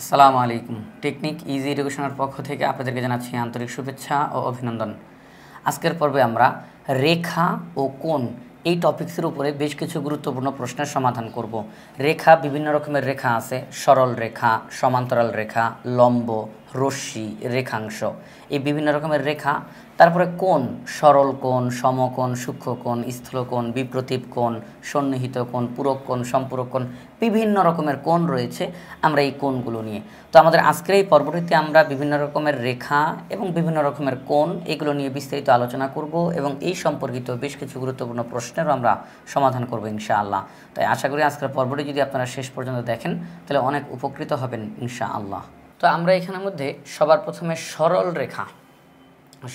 আসসালামু আলাইকুম। Technique easy এডুকেশনের পক্ষ থেকে আপনাদেরকে জানাচ্ছি আন্তরিক শুভেচ্ছা ও অভিনন্দন। আজকের পর্বে আমরা রেখা ও কোণ এই টপিকসের উপরে বেশ কিছু গুরুত্বপূর্ণ প্রশ্নের সমাধান করব। রেখা বিভিন্ন রকমের রেখা আছে, সরল রেখা, সমান্তরাল রেখা, লম্ব, রশ্মি, রেখাংশ, এই বিভিন্ন রকমের রেখা। তারপরে কোণ, সরল কোণ, সমকোণ, সূক্ষ্মকোণ, স্থূলকোণ, বিপ্রতীপ কোণ, সন্নিহিত কোণ, পূরক কোণ, সম্পূরক কোণ, বিভিন্ন রকমের কোণ রয়েছে। আমরা এই কোণগুলো নিয়ে তো আমাদের আজকের এই পর্বটিতে আমরা বিভিন্ন রকমের রেখা এবং বিভিন্ন রকমের কোণ এগুলো নিয়ে বিস্তারিত আলোচনা করব এবং এই সম্পর্কিত বেশ কিছু গুরুত্বপূর্ণ প্রশ্নেরও আমরা সমাধান করব ইনশাআল্লাহ। তাই আশা করি আজকের পর্বটি যদি আপনারা শেষ পর্যন্ত দেখেন তাহলে অনেক উপকৃত হবেন ইনশাআল্লাহ। তো আমরা এখানের মধ্যে সবার প্রথমে সরল রেখা,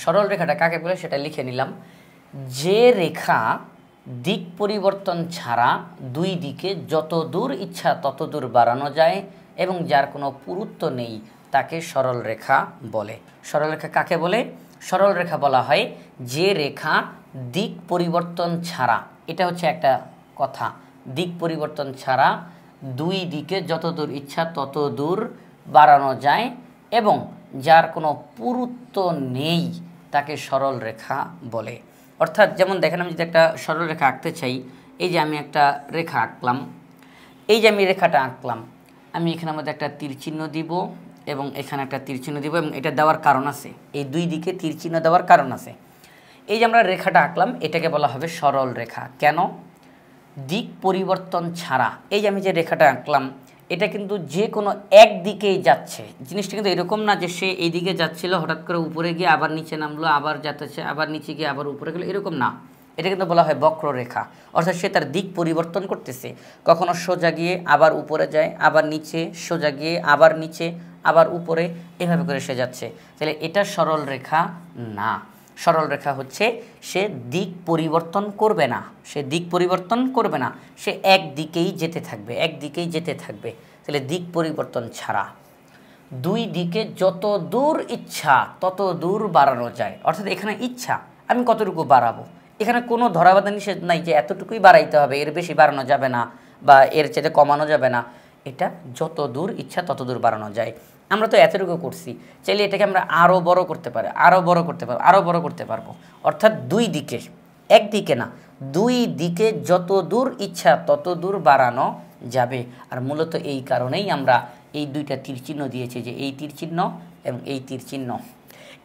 সরল রেখাটা কাকে বলে সেটা লিখে নিলাম। যে রেখা দিক পরিবর্তন ছাড়া দুই দিকে যত দূর ইচ্ছা তত দূর বাড়ানো যায় এবং যার কোনো পুরুত্ব নেই তাকে সরল রেখা বলে। সরল রেখা কাকে বলে? সরল রেখা বলা হয় যে রেখা দিক পরিবর্তন ছাড়া, এটা হচ্ছে একটা কথা, দিক পরিবর্তন ছাড়া দুই দিকে যত দূর ইচ্ছা তত দূর বাড়ানো যায় এবং যার কোনো পুরুত্ব নেই তাকে সরল রেখা বলে। অর্থাৎ যেমন দেখেন, আমি যদি একটা সরল রেখা আঁকতে চাই, এই যে আমি একটা রেখা আঁকলাম, এই যে আমি রেখাটা আঁকলাম, আমি এখানের মধ্যে একটা তীর চিহ্ন দিব এবং এখানে একটা তীর চিহ্ন দিব এবং এটা দেওয়ার কারণ আছে, এই দুই দিকে তীর চিহ্ন দেওয়ার কারণ আছে। এই যে আমরা রেখাটা আঁকলাম এটাকে বলা হবে সরল রেখা। কেন? দিক পরিবর্তন ছাড়া। এই যে আমি যে রেখাটা আঁকলাম এটা কিন্তু যে কোনো এক দিকেই যাচ্ছে। জিনিসটা কিন্তু এরকম না যে সে এই দিকে যাচ্ছিল, হঠাৎ করে উপরে গিয়ে আবার নিচে নামলো, আবার যাচ্ছে, আবার নিচে গিয়ে আবার উপরে গেলো, এরকম না। এটা কিন্তু বলা হয় বক্ররেখা। অর্থাৎ সে তার দিক পরিবর্তন করতেছে, কখনো সোজা গিয়ে আবার উপরে যায়, আবার নিচে, সোজা গিয়ে আবার নিচে, আবার উপরে, এভাবে করে সে যাচ্ছে। তাহলে এটা সরল রেখা না। সরল রেখা হচ্ছে সে দিক পরিবর্তন করবে না, সে দিক পরিবর্তন করবে না, সে একদিকেই যেতে থাকবে, একদিকেই যেতে থাকবে। তাহলে দিক পরিবর্তন ছাড়া দুই দিকে যত দূর ইচ্ছা তত দূর বাড়ানো যায়। অর্থাৎ এখানে ইচ্ছা আমি কতটুকু বাড়াবো, এখানে কোনো ধরাবাধা নিষেধ নাই যে এতটুকুই বাড়াইতে হবে, এর বেশি বাড়ানো যাবে না বা এর চেয়ে কমানো যাবে না। এটা যত দূর ইচ্ছা তত দূর বাড়ানো যায়। আমরা তো এতটুকু করছি, চাইলে এটাকে আমরা আরও বড় করতে পারি, আরও বড় করতে পারবো, আরও বড় করতে পারবো। অর্থাৎ দুই দিকে, একদিকে না, দুই দিকে যত দূর ইচ্ছা তত দূর বাড়ানো যাবে। আর মূলত এই কারণেই আমরা এই দুইটা তীর চিহ্ন দিয়েছি, যে এই তীর চিহ্ন এবং এই তীর চিহ্ন।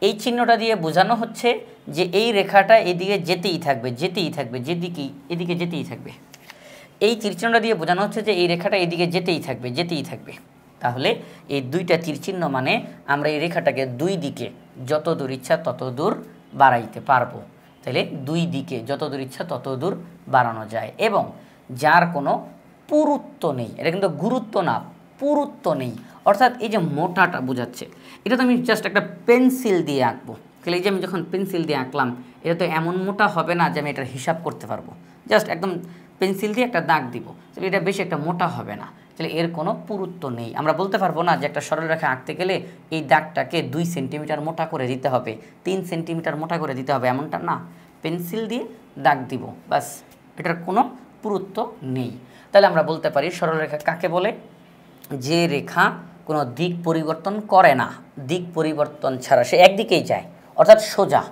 এই চিহ্নটা দিয়ে বোঝানো হচ্ছে যে এই রেখাটা এদিকে যেতেই থাকবে, যেতেই থাকবে, যেদিকেই এদিকে যেতেই থাকবে। এই তীর চিহ্নটা দিয়ে বোঝানো হচ্ছে যে এই রেখাটা এদিকে যেতেই থাকবে, যেতেই থাকবে। তাহলে এই দুইটা তীর চিহ্ন মানে আমরা এই রেখাটাকে দুই দিকে যত দূর ইচ্ছা তত দূর বাড়াইতে পারবো। তাহলে দুই দিকে যত দূর ইচ্ছা তত দূর বাড়ানো যায় এবং যার কোনো পুরুত্ব নেই। এটা কিন্তু গুরুত্ব না, পুরুত্ব নেই। অর্থাৎ এই যে মোটাটা বোঝাচ্ছে, এটা তো আমি জাস্ট একটা পেন্সিল দিয়ে আঁকবো। তাহলে এই যে আমি যখন পেন্সিল দিয়ে আঁকলাম এটা তো এমন মোটা হবে না যে আমি এটার হিসাব করতে পারবো। জাস্ট একদম পেন্সিল দিয়ে একটা দাগ দিব, তাহলে এটা বেশি একটা মোটা হবে না। তাহলে এর কোনো পুরুত্ব নেই। আমরা বলতে পারবো না যে একটা সরল রেখা আঁকতে গেলে এই দাগটাকে 2 সেন্টিমিটার মোটা করে দিতে হবে, 3 সেন্টিমিটার মোটা করে দিতে হবে, এমনটা না। পেন্সিল দিয়ে দাগ দিব, বাস, এটার কোনো পুরুত্ব নেই। তাহলে আমরা বলতে পারি সরল রেখা কাকে বলে? যে রেখা কোনো দিক পরিবর্তন করে না, দিক পরিবর্তন ছাড়া সে একদিকেই যায়, অর্থাৎ সোজা।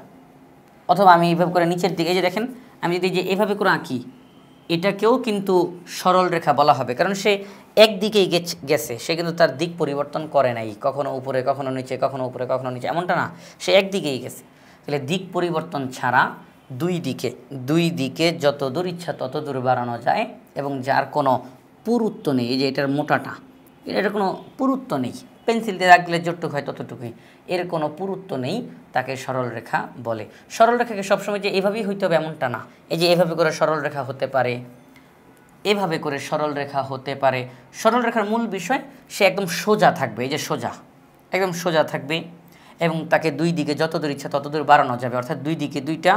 অথবা আমি এইভাবে করে নিচের দিকে, যে দেখেন আমি যদি যে এভাবে করে আঁকি এটাকেও কিন্তু সরল রেখা বলা হবে, কারণ সে একদিকেই গেছে, সে কিন্তু তার দিক পরিবর্তন করে নাই, কখনো উপরে কখনো নিচে, কখনো উপরে কখনো নিচে, এমনটা না, সে একদিকেই গেছে। তাহলে দিক পরিবর্তন ছাড়া দুই দিকে যত দূর ইচ্ছা তত দূর বাড়ানো যায় এবং যার কোনো পুরুত্ব নেই। এই যে এটার মোটাটা, এটার কোনো পুরুত্ব নেই, পেন্সিল দিয়ে রাখলে যতটুকু হয় ততটুকুই, এর কোনো পুরুত্ব নেই, তাকে সরল রেখা বলে। সরল রেখাকে সবসময় যে এভাবেই হইতে হবে এমনটা না। এই যে এভাবে করে সরল রেখা হতে পারে, এভাবে করে সরল রেখা হতে পারে। সরল রেখার মূল বিষয় সে একদম সোজা থাকবে, এই যে সোজা, একদম সোজা থাকবে এবং তাকে দুই দিকে যত দূর ইচ্ছা তত দূর বাড়ানো যাবে। অর্থাৎ দুই দিকে দুইটা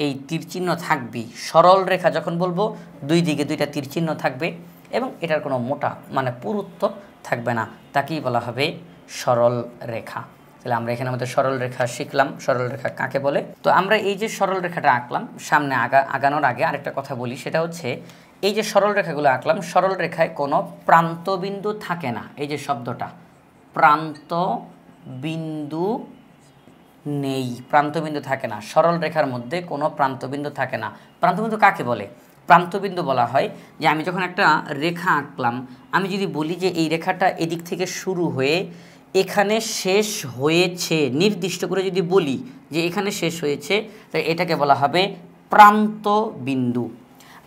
এই তীর চিহ্ন থাকবেই। সরল রেখা যখন বলবো দুই দিকে দুইটা তীর চিহ্ন থাকবে এবং এটার কোনো মোটা মানে পুরুত্ব থাকবে না, তাকেই বলা হবে সরল রেখা। তাহলে আমরা এখানে আমাদের সরল রেখা শিখলাম, সরল রেখা কাকে বলে। তো আমরা এই যে সরল রেখাটা আঁকলাম, সামনে আগানোর আগে আরেকটা কথা বলি, সেটা হচ্ছে এই যে সরল রেখাগুলো আঁকলাম, সরল রেখায় কোনো প্রান্তবিন্দু থাকে না। এই যে শব্দটা প্রান্ত বিন্দু নেই, প্রান্তবিন্দু থাকে না, সরল রেখার মধ্যে কোনো প্রান্তবিন্দু থাকে না। প্রান্তবিন্দু কাকে বলে? প্রান্তবিন্দু বলা হয় যে আমি যখন একটা রেখা আঁকলাম, আমি যদি বলি যে এই রেখাটা এদিক থেকে শুরু হয়ে এখানে শেষ হয়েছে, নির্দিষ্ট করে যদি বলি যে এখানে শেষ হয়েছে, তাই এটাকে বলা হবে প্রান্তবিন্দু।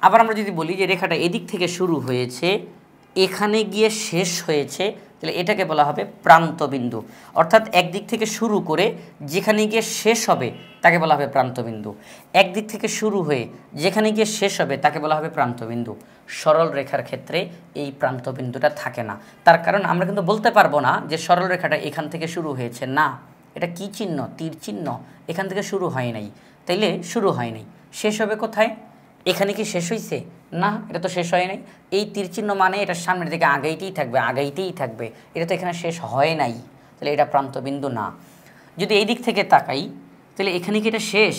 আবার আমরা যদি বলি যে রেখাটা এদিক থেকে শুরু হয়েছে এখানে গিয়ে শেষ হয়েছে, তাহলে এটাকে বলা হবে প্রান্তবিন্দু। অর্থাৎ একদিক থেকে শুরু করে যেখানে গিয়ে শেষ হবে তাকে বলা হবে প্রান্তবিন্দু, একদিক থেকে শুরু হয়ে যেখানে গিয়ে শেষ হবে তাকে বলা হবে প্রান্তবিন্দু। সরল রেখার ক্ষেত্রে এই প্রান্তবিন্দুটা থাকে না। তার কারণ আমরা কিন্তু বলতে পারবো না যে সরল রেখাটা এখান থেকে শুরু হয়েছে, না, এটা কি চিহ্ন? তীর চিহ্ন। এখান থেকে শুরু হয় নাই, তাইলে শুরু হয় নাই, শেষ হবে কোথায়? এখানে কি শেষ হয়েছে? না, এটা তো শেষ হয় নাই। এই তীর চিহ্ন মানে এটা সামনের দিকে আগাইতেই থাকবে, আগাইতেই থাকবে, এটা তো এখানে শেষ হয় নাই, তাহলে এটা প্রান্তবিন্দু না। যদি এই দিক থেকে তাকাই তাহলে এখানে কি এটা শেষ?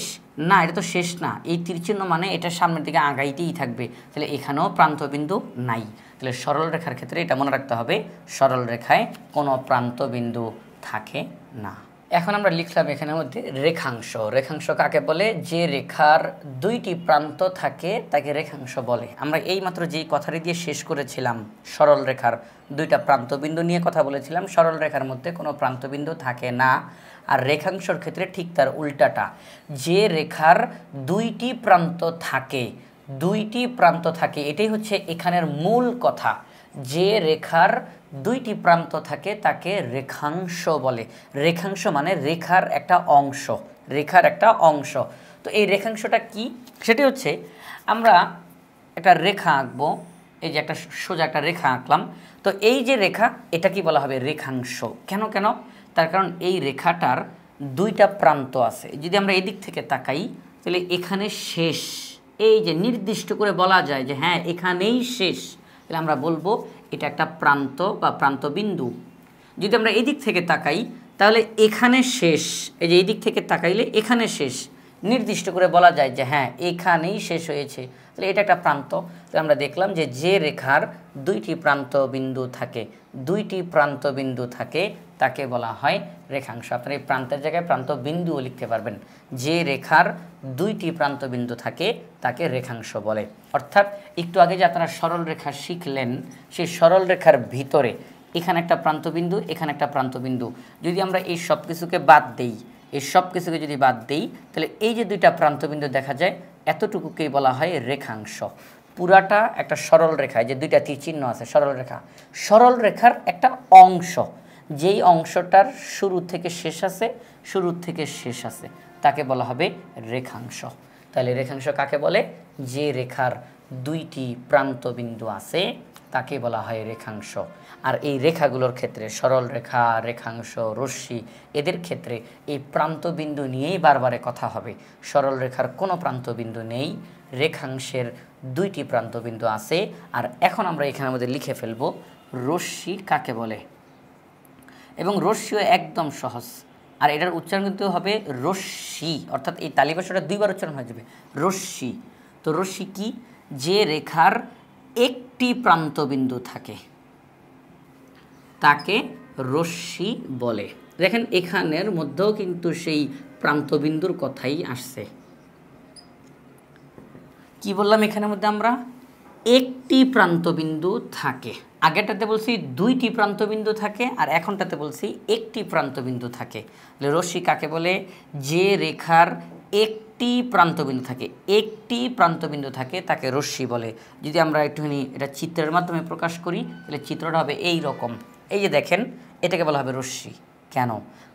না, এটা তো শেষ না। এই তীর চিহ্ন মানে এটা সামনের দিকে আগাইতেই থাকবে, তাহলে এখানেও প্রান্তবিন্দু নাই। তাহলে সরল রেখার ক্ষেত্রে এটা মনে রাখতে হবে, সরল রেখায় কোনো প্রান্তবিন্দু থাকে না। এখন আমরা লিখলাম এখানের মধ্যে রেখাংশ। রেখাংশ কাকে বলে? যে রেখার দুইটি প্রান্ত থাকে তাকে রেখাংশ বলে। আমরা এইমাত্র যেই কথাটি দিয়ে শেষ করেছিলাম, সরল রেখার দুইটা প্রান্তবিন্দু নিয়ে কথা বলেছিলাম। সরল রেখার মধ্যে কোনো প্রান্তবিন্দু থাকে না। আর রেখাংশর ক্ষেত্রে ঠিক তার উল্টাটা, যে রেখার দুইটি প্রান্ত থাকে, দুইটি প্রান্ত থাকে, এটাই হচ্ছে এখানের মূল কথা। যে রেখার দুইটি প্রান্ত থাকে তাকে রেখাংশ বলে। রেখাংশ মানে রেখার একটা অংশ, রেখার একটা অংশ। তো এই রেখাংশটা কি? সেটি হচ্ছে আমরা একটা রেখা আঁকবো, এই যে একটা সোজা একটা রেখা আঁকলাম, তো এই যে রেখা এটা কি বলা হবে? রেখাংশ। কেন কেন? তার কারণ এই রেখাটার দুইটা প্রান্ত আছে। যদি আমরা এদিক থেকে তাকাই তাহলে এখানে শেষ, এই যে নির্দিষ্ট করে বলা যায় যে হ্যাঁ এখানেই শেষ, তাহলে আমরা বলবো এটা একটা প্রান্ত বা প্রান্তবিন্দু। যদি আমরা এদিক থেকে তাকাই তাহলে এখানে শেষ, এই যে এই দিক থেকে তাকাইলে এখানে শেষ, নির্দিষ্ট করে বলা যায় যে হ্যাঁ এখানেই শেষ হয়েছে, তাহলে এটা একটা প্রান্ত। তাহলে আমরা দেখলাম যে যে রেখার দুইটি প্রান্ত বিন্দু থাকে, দুইটি প্রান্ত বিন্দু থাকে তাকে বলা হয় রেখাংশ। আপনার এই প্রান্তের জায়গায় প্রান্ত বিন্দুও লিখতে পারবেন। যে রেখার দুইটি প্রান্ত বিন্দু থাকে তাকে রেখাংশ বলে। অর্থাৎ একটু আগে যে আপনারা সরল রেখা শিখলেন, সেই সরল রেখার ভিতরে এখানে একটা প্রান্তবিন্দু, এখানে একটা প্রান্তবিন্দু, যদি আমরা এই সব কিছুকে বাদ দেই, এই সব কিছুকে যদি বাদ দেই তাহলে এই যে দুইটা প্রান্তবিন্দু দেখা যায়, এতটুকুকেই বলা হয় রেখাংশ। পুরাটা একটা সরল রেখায় যে দুইটা তীর চিহ্ন আছে, সরল রেখা, সরল রেখার একটা অংশ, যেই অংশটার শুরু থেকে শেষ আছে, শুরু থেকে শেষ আছে, তাকে বলা হবে রেখাংশ। তাহলে রেখাংশ কাকে বলে? যে রেখার দুইটি প্রান্তবিন্দু আছে তাকে বলা হয় রেখাংশ। আর এই রেখাগুলোর ক্ষেত্রে সরল রেখা, রেখাংশ, রশ্মি, এদের ক্ষেত্রে এই প্রান্তবিন্দু নিয়েই বারবারে কথা হবে। সরল রেখার কোনো প্রান্তবিন্দু নেই, রেখাংশের দুইটি প্রান্তবিন্দু আছে। আর এখন আমরা এখানের মধ্যে লিখে ফেলব রশ্মি কাকে বলে, এবং রশ্মিও একদম সহজ। আর এটার উচ্চারণ কিন্তু হবে রশ্মি, অর্থাৎ এই তালিবাসটা দুইবার উচ্চারণ হয়ে যাবে, রশ্মি। তো রশ্মি কি? যে রেখার একটি প্রান্তবিন্দু থাকে তাকে রশ্মি বলে। দেখেন এখানের মধ্যেও কিন্তু সেই প্রান্তবিন্দুর কথাই আসছে। কি বললাম এখানের মধ্যে আমরা? একটি প্রান্তবিন্দু থাকে। আগেরটাতে বলছি দুইটি প্রান্তবিন্দু থাকে, আর এখনটাতে বলছি একটি প্রান্তবিন্দু থাকে। রশ্মি কাকে বলে? যে রেখার একটি প্রান্তবিন্দু থাকে, একটি প্রান্তবিন্দু থাকে তাকে রশ্মি বলে। যদি আমরা একটুখানি এটা চিত্রের মাধ্যমে প্রকাশ করি তাহলে চিত্রটা হবে এই রকম। এই যে দেখেন, এটাকে বলা হবে রশ্মি। কেন?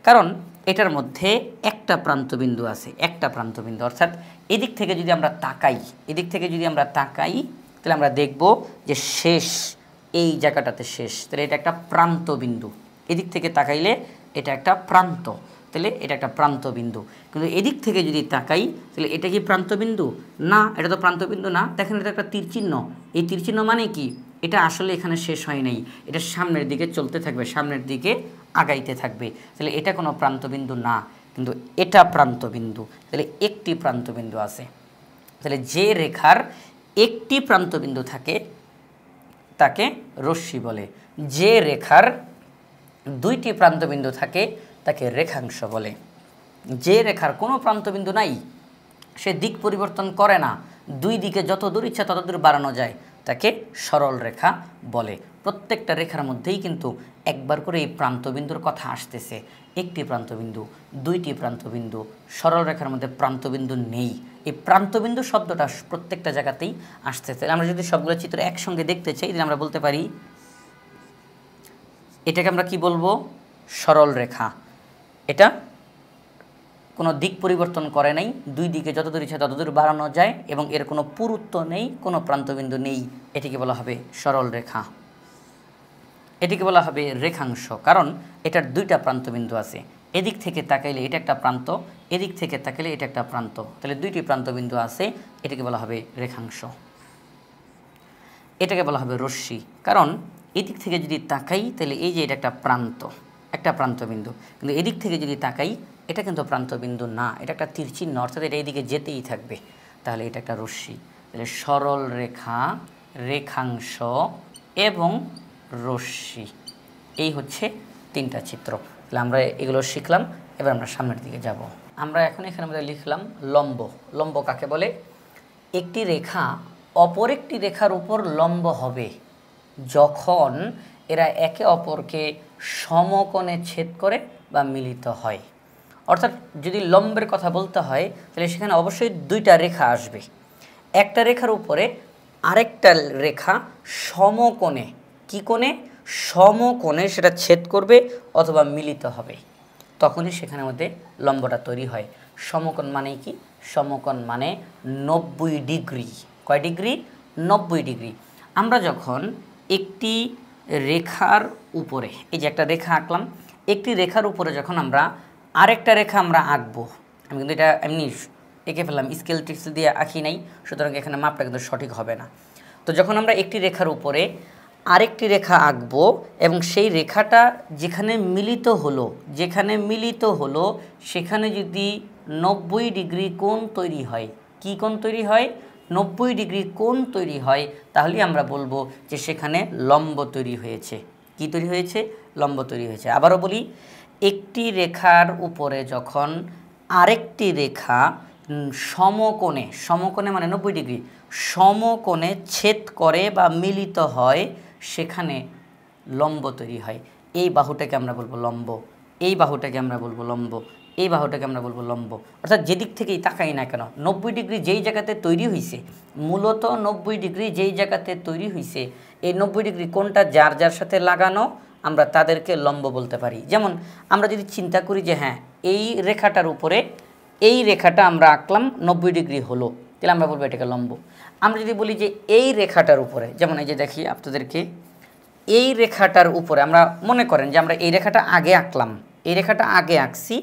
কারণ এটার মধ্যে একটা প্রান্তবিন্দু আছে, একটা প্রান্তবিন্দু। অর্থাৎ এদিক থেকে যদি আমরা তাকাই, এদিক থেকে যদি আমরা তাকাই তাহলে আমরা দেখব যে শেষ এই জায়গাটাতে শেষ, তাহলে এটা একটা প্রান্তবিন্দু। এদিক থেকে তাকাইলে এটা একটা প্রান্ত, তাহলে এটা একটা প্রান্তবিন্দু। কিন্তু এদিক থেকে যদি তাকাই তাহলে এটা কি প্রান্তবিন্দু? না, এটা তো প্রান্তবিন্দু না। দেখেন এটা একটা তীরচিহ্ন, এই তীরচিহ্ন মানে কি? এটা আসলে এখানে শেষ হয় নাই, এটা সামনের দিকে চলতে থাকবে, সামনের দিকে আগাইতে থাকবে, তাহলে এটা কোনো প্রান্তবিন্দু না। কিন্তু এটা প্রান্তবিন্দু, তাহলে একটি প্রান্তবিন্দু আছে। তাহলে যে রেখার একটি প্রান্তবিন্দু থাকে তাকে রশ্মি বলে। যে রেখার দুইটি প্রান্তবিন্দু থাকে তাকে রেখাংশ বলে। যে রেখার কোনো প্রান্তবিন্দু নাই, সে দিক পরিবর্তন করে না, দুই দিকে যত দূর ইচ্ছা তত দূর বাড়ানো যায়, তাকে সরল রেখা বলে। প্রত্যেকটা রেখার মধ্যেই কিন্তু একবার করে এই প্রান্তবিন্দুর কথা আসতেছে। একটি প্রান্তবিন্দু, দুইটি প্রান্তবিন্দু, সরল রেখার মধ্যে প্রান্তবিন্দু নেই। এই প্রান্তবিন্দু শব্দটা প্রত্যেকটা জায়গাতেই আসতেছে। আমরা যদি সবগুলো চিত্র একসঙ্গে দেখতে চাই তাহলে আমরা বলতে পারি এটাকে আমরা কি বলবো? সরল রেখা। এটা কোনো দিক পরিবর্তন করে নাই, দুই দিকে যত দূর ইচ্ছা তত দূর বাড়ানো যায় এবং এর কোনো পুরুত্ব নেই, কোনো প্রান্তবিন্দু নেই। এটিকে বলা হবে সরল রেখা। এটিকে বলা হবে রেখাংশ, কারণ এটার দুইটা প্রান্তবিন্দু আছে। এদিক থেকে তাকাইলে এটা একটা প্রান্ত, এদিক থেকে তাকাইলে এটা একটা প্রান্ত, তাহলে দুইটি প্রান্তবিন্দু আছে, এটাকে বলা হবে রেখাংশ। এটাকে বলা হবে রশ্মি, কারণ এদিক থেকে যদি তাকাই তাহলে এই যে এটা একটা প্রান্ত, একটা প্রান্তবিন্দু, কিন্তু এদিক থেকে যদি তাকাই এটা কিন্তু প্রান্তবিন্দু না, এটা একটা তীর চিহ্ন, অর্থাৎ এটা এইদিকে যেতেই থাকবে, তাহলে এটা একটা রশ্মি। তাহলে সরল রেখা, রেখাংশ এবং রশ্মি, এই হচ্ছে তিনটা চিত্র। তাহলে আমরা এগুলো শিখলাম, এবার আমরা সামনের দিকে যাব। আমরা এখন এখানে মধ্যে লিখলাম লম্ব। লম্ব কাকে বলে? একটি রেখা অপর একটি রেখার উপর লম্ব হবে যখন এরা একে অপরকে সমকোণে ছেদ করে বা মিলিত হয়। অর্থাৎ যদি লম্বের কথা বলতে হয় তাহলে সেখানে অবশ্যই দুইটা রেখা আসবে। একটা রেখার উপরে আরেকটা রেখা সমকোণে, কি কোণে? সমকোণে সেটা ছেদ করবে অথবা মিলিত হবে, তখনই সেখানের মধ্যে লম্বটা তৈরি হয়। সমকোণ মানে কি? সমকোণ মানে 90 ডিগ্রি। কয় ডিগ্রি? 90 ডিগ্রি। আমরা যখন একটি রেখার উপরে, এই যে একটা রেখা আঁকলাম, একটি রেখার উপরে যখন আমরা আরেকটা রেখা আমরা আঁকবো, আমি কিন্তু এটা এমনি এঁকে ফেললাম, স্কেল টিক্সেল দিয়ে আঁকি নাই, সুতরাং এখানে মাপটা কিন্তু সঠিক হবে না। তো যখন আমরা একটি রেখার উপরে আরেকটি রেখা আঁকবো এবং সেই রেখাটা যেখানে মিলিত হলো, যেখানে মিলিত হলো সেখানে যদি 90 ডিগ্রি কোণ তৈরি হয়, কি কোণ তৈরি হয়? 90 ডিগ্রি কোণ তৈরি হয়, তাহলে আমরা বলবো যে সেখানে লম্ব তৈরি হয়েছে। কি তৈরি হয়েছে? লম্ব তৈরি হয়েছে। আবারও বলি, একটি রেখার উপরে যখন আরেকটি রেখা সমকোণে, সমকোণে মানে 90 ডিগ্রি, সমকোণে ছেদ করে বা মিলিত হয়, সেখানে লম্ব তৈরি হয়। এই বাহুটাকে আমরা বলবো লম্ব, এই বাহুটাকে আমরা বলবো লম্ব, এই বাহুটাকে আমরা বলবো লম্ব। অর্থাৎ যেদিক থেকেই তাকাই না কেন, 90 ডিগ্রি যেই জায়গাতে তৈরি হয়েছে, মূলত 90 ডিগ্রি যেই জায়গাতে তৈরি হয়েছে, এই 90 ডিগ্রি কোণটা যার যার সাথে লাগানো, আমরা তাদেরকে লম্ব বলতে পারি। যেমন আমরা যদি চিন্তা করি যে হ্যাঁ, এই রেখাটার উপরে এই রেখাটা আমরা আঁকলাম, 90 ডিগ্রি হলো, তাহলে আমরা বলবো এটাকে লম্ব। আমরা যদি বলি যে এই রেখাটার উপরে, যেমন এই যে দেখি আপনাদেরকে, এই রেখাটার উপরে আমরা মনে করেন যে আমরা এই রেখাটা আগে আঁকলাম, এই রেখাটা আগে আঁকছি,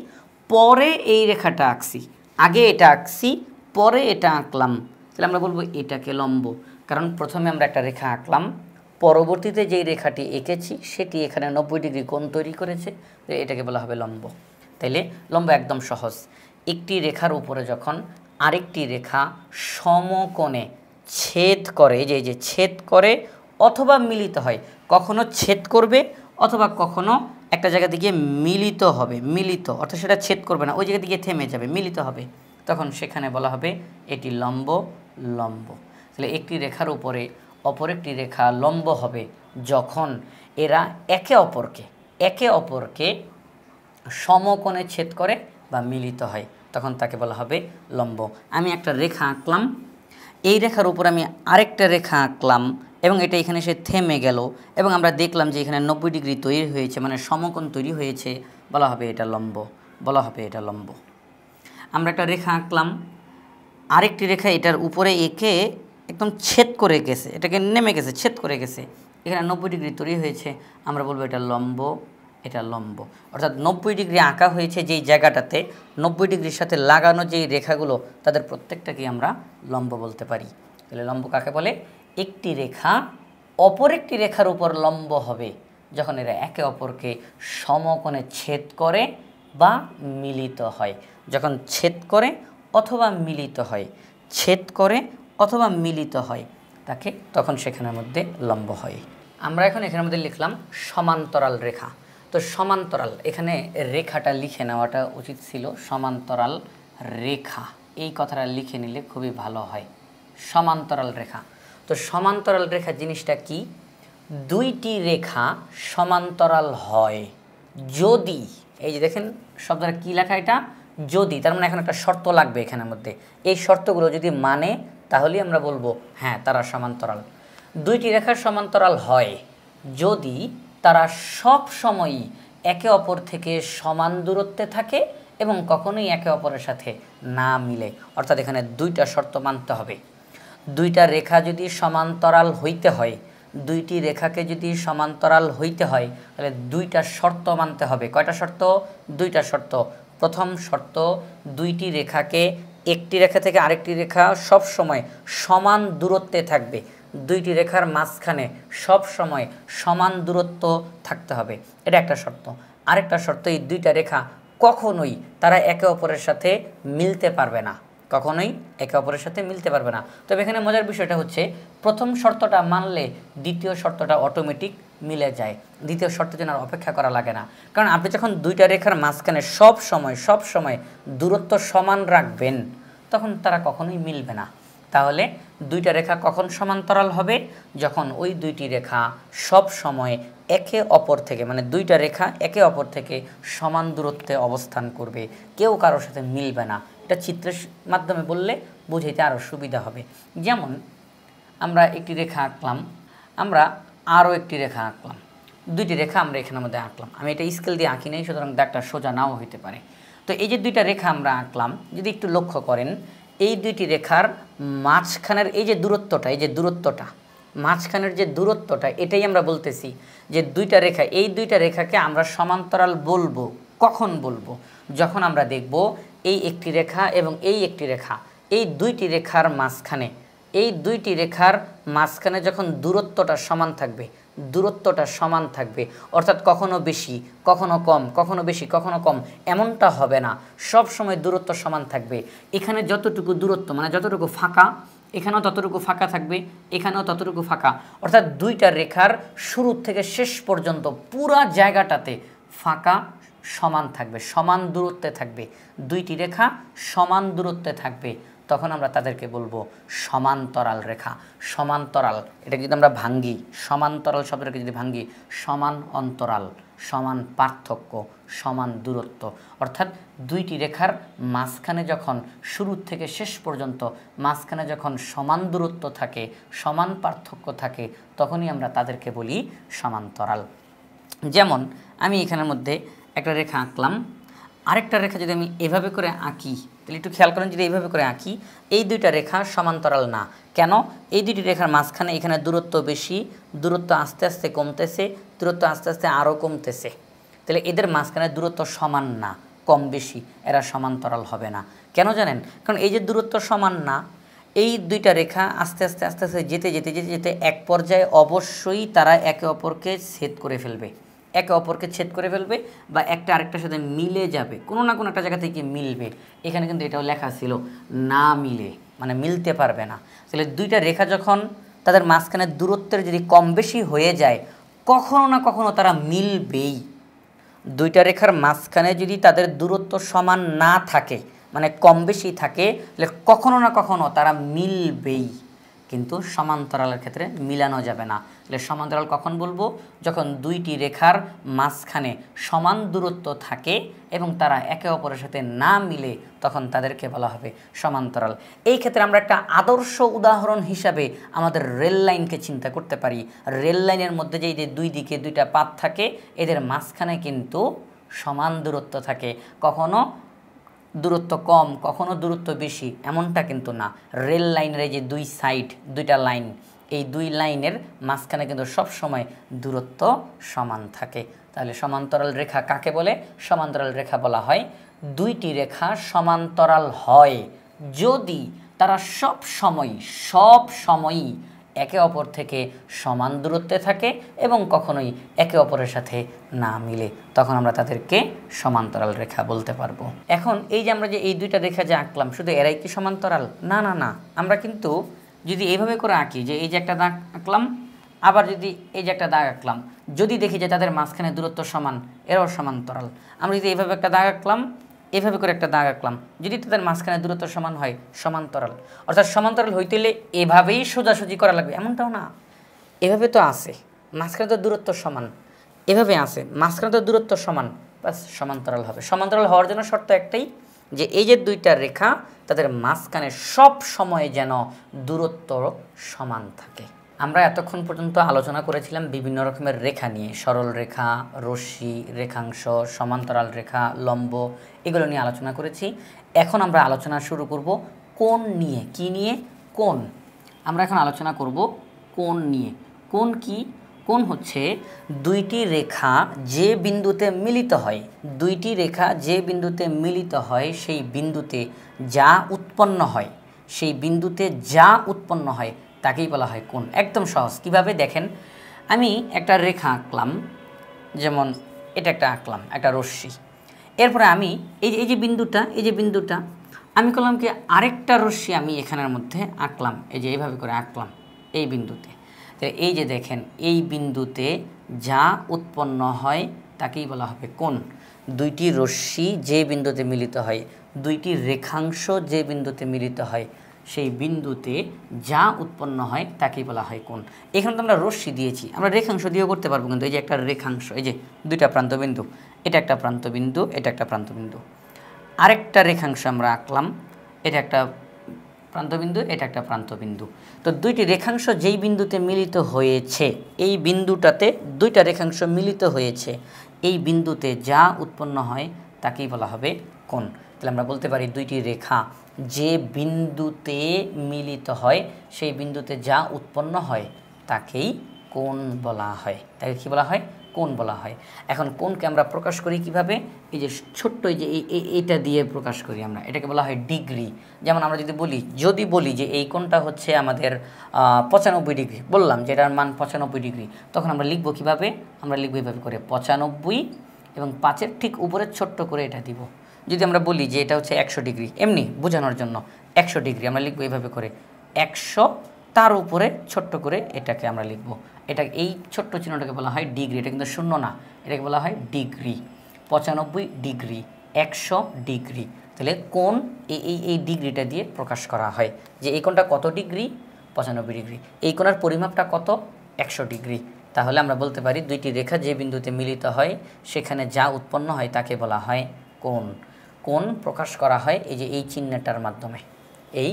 পরে এই রেখাটা আঁকছি, আগে এটা আঁকছি পরে এটা আঁকলাম, তাহলে আমরা বলবো এটাকে লম্ব। কারণ প্রথমে আমরা একটা রেখা আঁকলাম, পরবর্তীতে যেই রেখাটি এঁকেছি সেটি এখানে 90 ডিগ্রি কোণ তৈরি করেছে, এটাকে বলা হবে লম্ব। তাইলে লম্ব একদম সহজ। একটি রেখার উপরে যখন আরেকটি রেখা সমকোণে ছেদ করে, এই যে ছেদ করে অথবা মিলিত হয়, কখনো ছেদ করবে অথবা কখনো একটা জায়গা থেকে মিলিত হবে, মিলিত অর্থাৎ সেটা ছেদ করবে না, ওই জায়গা থেকে থেমে যাবে, মিলিত হবে, তখন সেখানে বলা হবে এটি লম্ব। লম্ব। তাহলে একটি রেখার উপরে অপর একটি রেখা লম্ব হবে যখন এরা একে অপরকে সমকোণে ছেদ করে বা মিলিত হয়, তখন তাকে বলা হবে লম্ব। আমি একটা রেখা আঁকলাম, এই রেখার উপর আমি আরেকটা রেখা আঁকলাম এবং এটা এখানে এসে থেমে গেল এবং আমরা দেখলাম যে এখানে 90 ডিগ্রি তৈরি হয়েছে, মানে সমকোণ তৈরি হয়েছে, বলা হবে এটা লম্ব, বলা হবে এটা লম্ব। আমরা একটা রেখা আঁকলাম, আরেকটি রেখা এটার উপরে এঁকে একদম ছেদ করে গেছে, এটাকে নেমে গেছে, ছেদ করে গেছে, এখানে 90 ডিগ্রি তৈরি হয়েছে, আমরা বলবো এটা লম্ব, এটা লম্ব। অর্থাৎ 90 ডিগ্রি আঁকা হয়েছে যেই জায়গাটাতে, 90 ডিগ্রির সাথে লাগানো যেই রেখাগুলো, তাদের প্রত্যেকটাকেই আমরা লম্ব বলতে পারি। তাহলে লম্ব কাকে বলে? একটি রেখা অপর একটি রেখার উপর লম্ব হবে যখন এরা একে অপরকে সমকোণে ছেদ করে বা মিলিত হয়। যখন ছেদ করে অথবা মিলিত হয়, ছেদ করে অথবা মিলিত হয় তখন সেখানের মধ্যে লম্ব হয়। আমরা এখন এখানের মধ্যে লিখলাম সমান্তরাল রেখা। তো সমান্তরাল, এখানে রেখাটা লিখে নেওয়াটা উচিত ছিল, সমান্তরাল রেখা, এই কথাটা লিখে নিলে খুবই ভালো হয়। সমান্তরাল রেখা, তো সমান্তরাল রেখা জিনিসটা কি? দুইটি রেখা সমান্তরাল হয় যদি, এই যে দেখেন শব্দটা কী লেখা, এটা যদি, তার মানে এখন একটা শর্ত লাগবে এখানের মধ্যে, এই শর্তগুলো যদি মানে তাহলেই আমরা বলবো হ্যাঁ তারা সমান্তরাল। দুইটি রেখা সমান্তরাল হয় যদি তারা সব সময়ই একে অপর থেকে সমান দূরত্বে থাকে এবং কখনোই একে অপরের সাথে না মিলে। অর্থাৎ এখানে দুইটা শর্ত মানতে হবে। দুইটা রেখা যদি সমান্তরাল হইতে হয়, দুইটি রেখাকে যদি সমান্তরাল হইতে হয় তাহলে দুইটা শর্ত মানতে হবে। কয়টা শর্ত? দুইটা শর্ত। প্রথম শর্ত, দুইটি রেখাকে, একটি রেখা থেকে আরেকটি রেখা সব সময় সমান দূরত্বে থাকবে। দুইটি রেখার মাঝখানে সব সময় সমান দূরত্ব থাকতে হবে, এটা একটা শর্ত। আরেকটা শর্ত, এই দুইটা রেখা কখনোই তারা একে অপরের সাথে মিলতে পারবে না, কখনোই একে অপরের সাথে মিলতে পারবে না। তবে এখানে মজার বিষয়টা হচ্ছে প্রথম শর্তটা মানলে দ্বিতীয় শর্তটা অটোমেটিক মিলে যায়, দ্বিতীয় শর্তের জন্য আর অপেক্ষা করা লাগে না। কারণ আপনি যখন দুইটা রেখার মাঝখানে সব সময় দূরত্ব সমান রাখবেন তখন তারা কখনোই মিলবে না। তাহলে দুইটা রেখা কখন সমান্তরাল হবে? যখন ওই দুইটি রেখা সব সময় একে অপর থেকে, মানে দুইটা রেখা একে অপর থেকে সমান দূরত্বে অবস্থান করবে, কেউ কারোর সাথে মিলবে না। এটা চিত্রের মাধ্যমে বললে বুঝাইতে আরও সুবিধা হবে। যেমন আমরা একটি রেখা আঁকলাম, আমরা আরও একটি রেখা আঁকলাম, দুইটি রেখা আমরা এখানের মধ্যে আঁকলাম। আমি এটা স্কেল দিয়ে আঁকি নাই, সুতরাং দাগটা সোজা নাও হইতে পারে। তো এই যে দুইটা রেখা আমরা আঁকলাম, যদি একটু লক্ষ্য করেন এই দুইটি রেখার মাঝখানের এই যে দূরত্বটা, এই যে দূরত্বটা, মাঝখানের যে দূরত্বটা, এটাই আমরা বলতেছি যে দুইটা রেখা, এই দুইটা রেখাকে আমরা সমান্তরাল বলবো। কখন বলবো? যখন আমরা দেখব এই একটি রেখা এবং এই একটি রেখা, এই দুইটি রেখার মাঝখানে, এই দুইটি রেখার মাঝখানে যখন দূরত্বটা সমান থাকবে, দূরত্বটা সমান থাকবে, অর্থাৎ কখনো বেশি কখনো কম, কখনো বেশি কখনো কম, এমনটা হবে না, সব সময় দূরত্ব সমান থাকবে। এখানে যতটুকু দূরত্ব, মানে যতটুকু ফাঁকা, এখানেও ততটুকু ফাঁকা থাকবে, এখানেও ততটুকু ফাঁকা, অর্থাৎ দুইটা রেখার শুরু থেকে শেষ পর্যন্ত পুরা জায়গাটাতে ফাঁকা সমান থাকবে, সমান দূরত্বে থাকবে। দুইটি রেখা সমান দূরত্বে থাকবে, তখন আমরা তাদেরকে বলবো সমান্তরাল রেখা। সমান্তরাল, এটা যদি আমরা ভাঙ্গি, সমান্তরাল শব্দটাকে যদি ভাঙ্গি, সমান অন্তরাল, সমান পার্থক্য, সমান দূরত্ব, অর্থাৎ দুইটি রেখার মাঝখানে যখন শুরু থেকে শেষ পর্যন্ত মাঝখানে যখন সমান দূরত্ব থাকে, সমান পার্থক্য থাকে, তখনই আমরা তাদেরকে বলি সমান্তরাল। যেমন আমি এখানের মধ্যে একটা রেখা আঁকলাম, আরেকটা রেখা যদি আমি এভাবে করে আঁকি, তাহলে একটু খেয়াল করেন, যদি এইভাবে করে আঁকি, এই দুইটা রেখা সমান্তরাল না। কেন? এই দুইটি রেখার মাঝখানে এখানে দূরত্ব বেশি, দূরত্ব আস্তে আস্তে কমতেছে, দূরত্ব আস্তে আস্তে আরও কমতেছে, তাহলে এদের মাঝখানে দূরত্ব সমান না, কম বেশি, এরা সমান্তরাল হবে না। কেন জানেন? কারণ এই যে দূরত্ব সমান না, এই দুইটা রেখা আস্তে আস্তে আস্তে আস্তে যেতে যেতে যেতে যেতে এক পর্যায়ে অবশ্যই তারা একে অপরকে ছেদ করে ফেলবে, একে অপরকে ছেদ করে ফেলবে বা একটা আরেকটার সাথে মিলে যাবে, কোনো না কোনো একটা জায়গা থেকে মিলবে। এখানে কিন্তু এটাও লেখা ছিল না মিলে, মানে মিলতে পারবে না। তাহলে দুইটা রেখা যখন তাদের মাঝখানে দূরত্বের যদি কম বেশি হয়ে যায়, কখনো না কখনো তারা মিলবেই। দুইটা রেখার মাঝখানে যদি তাদের দূরত্ব সমান না থাকে, মানে কম বেশি থাকে, তাহলে কখনো না কখনো তারা মিলবেই। কিন্তু সমান্তরালের ক্ষেত্রে মিলানো যাবে না। তাহলে সমান্তরাল কখন বলবো? যখন দুইটি রেখার মাঝখানে সমান দূরত্ব থাকে এবং তারা একে অপরের সাথে না মিলে, তখন তাদেরকে বলা হবে সমান্তরাল। এই ক্ষেত্রে আমরা একটা আদর্শ উদাহরণ হিসাবে আমাদের রেল লাইনকে চিন্তা করতে পারি। রেল লাইনের মধ্যে যে দুই দিকে দুইটা পাত থাকে, এদের মাঝখানে কিন্তু সমান দূরত্ব থাকে, কখনো দূরত্ব কম কখনো দূরত্ব বেশি, এমনটা কিন্তু না। রেল লাইনের এই যে দুই সাইড, দুইটা লাইন, এই দুই লাইনের মাঝখানে কিন্তু সব সময় দূরত্ব সমান থাকে। তাহলে সমান্তরাল রেখা কাকে বলে? সমান্তরাল রেখা বলা হয় দুইটি রেখা সমান্তরাল হয় যদি তারা সব সময়ই একে অপর থেকে সমান দূরত্বে থাকে এবং কখনোই একে অপরের সাথে না মিলে, তখন আমরা তাদেরকে সমান্তরাল রেখা বলতে পারবো। এখন এই যে আমরা যে এই দুইটা রেখা যে আঁকলাম, শুধু এরাই কি সমান্তরাল? না না না, আমরা কিন্তু যদি এইভাবে করে আঁকি, যে এই যে একটা দাগ আঁকলাম আবার যদি এই যে একটা দাগ আঁকলাম, যদি দেখি যে তাদের মাঝখানে দূরত্ব সমান, এরাও সমান্তরাল। আমরা যদি এইভাবে একটা দাগ আঁকলাম, এভাবে করে একটা দাগ আঁকলাম, যদি তাদের মাঝখানে দূরত্ব সমান হয়, সমান্তরাল। অর্থাৎ সমান্তরাল হইতে হলে এভাবেই সোজাসুজি করা লাগবে এমনটাও না, এভাবে তো আছে, মাঝখানে তো দূরত্ব সমান, এভাবে আছে, মাঝখানে তো দূরত্ব সমান, বাস সমান্তরাল হবে। সমান্তরাল হওয়ার জন্য শর্ত একটাই, যে এই যে দুইটা রেখা তাদের মাঝখানে সব সময় যেন দূরত্ব সমান থাকে। আমরা এতক্ষণ পর্যন্ত আলোচনা করেছিলাম বিভিন্ন রকমের রেখা নিয়ে, সরল রেখা, রশ্মি, রেখাংশ, সমান্তরাল রেখা, লম্ব, এগুলো নিয়ে আলোচনা করেছি। এখন আমরা আলোচনা শুরু করব কোণ নিয়ে। কি নিয়ে? কোণ। আমরা এখন আলোচনা করব কোণ নিয়ে। কোণ কি? কোণ হচ্ছে দুইটি রেখা যে বিন্দুতে মিলিত হয়, দুইটি রেখা যে বিন্দুতে মিলিত হয় সেই বিন্দুতে যা উৎপন্ন হয়, সেই বিন্দুতে যা উৎপন্ন হয় তাকেই বলা হয় কোণ। একদম সহজ। কিভাবে দেখেন, আমি একটা রেখা আঁকলাম, যেমন এটা একটা আঁকলাম, একটা রশ্মি। এরপরে আমি এই যে বিন্দুটা আমি করলাম কি, আরেকটা রশ্মি আমি এখানের মধ্যে আঁকলাম, এই যে এইভাবে করে আঁকলাম এই বিন্দুতে। তো এই যে দেখেন, এই বিন্দুতে যা উৎপন্ন হয় তাকেই বলা হবে কোণ। দুইটি রশ্মি যে বিন্দুতে মিলিত হয়, দুইটি রেখাংশ যে বিন্দুতে মিলিত হয়, সেই বিন্দুতে যা উৎপন্ন হয় তাকেই বলা হয় কোণ। এখানে তো আমরা রশ্মি দিয়েছি, আমরা রেখাংশ দিয়েও করতে পারবো, কিন্তু এই যে একটা রেখাংশ, এই যে দুইটা প্রান্তবিন্দু, এটা একটা প্রান্তবিন্দু, এটা একটা প্রান্তবিন্দু, আরেকটা রেখাংশ আমরা আঁকলাম, এটা একটা প্রান্তবিন্দু, এটা একটা প্রান্তবিন্দু। তো দুইটি রেখাংশ যেই বিন্দুতে মিলিত হয়েছে, এই বিন্দুটাতে দুইটা রেখাংশ মিলিত হয়েছে, এই বিন্দুতে যা উৎপন্ন হয় তাকেই বলা হবে কোণ। তাহলে আমরা বলতে পারি দুইটি রেখা যে বিন্দুতে মিলিত হয় সেই বিন্দুতে যা উৎপন্ন হয় তাকেই কোণ বলা হয়। তাকে কী বলা হয়? কোণ বলা হয়। এখন কোণকে আমরা প্রকাশ করি কিভাবে? এই যে ছোট্ট এই যে এইটা দিয়ে প্রকাশ করি আমরা, এটাকে বলা হয় ডিগ্রি। যেমন আমরা যদি বলি যে এই কোণটা হচ্ছে আমাদের 95 ডিগ্রি, বললাম যে এটার মান 95 ডিগ্রি, তখন আমরা লিখব কিভাবে? আমরা লিখব এইভাবে করে 95 এবং 5-এর ঠিক উপরে ছোট্ট করে এটা দিব। যদি আমরা বলি যে এটা হচ্ছে 100 ডিগ্রি, এমনি বোঝানোর জন্য 100 ডিগ্রি আমরা লিখব এইভাবে করে 100, তার উপরে ছোট্ট করে এটাকে আমরা লিখব। এটা এই ছোট্ট চিহ্নটাকে বলা হয় ডিগ্রি। এটা কিন্তু শূন্য না, এটাকে বলা হয় ডিগ্রি। 95 degree, 100 degree. তাহলে কোণ এই ডিগ্রিটা দিয়ে প্রকাশ করা হয় যে এই কোণটা কত ডিগ্রি? 95 ডিগ্রি। এই কোণের পরিমাপটা কত? 100 ডিগ্রি। তাহলে আমরা বলতে পারি দুইটি রেখা যে বিন্দুতে মিলিত হয় সেখানে যা উৎপন্ন হয় তাকে বলা হয় কোণ। কোণ প্রকাশ করা হয় এই যে এই চিহ্নটার মাধ্যমে, এই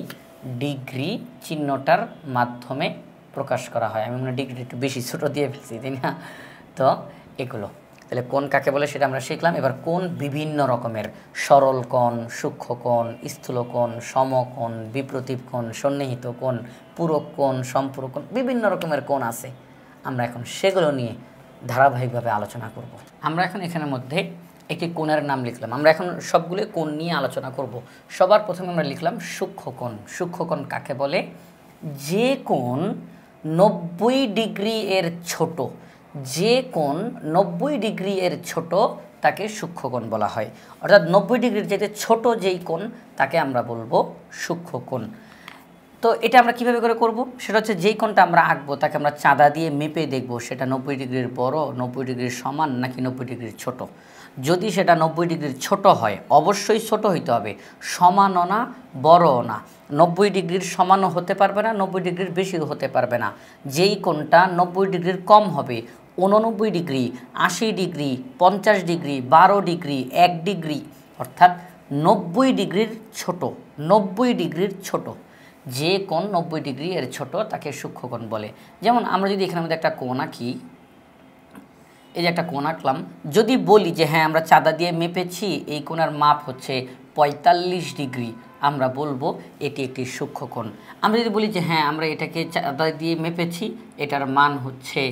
ডিগ্রি চিহ্নটার মাধ্যমে প্রকাশ করা হয়। আমি মনে ডিগ্রি একটু বেশি ছোটো দিয়ে ফেলছি, তাই না? তো এগুলো তাহলে কোণ কাকে বলে সেটা আমরা শিখলাম। এবার কোণ বিভিন্ন রকমের, সরল কোণ, সূক্ষ্ম কোণ, স্থূল কোণ, সমকোণ, বিপ্রতীপ কোণ, সন্নিহিত কোণ, পূরক কোণ, সম্পূরক কোণ, বিভিন্ন রকমের কোণ আছে। আমরা এখন সেগুলো নিয়ে ধারাবাহিকভাবে আলোচনা করব। আমরা এখন এখানের মধ্যে একটি কোণের নাম লিখলাম। আমরা এখন সবগুলো কোণ নিয়ে আলোচনা করব। সবার প্রথমে আমরা লিখলাম সূক্ষ্ম কোণ। সূক্ষ্ম কোণ কাকে বলে? যে কোণ 90 ডিগ্রি এর ছোট, যে কোণ 90 ডিগ্রি এর ছোট তাকে সূক্ষ্ম কোণ বলা হয়। অর্থাৎ 90 ডিগ্রির যেতে ছোট যেই কোণ তাকে আমরা বলবো সূক্ষ্ম কোণ। তো এটা আমরা কিভাবে করে করব? সেটা হচ্ছে যেই কোণটা আমরা আঁকবো তাকে আমরা চাঁদা দিয়ে মেপে দেখব সেটা 90 ডিগ্রির বড়, 90 ডিগ্রির সমান নাকি 90 ডিগ্রির ছোট। যদি সেটা 90 ডিগ্রির ছোট হয়, অবশ্যই ছোট হইতে হবে, সমানও না বড়ও না। 90 ডিগ্রির সমানও হতে পারবে না, 90 ডিগ্রির বেশিও হতে পারবে না। যেই কোণটা 90 ডিগ্রির কম হবে, 89 degree, 80 degree, 50 degree, 12 degree, 1 degree, অর্থাৎ 90 ডিগ্রির ছোট, 90 ডিগ্রির ছোট যে কোণ 90 ডিগ্রি এর ছোট তাকে সূক্ষ্ম কোণ বলে। যেমন আমরা যদি এখানের মধ্যে একটা কোণ আঁকি, এই যে একটা কোণ আঁকলাম, যদি বলি যে হ্যাঁ আমরা চাঁদা দিয়ে মেপেছি এই কোণের মাপ হচ্ছে 45 ডিগ্রি, আমরা বলবো এটি একটি সূক্ষ্ম কোণ। আমরা যদি বলি যে হ্যাঁ আমরা এটাকে চাঁদা দিয়ে মেপেছি, এটার মান হচ্ছে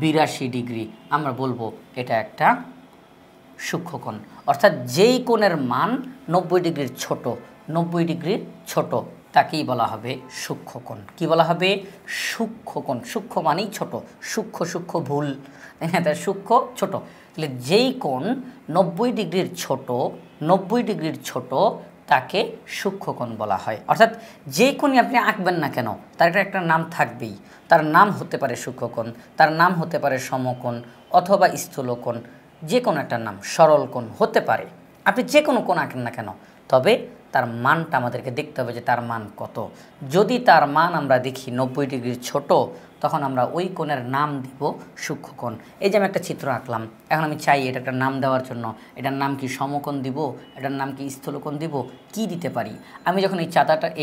82 ডিগ্রি, আমরা বলবো এটা একটা সূক্ষ্ম কোণ। অর্থাৎ যেই কোণের মান 90 ডিগ্রির ছোট, 90 ডিগ্রির ছোট তাকেই বলা হবে সূক্ষ্ম কোণ। কী বলা হবে? সূক্ষ্ম কোণ। সূক্ষ্ম মানেই ছোট, সূক্ষ্ম ভুল, তাই না? তাই সূক্ষ্ম ছোট। তাহলে যেই কোণ 90 ডিগ্রির ছোট, 90 ডিগ্রির ছোট তাকে সূক্ষ্মকোণ বলা হয়। অর্থাৎ যে কোণই আপনি আঁকবেন না কেন তার একটা নাম থাকবেই। তার নাম হতে পারে সূক্ষ্মকোণ, তার নাম হতে পারে সমকোণ অথবা স্থূলকোণ, যে কোনো একটা নাম, সরল কোণ হতে পারে। আপনি যে কোনো কোণ আঁকেন না কেন, তবে তার মানটা আমাদেরকে দেখতে হবে যে তার মান কত। যদি তার মান আমরা দেখি 90 ডিগ্রির ছোট, তখন আমরা ওই কোণের নাম দিব সূক্ষ্মকোণ। এই যে আমি একটা চিত্র আঁকলাম, এখন আমি চাই এটা একটা নাম দেওয়ার জন্য, এটার নাম কি সমকোণ দিব, এটার নাম কি স্থূলকোণ দিব, কি দিতে পারি। আমি যখন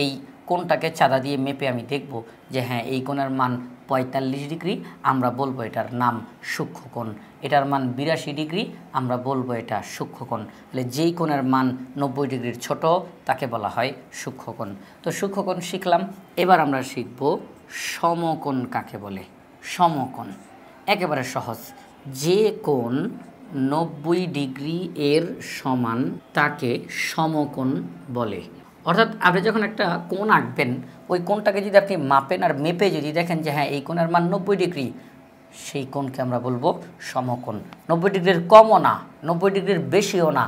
এই কোণটাকে চাঁদা দিয়ে মেপে আমি দেখব যে হ্যাঁ এই কোণের মান 45 ডিগ্রি, আমরা বলবো এটার নাম সূক্ষ্মকোণ। এটার মান 82 ডিগ্রি, আমরা বলবো এটা সূক্ষ্মকোণ। তাহলে যেই কোণের মান 90 ডিগ্রির ছোট তাকে বলা হয় সূক্ষ্মকোণ। তো সূক্ষ্মকোণ শিখলাম, এবার আমরা শিখব সমকোণ কাকে বলে। সমকোণ একেবারে সহজ, যে কোণ 90 ডিগ্রি এর সমান তাকে সমকোণ বলে। অর্থাৎ আপনি যখন একটা কোণ আঁকবেন, ওই কোণটাকে যদি আপনি মাপেন আর মেপে যদি দেখেন যে হ্যাঁ এই কোণের মান 90 ডিগ্রি, সেই কোণকে আমরা বলবো সমকোণ। 90 ডিগ্রির কমও না, 90 ডিগ্রির বেশিও না,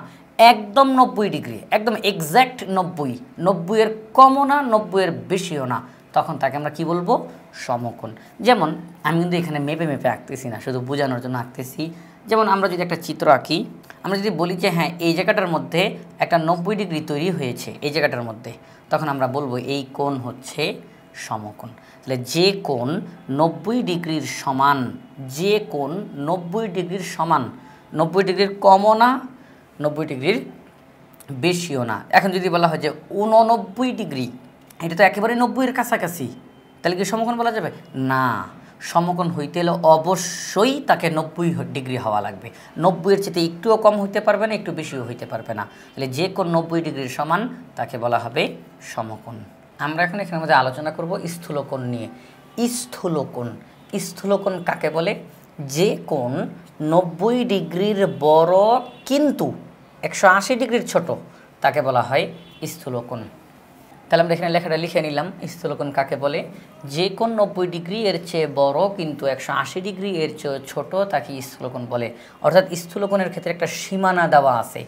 একদম 90 ডিগ্রি, একদম এক্স্যাক্ট 90 এর কমও না, 90 এর বেশিও না, তখন তাকে আমরা কি বলবো, সমকোণ। যেমন আমি কিন্তু এখানে মেপে মেপে আঁকতেছি না, শুধু বোঝানোর জন্য আঁকতেছি। যেমন আমরা যদি একটা চিত্র আঁকি, আমরা যদি বলি যে হ্যাঁ এই জায়গাটার মধ্যে একটা 90 ডিগ্রি তৈরি হয়েছে এই জায়গাটার মধ্যে, তখন আমরা বলবো এই কোণ হচ্ছে সমকোণ। তাহলে যে কোণ 90 ডিগ্রির সমান, যে কোণ 90 ডিগ্রির সমান, 90 ডিগ্রির কমও না, 90 ডিগ্রির বেশিও না। এখন যদি বলা হয় যে 89 ডিগ্রি, এটা তো একেবারে 90-এর কাছাকাছি, তাহলে কি সমকোণ বলা যাবে না? সমকোণ হইতে হলে অবশ্যই তাকে 90 ডিগ্রি হওয়া লাগবে। 90-এর চেয়ে একটুও কম হইতে পারবে না, একটু বেশিও হইতে পারবে না। তাহলে যে কোণ 90 ডিগ্রির সমান তাকে বলা হবে সমকোণ। আমরা এখন এখানের মধ্যে আলোচনা করব স্থূলকোণ নিয়ে। স্থূলকোণ, স্থূলকোণ কাকে বলে? যে কোণ 90 ডিগ্রির বড় কিন্তু 180 ডিগ্রির ছোট তাকে বলা হয় স্থূলকোণ। তাহলে আমরা এখানে লেখাটা লিখে নিলাম, স্থূলকোণ কাকে বলে? যে কোণ 90 ডিগ্রি এর চেয়ে বড় কিন্তু 180 ডিগ্রি এর চেয়ে ছোট তাকে স্থূলকোণ বলে। অর্থাৎ স্থূলকোণের ক্ষেত্রে একটা সীমানা দেওয়া আছে।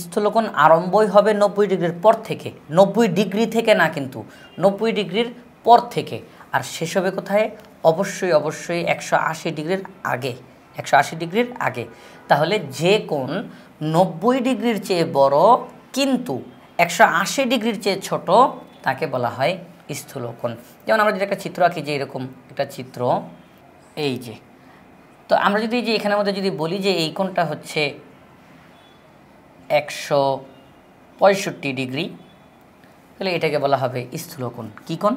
স্থূলকোণ আরম্ভই হবে 90 ডিগ্রির পর থেকে, 90 ডিগ্রি থেকে না কিন্তু, 90 ডিগ্রির পর থেকে। আর শেষ হবে কোথায়? অবশ্যই 180 ডিগ্রির আগে, 180 ডিগ্রির আগে। তাহলে যে কোণ 90 ডিগ্রির চেয়ে বড় কিন্তু 180 ডিগ্রির চেয়ে ছোট তাকে বলা হয় স্থূলকোণ। যেমন আমরা যদি একটা চিত্র আঁকি, যে এরকম একটা চিত্র, এই যে, তো আমরা যদি যে এখানের মধ্যে যদি বলি যে এই কোণটা হচ্ছে 165 ডিগ্রি, তাহলে এটাকে বলা হবে স্থূলকোণ। কী কোণ?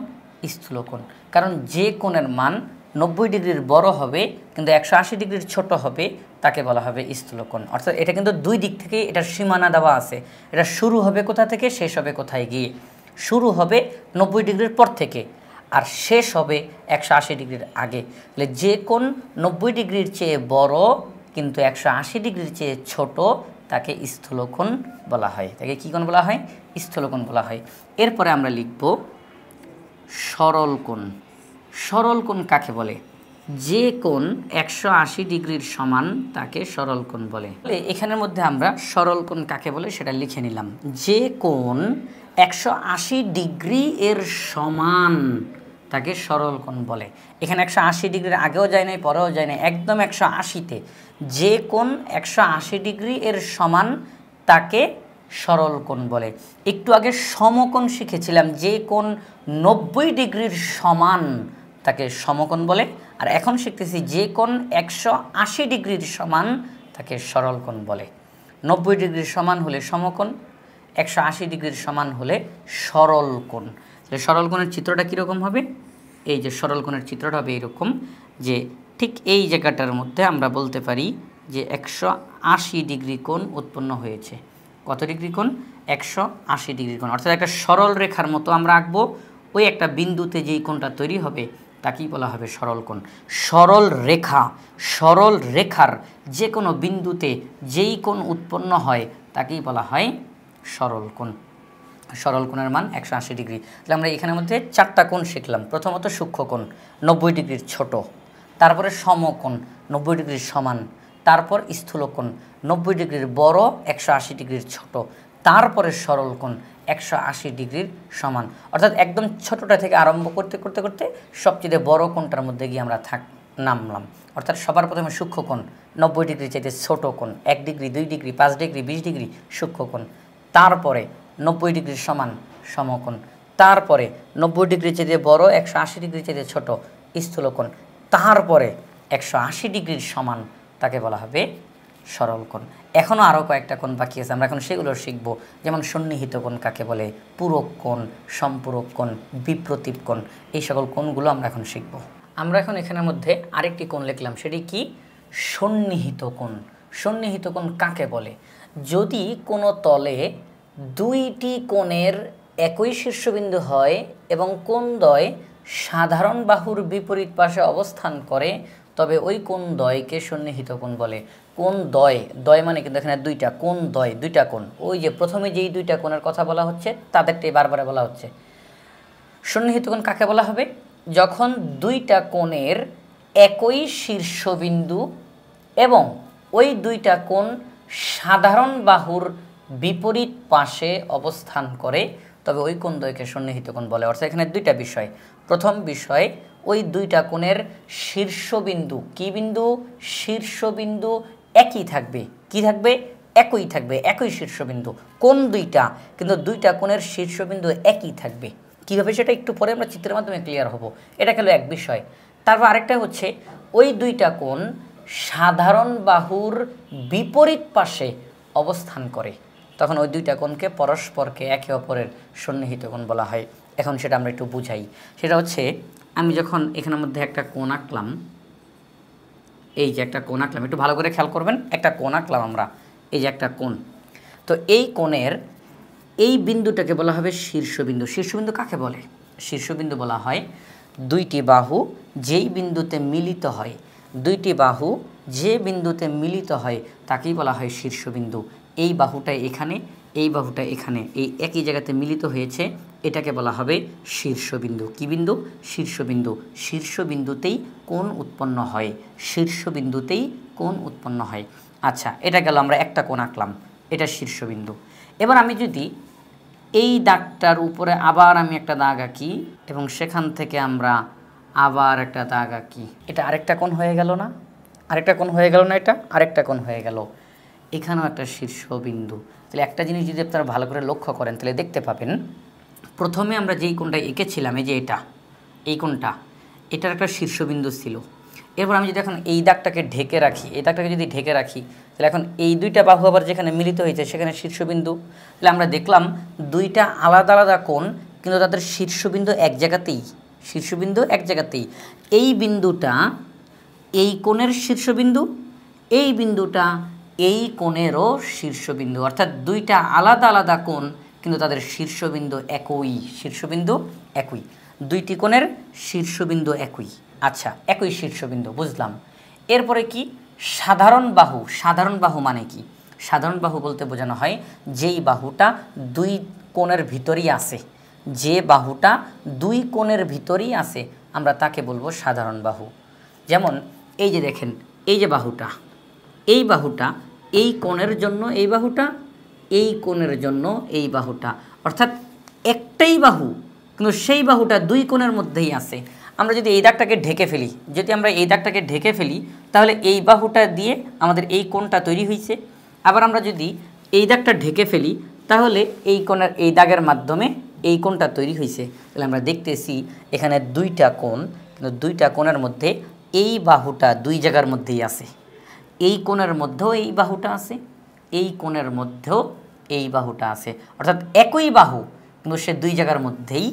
স্থূলকোণ। কারণ যে কোণের মান 90 ডিগ্রির বড় হবে কিন্তু 180 ডিগ্রির ছোট হবে তাকে বলা হবে স্থূলকোণ। অর্থাৎ এটা কিন্তু দুই দিক থেকেই এটার সীমানা দেওয়া আছে। এটা শুরু হবে কোথা থেকে, শেষ হবে কোথায় গিয়ে? শুরু হবে 90 ডিগ্রির পর থেকে আর শেষ হবে 180 ডিগ্রির আগে। তাহলে যে কোণ 90 ডিগ্রির চেয়ে বড় কিন্তু 180 ডিগ্রির চেয়ে ছোট তাকে স্থূলকোণ বলা হয়। তাকে কী কোণ বলা হয়? স্থূলকোণ বলা হয়। এরপরে আমরা লিখব সরল কোণ। সরল কোণ কাকে বলে? যে কোণ 180 ডিগ্রির সমান তাকে সরল কোণ বলে। এখানের মধ্যে আমরা সরল কোণ কাকে বলে সেটা লিখে নিলাম। যে কোণ 180 ডিগ্রি এর সমান তাকে সরল কোণ বলে। এখানে 180 ডিগ্রির আগেও যায় নাই, পরেও যায় নাই, একদম 180-তে। যে কোণ 180 ডিগ্রি এর সমান তাকে সরল কোণ বলে। একটু আগে সমকোণ শিখেছিলাম, যে কোণ 90 ডিগ্রির সমান তাকে সমকোণ বলে। আর এখন শিখতেছি যে কোণ 180 ডিগ্রির সমান তাকে সরল কোণ বলে। 90 ডিগ্রির সমান হলে সমকোণ, 180 ডিগ্রির সমান হলে সরল কোণ। তাহলে সরল কোণের চিত্রটা কীরকম হবে? এই যে সরল কোণের চিত্রটা হবে এরকম, যে ঠিক এই জায়গাটার মধ্যে আমরা বলতে পারি যে 180 ডিগ্রি কোণ উৎপন্ন হয়েছে। কত ডিগ্রি কোণ? 180 ডিগ্রি কোণ। অর্থাৎ একটা সরল রেখার মতো আমরা আঁকবো, ওই একটা বিন্দুতে যেই কোণটা তৈরি হবে তাকেই বলা হবে সরল কোণ। সরল রেখা, সরল রেখার যে কোনো বিন্দুতে যেই কোণ উৎপন্ন হয় তাকেই বলা হয় সরল কোণ। সরল কোণের মান 180 ডিগ্রি। তাহলে আমরা এখানের মধ্যে 4টা কোণ শিখলাম। প্রথমত সূক্ষ্মকোণ 90 ডিগ্রির ছোট, তারপরে সমকোণ 90 ডিগ্রির সমান, তারপর স্থূলকোণ 90 ডিগ্রির বড় 180 ডিগ্রির ছোট, তারপরে সরল কোণ 180 ডিগ্রির সমান। অর্থাৎ একদম ছোটটা থেকে আরম্ভ করতে করতে করতে সবচেয়ে বড় কোণটার মধ্যে গিয়ে আমরা নামলাম। অর্থাৎ সবার প্রথমে সূক্ষ্মকোণ 90 ডিগ্রি চাইতে ছোট কোণ, 1 ডিগ্রি 2 ডিগ্রি 5 ডিগ্রি 20 ডিগ্রি সূক্ষ্মকোণ, তারপরে 90 ডিগ্রির সমান সমকোণ, তারপরে 90 ডিগ্রি চাইতে বড় 180 ডিগ্রি চাইতে ছোট স্থূলকোণ, তারপরে 180 ডিগ্রির সমান তাকে বলা হবে সরল কোণ। এখনও আরও কয়েকটা কোণ বাকি আছে, আমরা এখন সেগুলো শিখব। যেমন সন্নিহিত কোণ কাকে বলে, পূরক কোণ, সম্পূরক কোণ, বিপ্রতীপ কোণ, এই সকল কোণগুলো আমরা এখন শিখব। আমরা এখন এখানের মধ্যে আরেকটি কোণ লিখলাম, সেটি কি? সন্নিহিত কোণ। সন্নিহিত কোণ কাকে বলে? যদি কোনো তলে দুইটি কোণের একই শীর্ষবিন্দু হয় এবং কোণদ্বয় সাধারণ বাহুর বিপরীত পাশে অবস্থান করে, তবে ওই কোণদ্বয়কে সন্নিহিত কোণ বলে। কোণদ্বয়, দ্বয় মানে কিন্তু এখানে দুইটা, কোণদ্বয় দুইটা কোণ, ওই যে প্রথমে যেই দুইটা কোণের কথা বলা হচ্ছে তাদেরটাই বারবার বলা হচ্ছে। সন্নিহিত কোণ কাকে বলা হবে? যখন দুইটা কোণের একই শীর্ষবিন্দু এবং ওই দুইটা কোণ সাধারণ বাহুর বিপরীত পাশে অবস্থান করে, তবে ওই কোণদ্বয়কে সন্নিহিত কোণ বলে। অর্থাৎ এখানে দুইটা বিষয়। প্রথম বিষয়, ওই দুইটা কোণের শীর্ষবিন্দু, কি বিন্দু? শীর্ষবিন্দু একই থাকবে। কি থাকবে? একই থাকবে, একই শীর্ষবিন্দু। কোণ দুইটা, কিন্তু দুইটা কোণের শীর্ষবিন্দু একই থাকবে। কীভাবে সেটা একটু পরে আমরা চিত্রের মাধ্যমে ক্লিয়ার হব। এটা গেল এক বিষয়। তারপর আরেকটা হচ্ছে, ওই দুইটা কোণ সাধারণ বাহুর বিপরীত পাশে অবস্থান করে, তখন ওই দুইটা কোণকে পরস্পরকে একে অপরের সন্নিহিত কোণ বলা হয়। এখন সেটা আমরা একটু বুঝাই। সেটা হচ্ছে, আমি যখন এখানের মধ্যে একটা কোণ আঁকলাম, এই যে একটা কোণ আঁকলাম, একটু ভালো করে খেয়াল করবেন, একটা কোণ আঁকলাম আমরা, এই যে একটা কোণ। তো এই কোণের এই বিন্দুটাকে বলা হবে শীর্ষবিন্দু। শীর্ষবিন্দু কাকে বলে? শীর্ষবিন্দু বলা হয় দুইটি বাহু যেই বিন্দুতে মিলিত হয়, দুইটি বাহু যে বিন্দুতে মিলিত হয় তাকেই বলা হয় শীর্ষবিন্দু। এই বাহুটা এখানে, এই বাহুটা এখানে, এই একই জায়গাতে মিলিত হয়েছে, এটাকে বলা হবে শীর্ষবিন্দু। কি বিন্দু? শীর্ষবিন্দু। শীর্ষবিন্দুতেই কোণ উৎপন্ন হয়, শীর্ষবিন্দুতেই কোণ উৎপন্ন হয়। আচ্ছা, এটা গেল, আমরা একটা কোণ আঁকলাম, এটা শীর্ষবিন্দু। এবার আমি যদি এই দাগটার উপরে আবার আমি একটা দাগ আঁকি এবং সেখান থেকে আমরা আবার একটা দাগ আঁকি, এটা আরেকটা কোণ হয়ে গেল না? আরেকটা কোণ হয়ে গেল না? এটা আরেকটা কোণ হয়ে গেল। এখানেও একটা শীর্ষবিন্দু। তাহলে একটা জিনিস যদি আপনারা ভালো করে লক্ষ্য করেন তাহলে দেখতে পাবেন, প্রথমে আমরা যেই কোণটা এঁকেছিলাম, এই যে এটা, এই কোণটা, এটার একটা শীর্ষবিন্দু ছিল। এরপর আমি যদি এখন এই দাগটাকে ঢেকে রাখি, এই দাগটাকে যদি ঢেকে রাখি, তাহলে এখন এই দুইটা বাহু আবার যেখানে মিলিত হয়েছে সেখানে শীর্ষবিন্দু। তাহলে আমরা দেখলাম দুইটা আলাদা আলাদা কোণ, কিন্তু তাদের শীর্ষবিন্দু এক জায়গাতেই, শীর্ষবিন্দু এক জায়গাতেই। এই বিন্দুটা এই কোণের শীর্ষবিন্দু, এই বিন্দুটা এই কোণেরও শীর্ষবিন্দু। অর্থাৎ দুইটা আলাদা আলাদা কোণ, কিন্তু তাদের শীর্ষবিন্দু একই, শীর্ষবিন্দু একই। দুইটি কোণের শীর্ষবিন্দু একই। আচ্ছা, একই শীর্ষবিন্দু, বুঝলাম। এরপরে কি? সাধারণ বাহু। সাধারণ বাহু মানে কি? সাধারণ বাহু বলতে বোঝানো হয় যেই বাহুটা দুই কোণের ভিতরেই আছে, যে বাহুটা দুই কোণের ভিতরেই আছে, আমরা তাকে বলবো সাধারণ বাহু। যেমন এই যে দেখেন, এই যে বাহুটা, এই বাহুটা এই কোণের জন্য এই বাহুটা, এই কোণের জন্য এই বাহুটা, অর্থাৎ একটাই বাহু, কিন্তু সেই বাহুটা দুই কোণের মধ্যেই আছে। আমরা যদি এই দাগটাকে ঢেকে ফেলি, যদি আমরা এই দাগটাকে ঢেকে ফেলি, তাহলে এই বাহুটা দিয়ে আমাদের এই কোণটা তৈরি হয়েছে। আবার আমরা যদি এই দাগটা ঢেকে ফেলি, তাহলে এই কোণের এই দাগের মাধ্যমে এই কোণটা তৈরি হয়েছে। তাহলে আমরা দেখতেছি এখানে দুইটা কোণ, কিন্তু দুইটা কোণের মধ্যে এই বাহুটা দুই জায়গার মধ্যেই আছে। এই কোণের মধ্যেও এই বাহুটা আছে, এই কোণের মধ্যেও এই বাহুটা আছে, অর্থাৎ একই বাহু, কিন্তু সে দুই জায়গার মধ্যেই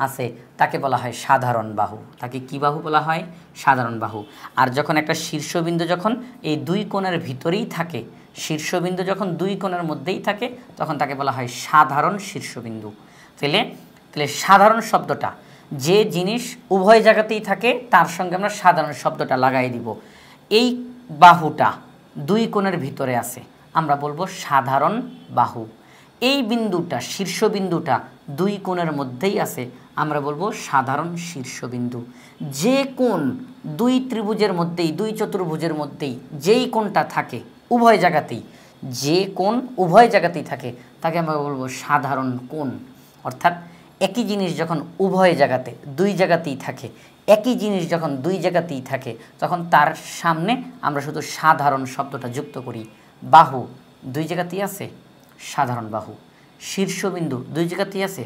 আছে, তাকে বলা হয় সাধারণ বাহু। তাকে কি বাহু বলা হয়? সাধারণ বাহু। আর যখন একটা শীর্ষবিন্দু যখন এই দুই কোণের ভিতরেই থাকে, শীর্ষবিন্দু যখন দুই কোণের মধ্যেই থাকে, তখন তাকে বলা হয় সাধারণ শীর্ষবিন্দু। তাহলে সাধারণ শব্দটা, যে জিনিস উভয় জায়গাতেই থাকে তার সঙ্গে আমরা সাধারণ শব্দটা লাগাই দিব। এই বাহুটা দুই কোণের ভিতরে আছে, আমরা বলবো সাধারণ বাহু। এই বিন্দুটা, শীর্ষবিন্দুটা দুই কোণের মধ্যেই আছে, আমরা বলবো সাধারণ শীর্ষবিন্দু। যে কোণ দুই ত্রিভুজের মধ্যেই, দুই চতুর্ভুজের মধ্যেই যেই কোণটা থাকে উভয় জায়গাতেই, যে কোণ উভয় জায়গাতেই থাকে তাকে আমরা বলবো সাধারণ কোণ। অর্থাৎ একই জিনিস যখন উভয় জায়গাতে দুই জায়গাতেই থাকে, একই জিনিস যখন দুই জায়গাতেই থাকে তখন তার সামনে আমরা শুধু সাধারণ শব্দটা যুক্ত করি। বাহু দুই জায়গাতেই আছে, সাধারণ বাহু। শীর্ষবিন্দু দুই জায়গাতেই আছে,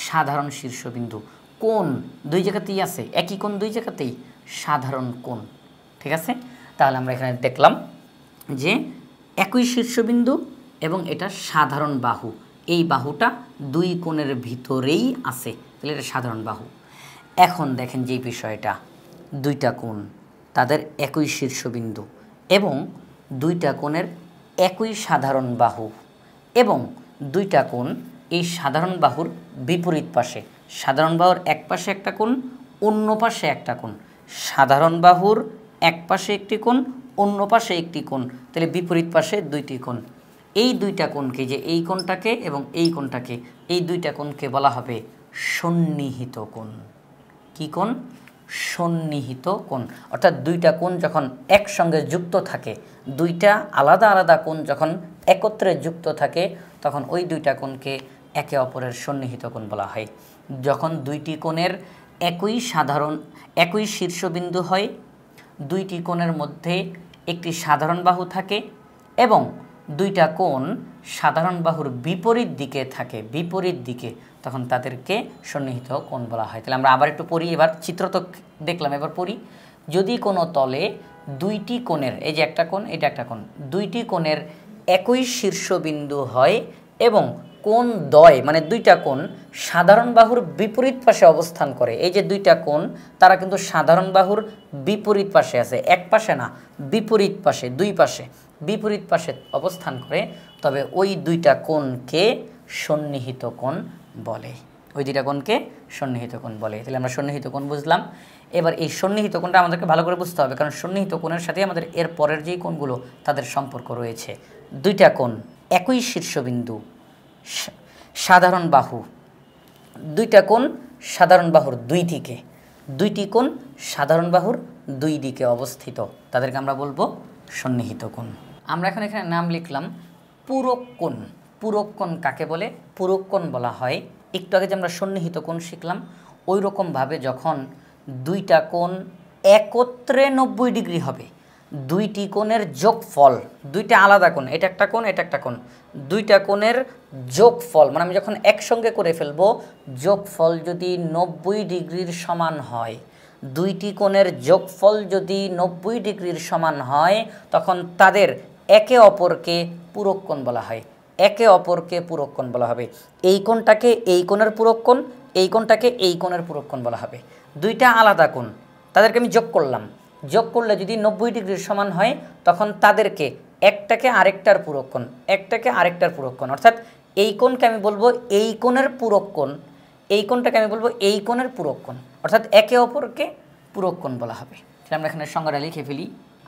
সাধারণ শীর্ষবিন্দু। কোণ দুই জায়গাতেই আছে, একই কোণ দুই জায়গাতেই, সাধারণ কোণ। ঠিক আছে, তাহলে আমরা এখানে দেখলাম যে একই শীর্ষবিন্দু এবং এটা সাধারণ বাহু, এই বাহুটা দুই কোণের ভিতরেই আছে, তাহলে এটা সাধারণ বাহু। এখন দেখেন যে বিষয়টা, দুইটা কোণ তাদের একই শীর্ষবিন্দু এবং দুইটা কোণের একই সাধারণ বাহু এবং দুইটা কোণ এই সাধারণ বাহুর বিপরীত পাশে, সাধারণ বাহুর এক পাশে একটা কোণ, অন্য পাশে একটা কোণ, সাধারণ বাহুর এক পাশে একটি কোণ, অন্য পাশে একটি কোণ, তাহলে বিপরীত পাশে দুইটি কোণ। এই দুইটা কোণকে, যে এই কোণটাকে এবং এই কোণটাকে, এই দুইটা কোণকে বলা হবে সন্নিহিত কোণ। কি কোণ? সন্নিহিত কোণ। অর্থাৎ দুইটা কোণ যখন একসঙ্গে যুক্ত থাকে, দুইটা আলাদা আলাদা কোণ যখন একত্রে যুক্ত থাকে তখন ওই দুইটা কোণকে একে অপরের সন্নিহিত কোণ বলা হয়। যখন দুইটি কোণের একই শীর্ষবিন্দু হয়, দুইটি কোণের মধ্যে একটি সাধারণ বাহু থাকে এবং দুইটা কোণ সাধারণ বাহুর বিপরীত দিকে থাকে, বিপরীত দিকে, তখন তাদেরকে সন্নিহিত কোণ বলা হয়। তাহলে আমরা আবার একটু পড়ি, এবার চিত্র তো দেখলাম, এবার পড়ি। যদি কোনো তলে দুইটি কোণের, এই যে একটা কোণ, এটা একটা কোণ, দুইটি কোণের একই শীর্ষবিন্দু হয় এবং কোণ দ্বয় মানে দুইটা কোণ সাধারণ বাহুর বিপরীত পাশে অবস্থান করে, এই যে দুইটা কোণ তারা কিন্তু সাধারণ বাহুর বিপরীত পাশে আছে, এক পাশে না, বিপরীত পাশে, দুই পাশে, বিপরীত পাশে অবস্থান করে, তবে ওই দুইটা কোণকে সন্নিহিত কোণ বলে, ওই দুইটা কোণকে সন্নিহিত কোণ বলে। তাহলে আমরা সন্নিহিত কোণ বুঝলাম। এবার এই সন্নিহিত কোণটা আমাদেরকে ভালো করে বুঝতে হবে, কারণ সন্নিহিত কোণের সাথে আমাদের এর পরের যেই কোণগুলো তাদের সম্পর্ক রয়েছে। দুইটা কোণ একই শীর্ষবিন্দু, সাধারণ বাহু, দুইটা কোণ সাধারণ বাহুর দুই দিকে, দুইটি কোণ সাধারণ বাহুর দুই দিকে অবস্থিত, তাদেরকে আমরা বলবো সন্নিহিত কোণ। আমরা এখন এখানে নাম লিখলাম পূরক কোণ। পূরক কোণ কাকে বলে? পূরক কোণ বলা হয়, একটু আগে যে আমরা সন্নিহিত কোণ শিখলাম ওই রকমভাবে যখন দুইটা কোণ একত্রে 90 ডিগ্রি হবে, দুইটি কোণের যোগফল, দুইটা আলাদা কোণ, এটা একটা কোণ, এটা একটা কোণ, দুইটা কোণের যোগফল মানে আমি যখন একসঙ্গে করে ফেলবো, যোগফল যদি 90 ডিগ্রির সমান হয়, দুইটি কোণের যোগফল যদি 90 ডিগ্রির সমান হয় তখন তাদের একে অপরকে পূরক কোণ বলা হয়, একে অপরকে পূরক কোণ বলা হবে। এই কোণটাকে এই কোণের পূরক কোণ, এই কোণটাকে এই কোণের পূরক কোণ বলা হবে। দুইটা আলাদা কোণ, তাদেরকে আমি যোগ করলাম, যোগ করলে যদি 90 ডিগ্রির সমান হয় তখন তাদেরকে একটাকে আরেকটার পূরক কোণ, একটাকে আরেকটার পূরক কোণ, অর্থাৎ এই কোণকে আমি বলবো এই কোণের পূরক কোণ, এই কোণটাকে আমি বলবো এই কোণের পূরক কোণ, অর্থাৎ একে অপরকে পূরক কোণ বলা হবে। তাহলে আমরা এখানে সংজ্ঞাটা লিখে ফেলি।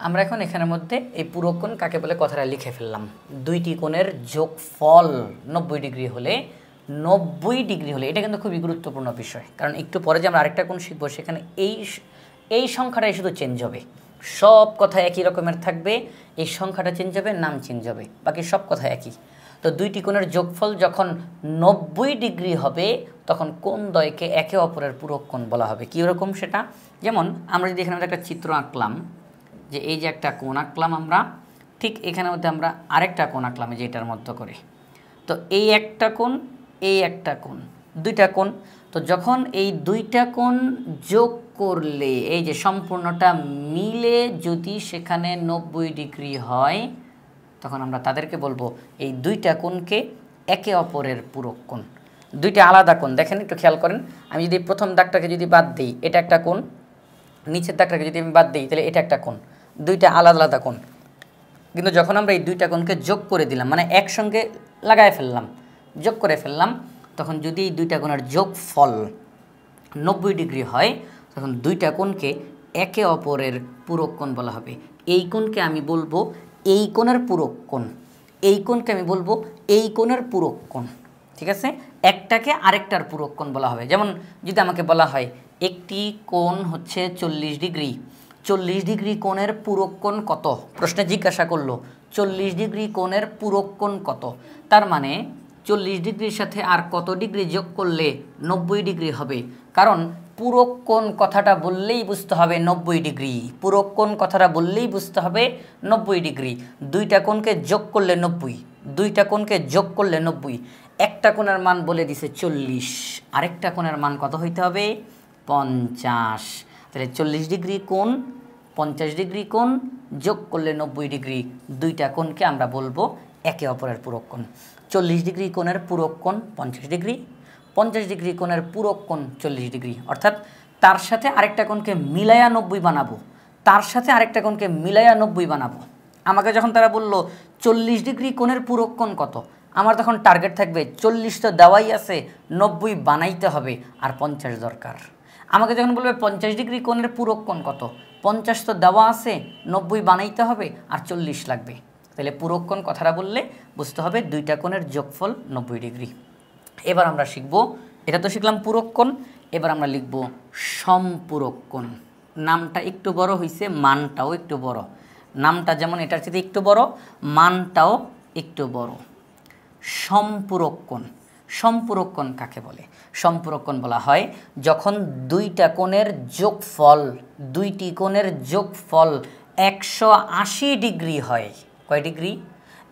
আমরা এখন এখানের মধ্যে এই পূরক কোণ কাকে বলে কথাটা লিখে ফেললাম। দুইটি কোণের যোগফল 90 ডিগ্রি হলে, 90 ডিগ্রি হলে, এটা কিন্তু খুবই গুরুত্বপূর্ণ বিষয়, কারণ একটু পরে যে আমরা আরেকটা কোণ শিখবো সেখানে এই সংখ্যাটাই শুধু চেঞ্জ হবে, সব কথা একই রকমের থাকবে, এই সংখ্যাটা চেঞ্জ হবে, নাম চেঞ্জ হবে, বাকি সব কথা একই। তো দুইটি কোণের যোগফল যখন 90 ডিগ্রি হবে তখন কোণ দ্বয়কে একে অপরের পূরক কোণ বলা হবে। কীরকম সেটা? যেমন আমরা যদি এখানে একটা চিত্র আঁকলাম, যে এই যে একটা কোণ আঁকলাম আমরা, ঠিক এখানের মধ্যে আমরা আরেকটা কোণ আঁকলাম যে এটার মধ্যে করে, তো এই একটা কোণ, এই একটা কোণ, দুইটা কোণ, তো যখন এই দুইটা কোণ যোগ করলে এই যে সম্পূর্ণটা মিলে যদি সেখানে 90 ডিগ্রি হয় তখন আমরা তাদেরকে বলবো এই দুইটা কোণকে একে অপরের পূরক কোণ। দুইটা আলাদা কোণ, দেখেন একটু খেয়াল করেন, আমি যদি প্রথম দাগটাকে যদি বাদ দিই এটা একটা কোণ, নিচের দাগটাকে যদি আমি বাদ দিই তাহলে এটা একটা কোণ, দুইটা আলাদা আলাদা কোণ। কিন্তু যখন আমরা এই দুইটা কোণকে যোগ করে দিলাম মানে একসঙ্গে লাগায় ফেললাম, যোগ করে ফেললাম, তখন যদি এই দুইটা কোণের যোগফল 90 ডিগ্রি হয় তখন দুইটা কোণকে একে অপরের পূরক কোণ বলা হবে। এই কোণকে আমি বলবো এই কোণের পূরক কোণ, এই কোণকে আমি বলবো এই কোণের পূরক কোণ, ঠিক আছে? একটাকে আরেকটার পূরক কোণ বলা হবে। যেমন যদি আমাকে বলা হয় একটি কোণ হচ্ছে 40 ডিগ্রি, 40 ডিগ্রি কোণের পূরক কোণ কত, প্রশ্নে জিজ্ঞাসা করলো 40 ডিগ্রি কোণের পূরক কোণ কত। তার মানে 40 ডিগ্রির সাথে আর কত ডিগ্রি যোগ করলে 90 ডিগ্রি হবে, কারণ পূরক কোণ কথাটা বললেই বুঝতে হবে 90 ডিগ্রি। পূরক কোণ কথাটা বললেই বুঝতে হবে 90 ডিগ্রি। দুইটা কোণকে যোগ করলে 90, দুইটা কোণকে যোগ করলে 90। একটা কোণের মান বলে দিছে 40, আরেকটা কোণের মান কত হইতে হবে 50। তাহলে 40 ডিগ্রি কোণ 50 ডিগ্রি কোণ যোগ করলে 90 ডিগ্রি, দুইটা কোণকে আমরা বলবো একে অপরের পূরক কোণ। 40 ডিগ্রি কোণের পূরক কোণ 50 ডিগ্রি, 50 ডিগ্রি কোণের পূরক কোণ 40 ডিগ্রি, অর্থাৎ তার সাথে আরেকটা কোণকে মিলাইয়া 90 বানাবো, তার সাথে আরেকটা কোণকে মিলাইয়া 90 বানাবো। আমাকে যখন তারা বলল 40 ডিগ্রি কোণের পূরক কোণ কত, আমার তখন টার্গেট থাকবে 40 তো দেওয়াই আছে, 90 বানাইতে হবে, আর 50 দরকার। আমাকে যখন বলবে 50 ডিগ্রি কোণের পূরক কোণ কত, 50 তো দেওয়া আছে, 90 বানাইতে হবে, আর 40 লাগবে। তাহলে পূরক কোণ কথাটা বললে বুঝতে হবে দুইটা কোণের যোগফল 90 ডিগ্রি। এবার আমরা শিখব, এটা তো শিখলাম পূরক কোণ, এবার আমরা লিখব সম্পূরক কোণ। নামটা একটু বড় হয়েছে, মানটাও একটু বড়। নামটা যেমন এটার চেয়ে একটু বড়, মানটাও একটু বড়। সম্পূরক কোণ। সম্পূরক কোণ কাকে বলে? সম্পূরক কোণ বলা হয় যখন দুইটা কোণের যোগফল, দুইটি কোণের যোগফল 180 ডিগ্রি হয়। কয় ডিগ্রি?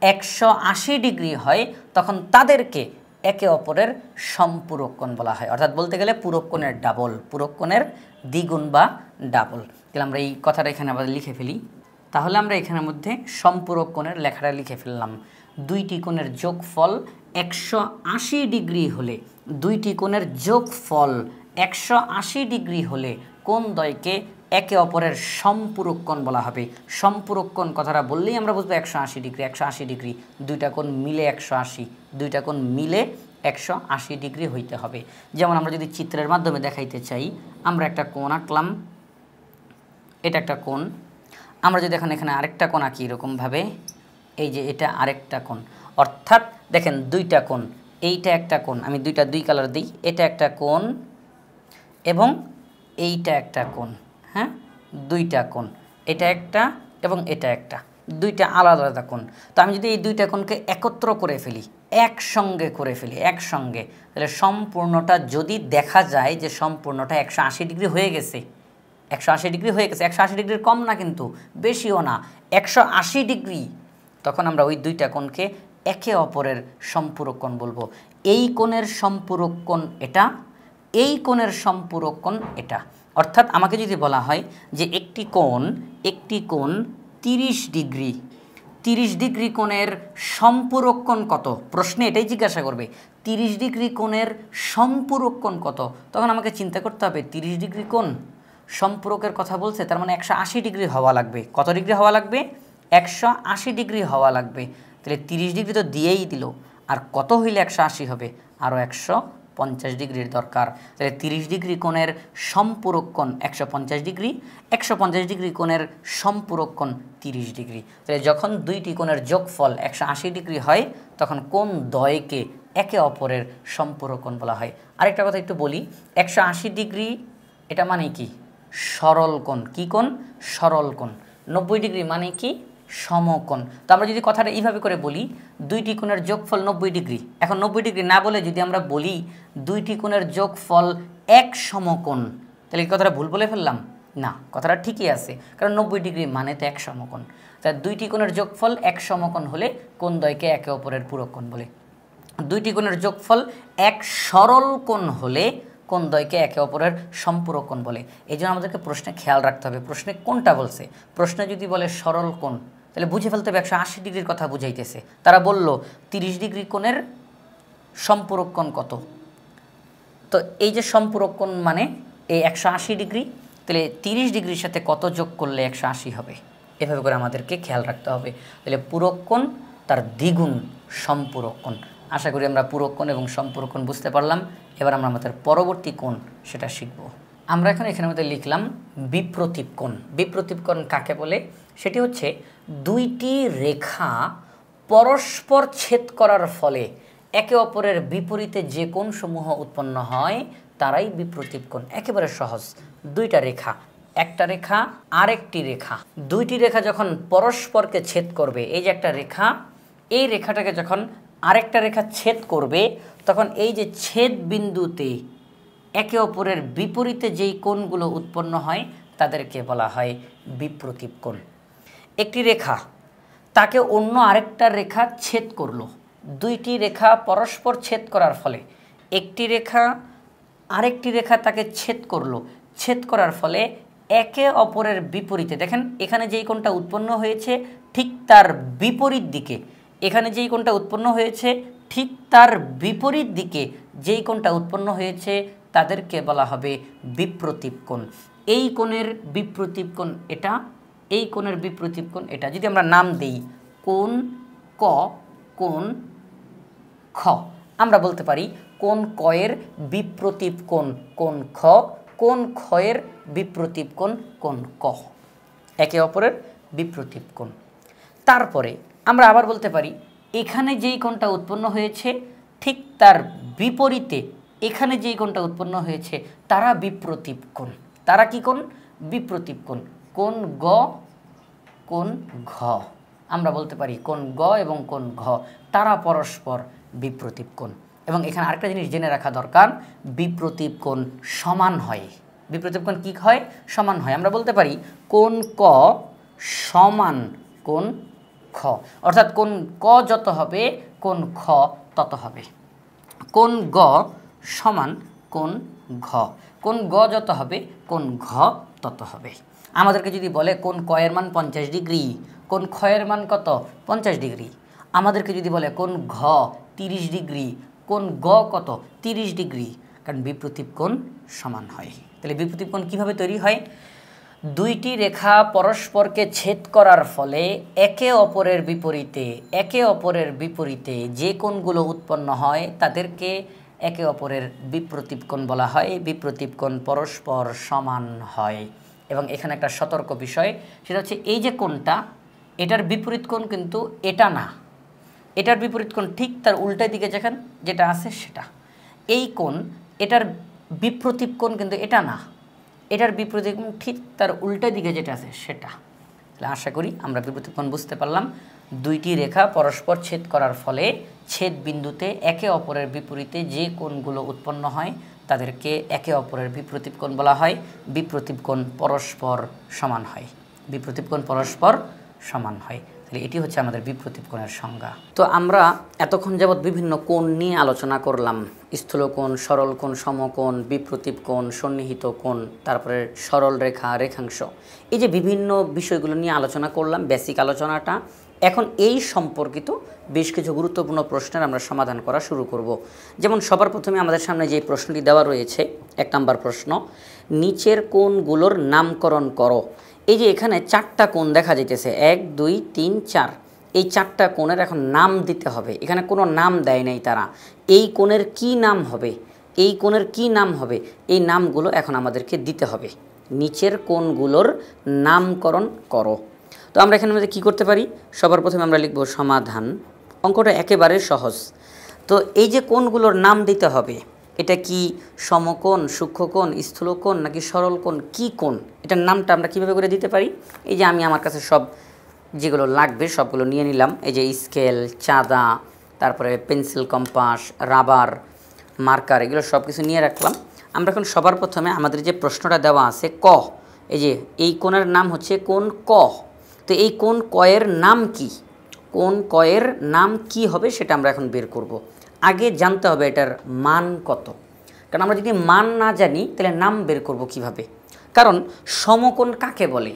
180 ডিগ্রি হয়, তখন তাদেরকে একে অপরের সম্পূরক কোণ বলা হয়। অর্থাৎ বলতে গেলে পূরক কোণের ডাবল, পূরক কোণের দ্বিগুণ বা ডাবল। তাহলে আমরা এই কথাটা এখানে আবার লিখে ফেলি। তাহলে আমরা এখানের মধ্যে সম্পূরক কোণের লেখাটা লিখে ফেললাম। দুইটি কোণের যোগফল 180 ডিগ্রি হলে, দুইটি কোণের যোগফল 180 ডিগ্রি হলে কোণ দ্বয়কে একে অপরের সম্পূরক কোণ বলা হবে। সম্পূরক কোণ কথাটা বললেই আমরা বুঝবো 180 ডিগ্রি। 180 ডিগ্রি, দুইটা কোণ মিলে 180, দুইটা কোণ মিলে 180 ডিগ্রি হইতে হবে। যেমন আমরা যদি চিত্রের মাধ্যমে দেখাইতে চাই, আমরা একটা কোণ আঁকলাম, এটা একটা কোণ। আমরা যদি এখানে আরেকটা কোণ আঁকি এরকমভাবে, এই যে এটা আরেকটা কোণ, অর্থাৎ দেখেন দুইটা কোণ, এইটা একটা কোণ, আমি দুই কালার দিই, এটা একটা কোণ এবং এইটা একটা কোণ। হ্যাঁ, দুইটা কোণ, এটা একটা এবং এটা একটা, দুইটা আলাদা আলাদা কোণ। তো আমি যদি এই দুইটা কোণকে একত্র করে ফেলি, একসঙ্গে করে ফেলি, একসঙ্গে, তাহলে সম্পূর্ণটা যদি দেখা যায় যে সম্পূর্ণটা 180 ডিগ্রি হয়ে গেছে, 180 ডিগ্রি হয়ে গেছে, 180 ডিগ্রির কম না কিন্তু বেশিও না, 180 ডিগ্রি, তখন আমরা ওই দুইটা কোণকে একে অপরের সম্পূরক কোণ বলবো। এই কোণের সম্পূরক কোণ এটা, এই কোণের সম্পূরক কোণ এটা। অর্থাৎ আমাকে যদি বলা হয় যে একটি কোণ 30 ডিগ্রি, 30 ডিগ্রি কোণের সম্পূরক কোণ কত, প্রশ্নে এটাই জিজ্ঞাসা করবে 30 ডিগ্রি কোণের সম্পূরক কোণ কত, তখন আমাকে চিন্তা করতে হবে 30 ডিগ্রি কোণ সম্পূরকের কথা বলছে, তার মানে 180 ডিগ্রি হওয়া লাগবে। কত ডিগ্রি হওয়া লাগবে? 180 ডিগ্রি হওয়া লাগবে। তাহলে 30 ডিগ্রি তো দিয়েই দিল, আর কত হইলে 180 হবে? আরও 150 ডিগ্রির দরকার। তাহলে 30 ডিগ্রি কোণের সম্পূরক কোণ 150 ডিগ্রি, 150 ডিগ্রি কোণের সম্পূরক কোণ 30 ডিগ্রি। তাহলে যখন দুইটি কোণের যোগফল 180 ডিগ্রি হয়, তখন কোণ দ্বয়কে একে অপরের সম্পূরক কোণ বলা হয়। আরেকটা কথা একটু বলি, 180 ডিগ্রি এটা মানে কি? সরল কোণ। কি কোণ? সরল কোণ। 90 ডিগ্রি মানে কি? সমকোণ। তো আমরা যদি কথাটা এইভাবে করে বলি, দুইটি কোণের যোগফল 90 ডিগ্রি, এখন 90 ডিগ্রি না বলে যদি আমরা বলি দুইটি কোণের যোগফল এক সমকোণ, তাহলে এই কথাটা ভুল বলে ফেললাম? না, কথাটা ঠিকই আছে, কারণ 90 ডিগ্রি মানে তো এক সমকোণ। তাই দুইটি কোণের যোগফল এক সমকোণ হলে কোণ দ্বয়কে একে অপরের পূরক কোণ বলে। দুইটি কোণের যোগফল এক সরল কোণ হলে কোণ দ্বয়কে একে অপরের সম্পূরক কোণ বলে। এই জন্য আমাদেরকে প্রশ্নে খেয়াল রাখতে হবে প্রশ্নে কোনটা বলছে। প্রশ্নে যদি বলে সরল কোণ, তাহলে বুঝে ফেলতে হবে 180 ডিগ্রির কথা বুঝাইতেছে। তারা বলল 30 ডিগ্রি কোণের সম্পূরক কোণ কত, তো এই যে সম্পূরক কোণ মানে এই 180 ডিগ্রি, তাহলে 30 ডিগ্রির সাথে কত যোগ করলে 180 হবে, এভাবে করে আমাদেরকে খেয়াল রাখতে হবে। তাহলে পূরক কোণ তার দ্বিগুণ সম্পূরক কোণ। আশা করি আমরা পূরক কোণ এবং সম্পূরক কোণ বুঝতে পারলাম। এবার আমরা আমাদের পরবর্তী কোণ সেটা শিখব। আমরা এখন এখানের মধ্যে লিখলাম বিপ্রতীপ কোণ। বিপ্রতীপ কোণ কাকে বলে? সেটি হচ্ছে দুইটি রেখা পরস্পর ছেদ করার ফলে একে অপরের বিপরীতে যে কোণসমূহ উৎপন্ন হয় তারাই বিপ্রতীপ কোণ। একেবারে সহজ, দুইটা রেখা একটা রেখা আরেকটি রেখা, দুইটি রেখা যখন পরস্পরকে ছেদ করবে, এই যে একটা রেখা, এই রেখাটাকে যখন আরেকটা রেখা ছেদ করবে, তখন এই যে ছেদ বিন্দুতে একে অপরের বিপরীতে যেই কোণগুলো উৎপন্ন হয় তাদেরকে বলা হয় বিপ্রতীপ কোণ। একটি রেখা তাকে অন্য আরেকটা রেখা ছেদ করলো, দুইটি রেখা পরস্পর ছেদ করার ফলে একটি রেখা আরেকটি রেখা তাকে ছেদ করলো, ছেদ করার ফলে একে অপরের বিপরীতে, দেখেন এখানে যেই কোণটা উৎপন্ন হয়েছে ঠিক তার বিপরীত দিকে, এখানে যেই কোণটা উৎপন্ন হয়েছে ঠিক তার বিপরীত দিকে যেই কোণটা উৎপন্ন হয়েছে তাদেরকে বলা হবে বিপ্রতীপ কোণ। এই কোণের বিপ্রতীপ কোণ এটা, এই কোণের বিপ্রতীপ কোণ এটা। যদি আমরা নাম দেই কোণ ক, কোণ খ, আমরা বলতে পারি কোণ ক এর বিপ্রতীপ কোণ কোণ খ, কোণ খ এর বিপ্রতীপ কোণ কোণ ক, একে অপরের বিপ্রতীপ কোণ। তারপরে আমরা আবার বলতে পারি এখানে যেই কোণটা উৎপন্ন হয়েছে ঠিক তার বিপরীতে এখানে যেই কোণটা উৎপন্ন হয়েছে তারা বিপ্রতীপ কোণ। তারা কি কোণ? বিপ্রতীপ কোণ। কোণ গ, কোণ ঘ, আমরা বলতে পারি কোণ গ এবং কোণ ঘ তারা পরস্পর বিপ্রতীপ কোণ। এবং এখানে আরেকটা জিনিস জেনে রাখা দরকার, বিপ্রতীপ কোণ সমান হয়। বিপ্রতীপ কোণ কী হয়? সমান হয়। আমরা বলতে পারি কোণ ক সমান কোণ খ, অর্থাৎ কোণ ক যত হবে কোণ খ তত হবে। কোণ গ সমান কোণ ঘ, কোণ গ যত হবে কোণ ঘ তত হবে। আমাদেরকে যদি বলে কোণ ক এর মান 50 ডিগ্রি, কোণ খ এর মান কত? 50 ডিগ্রি। আমাদেরকে যদি বলে কোণ ঘ 30 ডিগ্রি, কোণ গ কত? 30 ডিগ্রি, কারণ বিপ্রতীপ কোণ সমান হয়। তাহলে বিপ্রতীপ কোণ কীভাবে তৈরি হয়? দুইটি রেখা পরস্পরকে ছেদ করার ফলে একে অপরের বিপরীতে যে কোণগুলো উৎপন্ন হয় তাদেরকে একে অপরের বিপ্রতীপ কোণ বলা হয়। বিপ্রতীপ কোণ পরস্পর সমান হয়। এবং এখানে একটা সতর্ক বিষয়, সেটা হচ্ছে এই যে কোণটা, এটার বিপরীত কোণ কিন্তু এটা না, এটার বিপরীত কোণ ঠিক তার উল্টা দিকে যেটা আছে সেটা। এই কোণ, এটার বিপ্রতীপ কোণ কিন্তু এটা না, এটার বিপরীত কোণ ঠিক তার উল্টা দিকে যেটা আছে সেটা। তাহলে আশা করি আমরা বিপরীত কোণ বুঝতে পারলাম। দুইটি রেখা পরস্পর ছেদ করার ফলে ছেদ বিন্দুতে একে অপরের বিপরীতে যে কোণগুলো উৎপন্ন হয় তাদেরকে একে অপরের বিপ্রতীপ কোণ বলা হয়। বিপ্রতীপ কোণ পরস্পর সমান হয়, বিপ্রতীপ কোণ পরস্পর সমান হয়। তাহলে এটি হচ্ছে আমাদের বিপ্রতীপ কোণের সংজ্ঞা। তো আমরা এতক্ষণ যাবৎ বিভিন্ন কোণ নিয়ে আলোচনা করলাম, স্থূল কোণ, সরল কোণ, সমকোণ, বিপ্রতীপ কোণ, সন্নিহিত কোণ, তারপরে সরল রেখা, রেখাংশ, এই যে বিভিন্ন বিষয়গুলো নিয়ে আলোচনা করলাম, বেসিক আলোচনাটা। এখন এই সম্পর্কিত বেশ কিছু গুরুত্বপূর্ণ প্রশ্নের আমরা সমাধান করা শুরু করব। যেমন সবার প্রথমে আমাদের সামনে যে প্রশ্নটি দেওয়া রয়েছে, 1 নম্বর প্রশ্ন, নিচের কোণগুলোর নামকরণ করো। এই যে এখানে 4টা কোণ দেখা যাইতেছে, 1 2 3 4, এই 4টা কোণের এখন নাম দিতে হবে। এখানে কোনো নাম দেয় নাই তারা। এই কোণের কি নাম হবে, এই কোণের কি নাম হবে, এই নামগুলো এখন আমাদেরকে দিতে হবে। নিচের কোণগুলোর নামকরণ করো। তো আমরা এখানে মধ্যে কী করতে পারি? সবার প্রথমে আমরা লিখব সমাধান। অঙ্কটা একেবারে সহজ। তো এই যে কোণগুলোর নাম দিতে হবে, এটা কি সমকোণ, সূক্ষ্মকোণ, স্থূলকোণ নাকি সরল কোণ, কি কোণ, এটার নামটা আমরা কীভাবে করে দিতে পারি? এই যে আমি আমার কাছে সব যেগুলো লাগবে সবগুলো নিয়ে নিলাম। এই যে স্কেল, চাঁদা, তারপরে পেন্সিল, কম্পাস, রাবার, মার্কার, এগুলো সব কিছু নিয়ে রাখলাম। আমরা এখন সবার প্রথমে আমাদের যে প্রশ্নটা দেওয়া আছে ক, এই যে এই কোণের নাম হচ্ছে কোণ ক। তো এই কোণ ক এর নাম কি, কোণ ক এর নাম কি হবে সেটা আমরা এখন বের করব। আগে জানতে হবে এটার মান কত, কারণ আমরা যদি মান না জানি তাহলে নাম বের করব কিভাবে? কারণ সমকোণ কাকে বলে?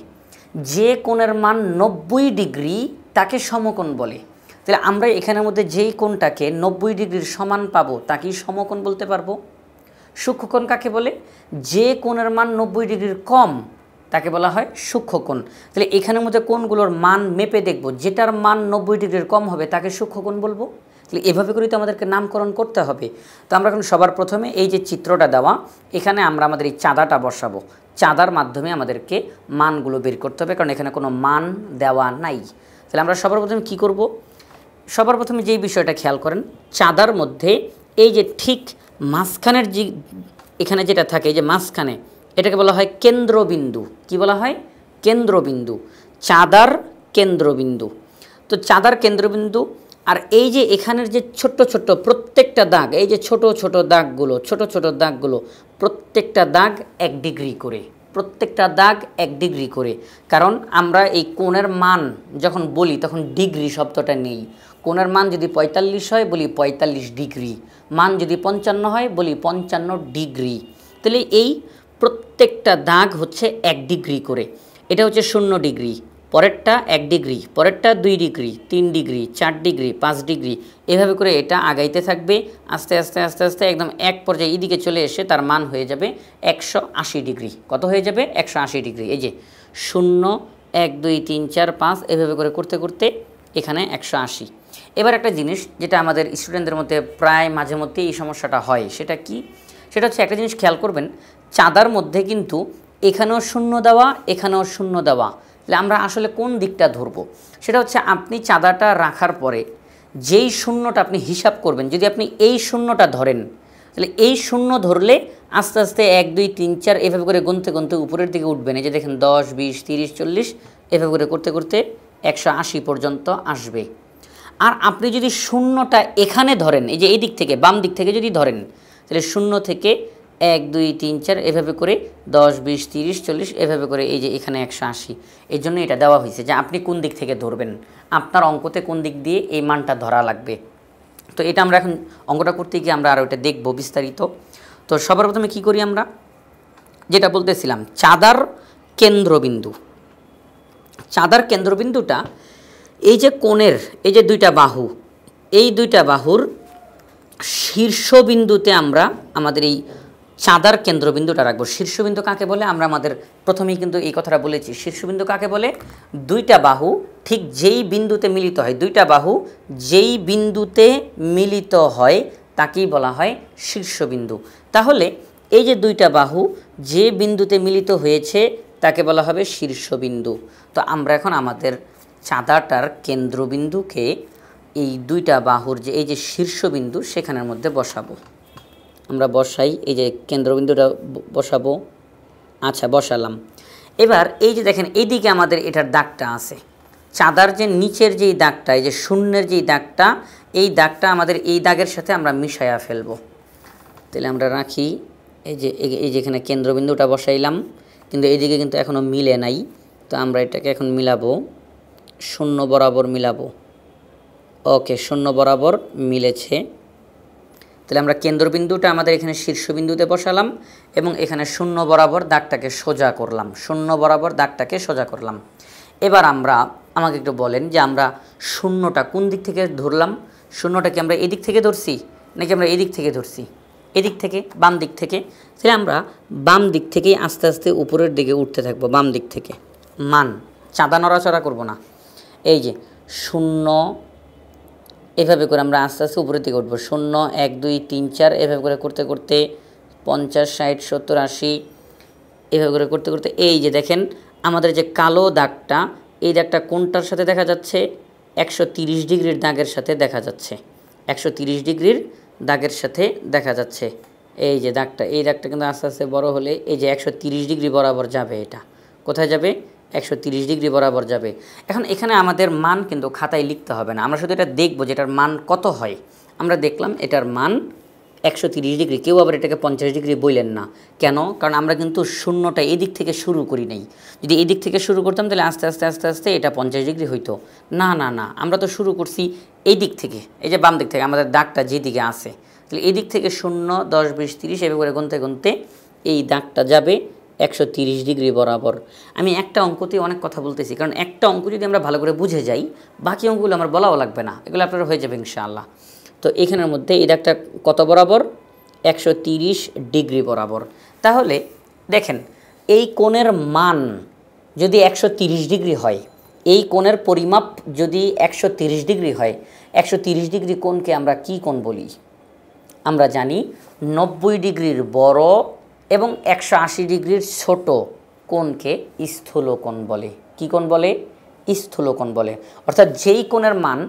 যে কোণের মান 90 ডিগ্রি তাকে সমকোণ বলে। তাহলে আমরা এখানের মধ্যে যেই কোণটাকে 90 ডিগ্রির সমান পাবো তাকেই সমকোণ বলতে পারবো। সূক্ষ্মকোণ কাকে বলে? যে কোণের মান 90 ডিগ্রির কম তাকে বলা হয় সূক্ষ্মকোণ। তাহলে এখানের মধ্যে কোণগুলোর মান মেপে দেখব, যেটার মান 90 ডিগ্রির কম হবে তাকে সূক্ষ্মকোণ বলবো। তাহলে এভাবে করেই তো আমাদেরকে নামকরণ করতে হবে। তো আমরা এখন সবার প্রথমে এই যে চিত্রটা দেওয়া, এখানে আমরা আমাদের এই চাঁদাটা বসাবো। চাঁদার মাধ্যমে আমাদেরকে মানগুলো বের করতে হবে, কারণ এখানে কোনো মান দেওয়া নাই। তাহলে আমরা সবার প্রথমে কী করব? সবার প্রথমে যেই বিষয়টা খেয়াল করেন, চাঁদার মধ্যে এই যে ঠিক মাঝখানের যে এখানে যেটা থাকে, এই যে মাঝখানে এটাকে বলা হয় কেন্দ্রবিন্দু। কি বলা হয়? কেন্দ্রবিন্দু, চাঁদার কেন্দ্রবিন্দু। তো চাঁদার কেন্দ্রবিন্দু। আর এই যে এখানের যে ছোট্ট ছোট্ট প্রত্যেকটা দাগ, এই যে ছোট ছোট দাগগুলো প্রত্যেকটা দাগ 1 ডিগ্রি করে, প্রত্যেকটা দাগ 1 ডিগ্রি করে। কারণ আমরা এই কোণের মান যখন বলি তখন ডিগ্রি শব্দটা নেই। কোণের মান যদি 45 হয় বলি 45 ডিগ্রি, মান যদি 55 হয় বলি 55 ডিগ্রি। তাহলে এই প্রত্যেকটা দাগ হচ্ছে 1 ডিগ্রি করে। এটা হচ্ছে 0 ডিগ্রি, পরেরটা 1 ডিগ্রি, পরেরটা 2 ডিগ্রি, 3 ডিগ্রি, 4 ডিগ্রি, 5 ডিগ্রি, এভাবে করে এটা আগাইতে থাকবে। আস্তে আস্তে আস্তে আস্তে একদম এক পর্যায়ে এদিকে চলে এসে তার মান হয়ে যাবে 180 ডিগ্রি। কত হয়ে যাবে? 180 ডিগ্রি। এই যে 0, 1, 2, 3, 4, 5 এভাবে করে করতে করতে এখানে 180। এবার একটা জিনিস যেটা আমাদের স্টুডেন্টদের মধ্যে প্রায় মাঝে মধ্যে এই সমস্যাটা হয়, সেটা কি? সেটা হচ্ছে একটা জিনিস খেয়াল করবেন, চাঁদার মধ্যে কিন্তু এখানেও 0 দেওয়া, এখানেও 0 দেওয়া। তাহলে আমরা আসলে কোন দিকটা ধরব? সেটা হচ্ছে আপনি চাঁদাটা রাখার পরে যেই 0টা আপনি হিসাব করবেন, যদি আপনি এই 0টা ধরেন তাহলে এই 0 ধরলে আস্তে আস্তে 1, 2, 3, 4 এভাবে করে গুনতে গুনতে উপরের দিকে উঠবেন। এই যে দেখেন 10, 20, 30, 40 এভাবে করে করতে করতে 180 পর্যন্ত আসবে। আর আপনি যদি 0টা এখানে ধরেন, এই যে এই দিক থেকে বাম দিক থেকে যদি ধরেন, তাহলে 0 থেকে 1, 2, 3, 4 এভাবে করে 10, 20, 30, 40 এভাবে করে এই যে এখানে 180। এই জন্য এটা দেওয়া হয়েছে যে আপনি কোন দিক থেকে ধরবেন, আপনার অঙ্কতে কোন দিক দিয়ে এই মানটা ধরা লাগবে। তো এটা আমরা এখন অঙ্কটা করতে গিয়ে আমরা আরও এটা দেখব বিস্তারিত। তো সবার প্রথমে কী করি আমরা, যেটা বলতেছিলাম চাঁদার কেন্দ্রবিন্দু। চাঁদার কেন্দ্রবিন্দুটা এই যে কোণের এই যে 2টা বাহু, এই 2টা বাহুর শীর্ষবিন্দুতে আমরা আমাদের এই চাঁদার কেন্দ্রবিন্দুটা রাখবো। শীর্ষবিন্দু কাকে বলে? আমরা আমাদের প্রথমেই কিন্তু এই কথাটা বলেছি। শীর্ষবিন্দু কাকে বলে? 2টা বাহু ঠিক যেই বিন্দুতে মিলিত হয়, 2টা বাহু যেই বিন্দুতে মিলিত হয় তাকেই বলা হয় শীর্ষবিন্দু। তাহলে এই যে 2টা বাহু যে বিন্দুতে মিলিত হয়েছে তাকে বলা হবে শীর্ষবিন্দু। তো আমরা এখন আমাদের চাঁদাটার কেন্দ্রবিন্দুকে এই 2টা বাহুর যে এই যে শীর্ষবিন্দু সেখানের মধ্যে বসাবো। আমরা বসাই, এই যে কেন্দ্রবিন্দুটা বসাবো। আচ্ছা, বসালাম। এবার এই যে দেখেন এইদিকে আমাদের এটার দাগটা আছে, চাঁদার যে নিচের যেই দাগটা, এই যে শূন্যের যেই দাগটা, এই দাগটা আমাদের এই দাগের সাথে আমরা মিশাইয়া ফেলবো। তাহলে আমরা রাখি, এই যে এখানে কেন্দ্রবিন্দুটা বসাইলাম, কিন্তু এইদিকে কিন্তু এখনও মিলে নাই। তো আমরা এটাকে এখন মিলাবো, 0 বরাবর মিলাবো। ওকে, 0 বরাবর মিলেছে। তাহলে আমরা কেন্দ্রবিন্দুটা আমাদের এখানে শীর্ষবিন্দুতে বসালাম এবং এখানে 0 বরাবর দাগটাকে সোজা করলাম, 0 বরাবর দাগটাকে সোজা করলাম। এবার আমাকে একটু বলেন যে আমরা 0টা কোন দিক থেকে ধরলাম? 0টা কি আমরা এদিক থেকে ধরছি নাকি আমরা এদিক থেকে ধরছি? এদিক থেকে, বাম দিক থেকে। তাহলে আমরা বাম দিক থেকেই আস্তে আস্তে উপরের দিকে উঠতে থাকবো, বাম দিক থেকে। মান চাঁদা নড়াচড়া করব না। এই যে 0 এভাবে করে আমরা আস্তে আস্তে উপরের দিকে উঠবো। 0, 1, 2, 3, 4 এভাবে করে করতে করতে 50, 60, 70, 80 এভাবে করে করতে করতে এই যে দেখেন আমাদের যে কালো দাগটা, এই দাগটা কোনটার সাথে দেখা যাচ্ছে? 130 ডিগ্রির দাগের সাথে দেখা যাচ্ছে, 130 ডিগ্রির দাগের সাথে দেখা যাচ্ছে। এই যে দাগটা, এই দাগটা কিন্তু আস্তে আস্তে বড় হলে এই যে 130 ডিগ্রি বরাবর যাবে। এটা কোথায় যাবে? 130 ডিগ্রি বরাবর যাবে। এখন এখানে আমাদের মান কিন্তু খাতায় লিখতে হবে না, আমরা শুধু এটা দেখবো যে এটার মান কত হয়। আমরা দেখলাম এটার মান 130 ডিগ্রি। কেউ আবার এটাকে 50 ডিগ্রি বললেন না, কেন? কারণ আমরা কিন্তু 0টা এদিক থেকে শুরু করি নাই। যদি এদিক থেকে শুরু করতাম তাহলে আস্তে আস্তে আস্তে আস্তে এটা 50 ডিগ্রি হইতো। না না না, আমরা তো শুরু করছি এই দিক থেকে, এই যে বাম দিক থেকে আমাদের দাগটা যেদিকে আছে। তাহলে এই দিক থেকে 0, 10, 20, 30 এভাবে করে গুনতে গুনতে এই দাগটা যাবে 130 ডিগ্রি বরাবর। আমি একটা অঙ্কতে অনেক কথা বলতেছি, কারণ একটা অঙ্ক যদি আমরা ভালো করে বুঝে যাই বাকি অঙ্কগুলো আমার বলাও লাগবে না, এগুলো আপনারা হয়ে যাবে ইনশাআল্লাহ। তো এখানের মধ্যে এই দাগটা কত বরাবর? 130 ডিগ্রি বরাবর। তাহলে দেখেন এই কোণের মান যদি 130 ডিগ্রি হয়, এই কোণের পরিমাপ যদি 130 ডিগ্রি হয়, 130 ডিগ্রি কোণকে আমরা কি কোণ বলি? আমরা জানি 90 ডিগ্রির বড় এবং 180 ডিগ্রির ছোট কোণকে স্থূলকোণ বলে। কি কোণ বলে? স্থূলকোণ বলে। অর্থাৎ যেই কোণের মান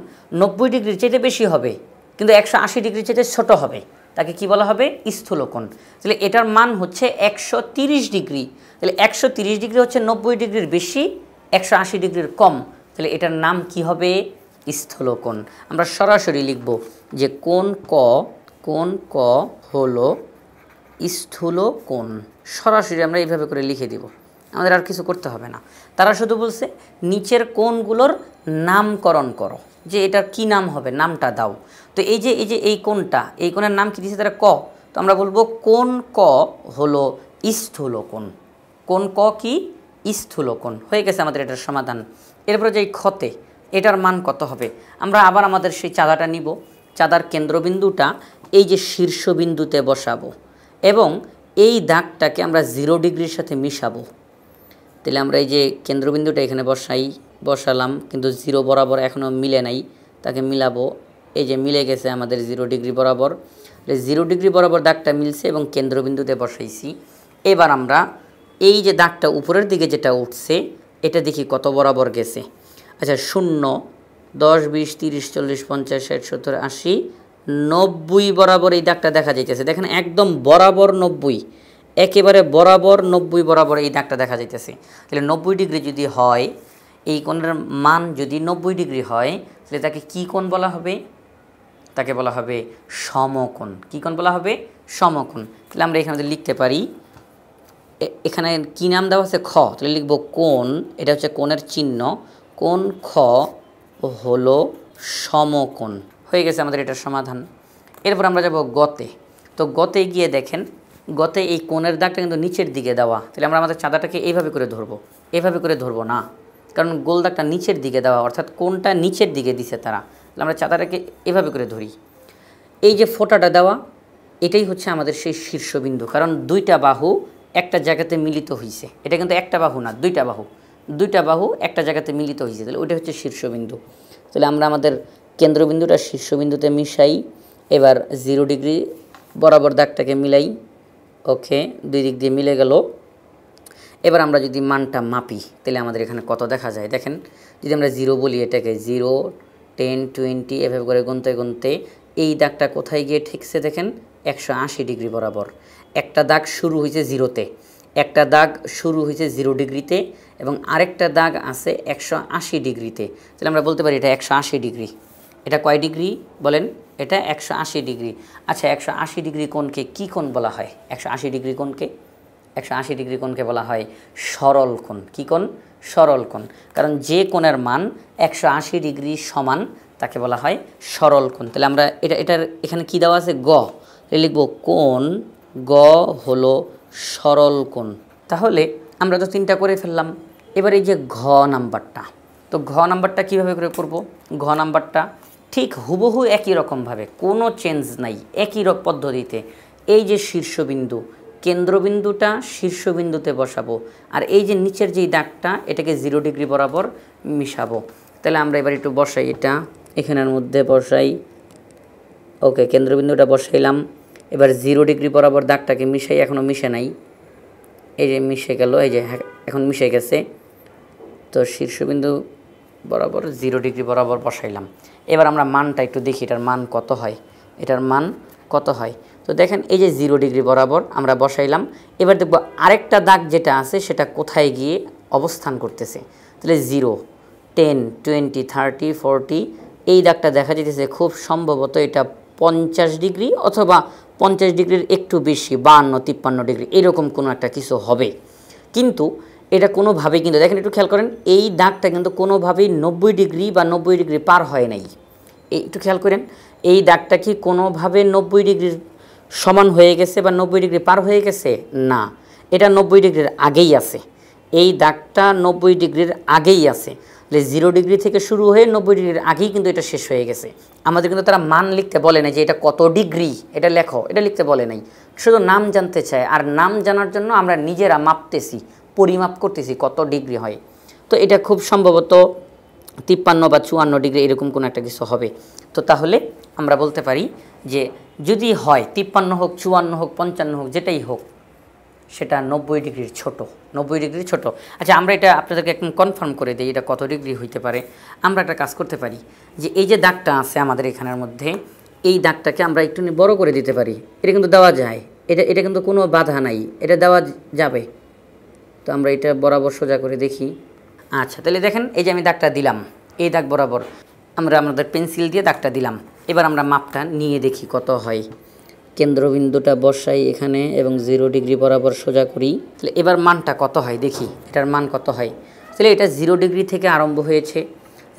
90 ডিগ্রির চেয়ে বেশি হবে কিন্তু 180 ডিগ্রির চেয়ে ছোট হবে, তাকে কি বলা হবে? স্থূলকোণ। তাহলে এটার মান হচ্ছে 130 ডিগ্রি। তাহলে 130 ডিগ্রি হচ্ছে 90 ডিগ্রির বেশি, 180 ডিগ্রির কম। তাহলে এটার নাম কি হবে? স্থূলকোণ। আমরা সরাসরি লিখব যে কোণ ক হলো স্থূলকোণ। সরাসরি আমরা এইভাবে করে লিখে দিব, আমাদের আর কিছু করতে হবে না। তারা শুধু বলছে নিচের কোণগুলোর নামকরণ করো, যে এটার কি নাম হবে, নামটা দাও। তো এই যে এই কোণটা, এই কোণের নাম কি দিয়েছে তারা? ক। তো আমরা বলবো কোণ ক হলো স্থূলকোণ। কোণ ক কি? স্থূলকোণ। হয়ে গেছে আমাদের এটার সমাধান। এরপরে যে ক্ষতে, এটার মান কত হবে? আমরা আবার আমাদের সেই চাঁদাটা নিব। চাঁদার কেন্দ্রবিন্দুটা এই যে শীর্ষবিন্দুতে বসাবো এবং এই দাগটাকে আমরা 0 ডিগ্রির সাথে মিশাবো। তাহলে আমরা এই যে কেন্দ্রবিন্দুটা এখানে বসালাম, কিন্তু 0 বরাবর এখনও মিলে নাই, তাকে মিলাবো। এই যে মিলে গেছে আমাদের 0 ডিগ্রি বরাবর। 0 ডিগ্রি বরাবর দাগটা মিলছে এবং কেন্দ্রবিন্দুতে বসাইছি। এবার আমরা এই যে দাগটা উপরের দিকে যেটা উঠছে এটা দেখি কত বরাবর গেছে। আচ্ছা 0, 10, 20, 30, 40, 50, 60, 70, 80, 90 বরাবর এই দাগটা দেখা যাইতেছে। দেখেন একদম বরাবর 90, একেবারে বরাবর 90 বরাবর এই দাগটা দেখা যাইতেছে। তাহলে 90 ডিগ্রি যদি হয়, এই কোণের মান যদি 90 ডিগ্রি হয়, তাহলে তাকে কি কোণ বলা হবে? তাকে বলা হবে সমকোণ। কি কোণ বলা হবে? সমকোণ। তাহলে আমরা এখানে লিখতে পারি, এখানে কি নাম দেওয়া আছে? খ। তাহলে লিখব কোণ, এটা হচ্ছে কোণের চিহ্ন, কোণ খ হলো সমকোণ। হয়ে গেছে আমাদের এটার সমাধান। এরপর আমরা যাব গতে। তো গতে গিয়ে দেখেন, গতে এই কোণের দাগটা কিন্তু নিচের দিকে দেওয়া। তাহলে আমরা আমাদের চাঁদাটাকে এইভাবে করে ধরবো, এভাবে করে ধরবো না, কারণ গোল দাগটা নিচের দিকে দেওয়া, অর্থাৎ কোণটা নিচের দিকে দিছে তারা। তাহলে আমরা চাঁদাটাকে এভাবে করে ধরি। এই যে ফোঁটাটা দেওয়া, এটাই হচ্ছে আমাদের সেই শীর্ষবিন্দু, কারণ দুইটা বাহু একটা জায়গাতে মিলিত হয়েছে। এটা কিন্তু একটা বাহু না, দুইটা বাহু একটা জায়গাতে মিলিত হয়েছে। তাহলে ওইটা হচ্ছে শীর্ষবিন্দু। তাহলে আমরা আমাদের কেন্দ্রবিন্দুটা শীর্ষবিন্দুতে মিশাই। এবার 0 ডিগ্রি বরাবর দাগটাকে মিলাই। ওকে, দুই দিক দিয়ে মিলে গেল। এবার আমরা যদি মানটা মাপি, তাহলে আমাদের এখানে কত দেখা যায় দেখেন। যদি আমরা 0 বলি, এটাকে 0, 10, 20 এভাবে করে গুনতে গুনতে এই দাগটা কোথায় গিয়ে ঠেকছে দেখেন? 180 ডিগ্রি বরাবর। একটা দাগ শুরু হয়েছে 0-তে, একটা দাগ শুরু হয়েছে 0 ডিগ্রিতে এবং আরেকটা দাগ আছে 180 ডিগ্রিতে। তাহলে আমরা বলতে পারি এটা 180 ডিগ্রি। এটা কয় ডিগ্রি বলেন? এটা 180 ডিগ্রি। আচ্ছা 180 ডিগ্রি কোণকে কী কোণ বলা হয়? 180 ডিগ্রি কোণকে 180 ডিগ্রি কোণকে বলা হয় সরল কোণ। কী কোণ? সরল কোণ। কারণ যে কোণের মান 180 ডিগ্রি সমান তাকে বলা হয় সরল কোণ। তাহলে আমরা এটার এখানে কি দেওয়া আছে? গ। লিখব কোণ গ হলো সরল কোণ। তাহলে আমরা তো 3টা করে ফেললাম। এবার এই যে ঘ নাম্বারটা, তো ঘ নাম্বারটা কীভাবে করে করব? ঘ নাম্বারটা ঠিক হুবহু একই রকমভাবে, কোনো চেঞ্জ নাই, একই পদ্ধতিতে এই যে শীর্ষবিন্দু, কেন্দ্রবিন্দুটা শীর্ষবিন্দুতে বসাবো আর এই যে নিচের যেই দাগটা এটাকে 0 ডিগ্রি বরাবর মিশাবো। তাহলে আমরা এবার একটু বসাই, এটা এখানের মধ্যে বসাই। ওকে, কেন্দ্রবিন্দুটা বসাইলাম। এবার 0 ডিগ্রি বরাবর দাগটাকে মিশাই, এখনও মিশে নাই, এই যে মিশে গেল, এই যে এখন মিশে গেছে। তো শীর্ষবিন্দু বরাবর 0 ডিগ্রি বরাবর বসাইলাম। এবার আমরা মানটা একটু দেখি, এটার মান কত হয়, এটার মান কত হয়। তো দেখেন এই যে 0 ডিগ্রি বরাবর আমরা বসাইলাম। এবার দেখব আরেকটা দাগ যেটা আছে সেটা কোথায় গিয়ে অবস্থান করতেছে। তাহলে 0, 10, 20, 30, 40 এই দাগটা দেখা যেতেছে খুব সম্ভবত এটা 50 ডিগ্রি অথবা 50 ডিগ্রির একটু বেশি, 52, 53 ডিগ্রি এরকম কোনো একটা কিছু হবে। কিন্তু এটা কোনোভাবেই কিন্তু দেখেন, একটু খেয়াল করেন, এই দাগটা কিন্তু কোনোভাবেই 90 ডিগ্রি বা 90 ডিগ্রি পার হয় নাই। একটু খেয়াল করেন, এই দাগটা কি কোনোভাবে 90 ডিগ্রির সমান হয়ে গেছে বা 90 ডিগ্রি পার হয়ে গেছে? না, এটা 90 ডিগ্রির আগেই আছে। এই দাগটা 90 ডিগ্রির আগেই আছে। 0 ডিগ্রি থেকে শুরু হয়ে 90 ডিগ্রির আগেই কিন্তু এটা শেষ হয়ে গেছে। আমাদের কিন্তু তারা মান লিখতে বলে না যে এটা কত ডিগ্রি, এটা লেখো, এটা লিখতে বলে নাই, শুধু নাম জানতে চায়। আর নাম জানার জন্য আমরা নিজেরা মাপতেছি, পরিমাপ করতেছি কত ডিগ্রি হয়। তো এটা খুব সম্ভবত 53 বা 54 ডিগ্রি এরকম কোনো একটা কিছু হবে। তো তাহলে আমরা বলতে পারি যে যদি হয় 53 হোক, 54 হোক, 55 হোক, যেটাই হোক সেটা 90 ডিগ্রির ছোট, 90 ডিগ্রি ছোট। আচ্ছা আমরা এটা আপনাদেরকে একদম কনফার্ম করে দিই এটা কত ডিগ্রি হইতে পারে। আমরা একটা কাজ করতে পারি যে এই যে দাগটা আছে আমাদের এখানের মধ্যে, এই দাগটাকে আমরা একটু বড় করে দিতে পারি, এটা কিন্তু দেওয়া যায়, এটা কিন্তু কোনো বাধা নাই, এটা দেওয়া যাবে। তো আমরা এটা বরাবর সোজা করে দেখি। আচ্ছা, তাহলে দেখেন এই যে আমি দাগটা দিলাম, এই দাগ বরাবর আমরা আমাদের পেন্সিল দিয়ে দাগটা দিলাম। এবার আমরা মাপটা নিয়ে দেখি কত হয়। কেন্দ্রবিন্দুটা বসাই এখানে এবং 0 ডিগ্রি বরাবর সোজা করি। তাহলে এবার মানটা কত হয় দেখি, এটার মান কত হয়। তাহলে এটা 0 ডিগ্রি থেকে আরম্ভ হয়েছে,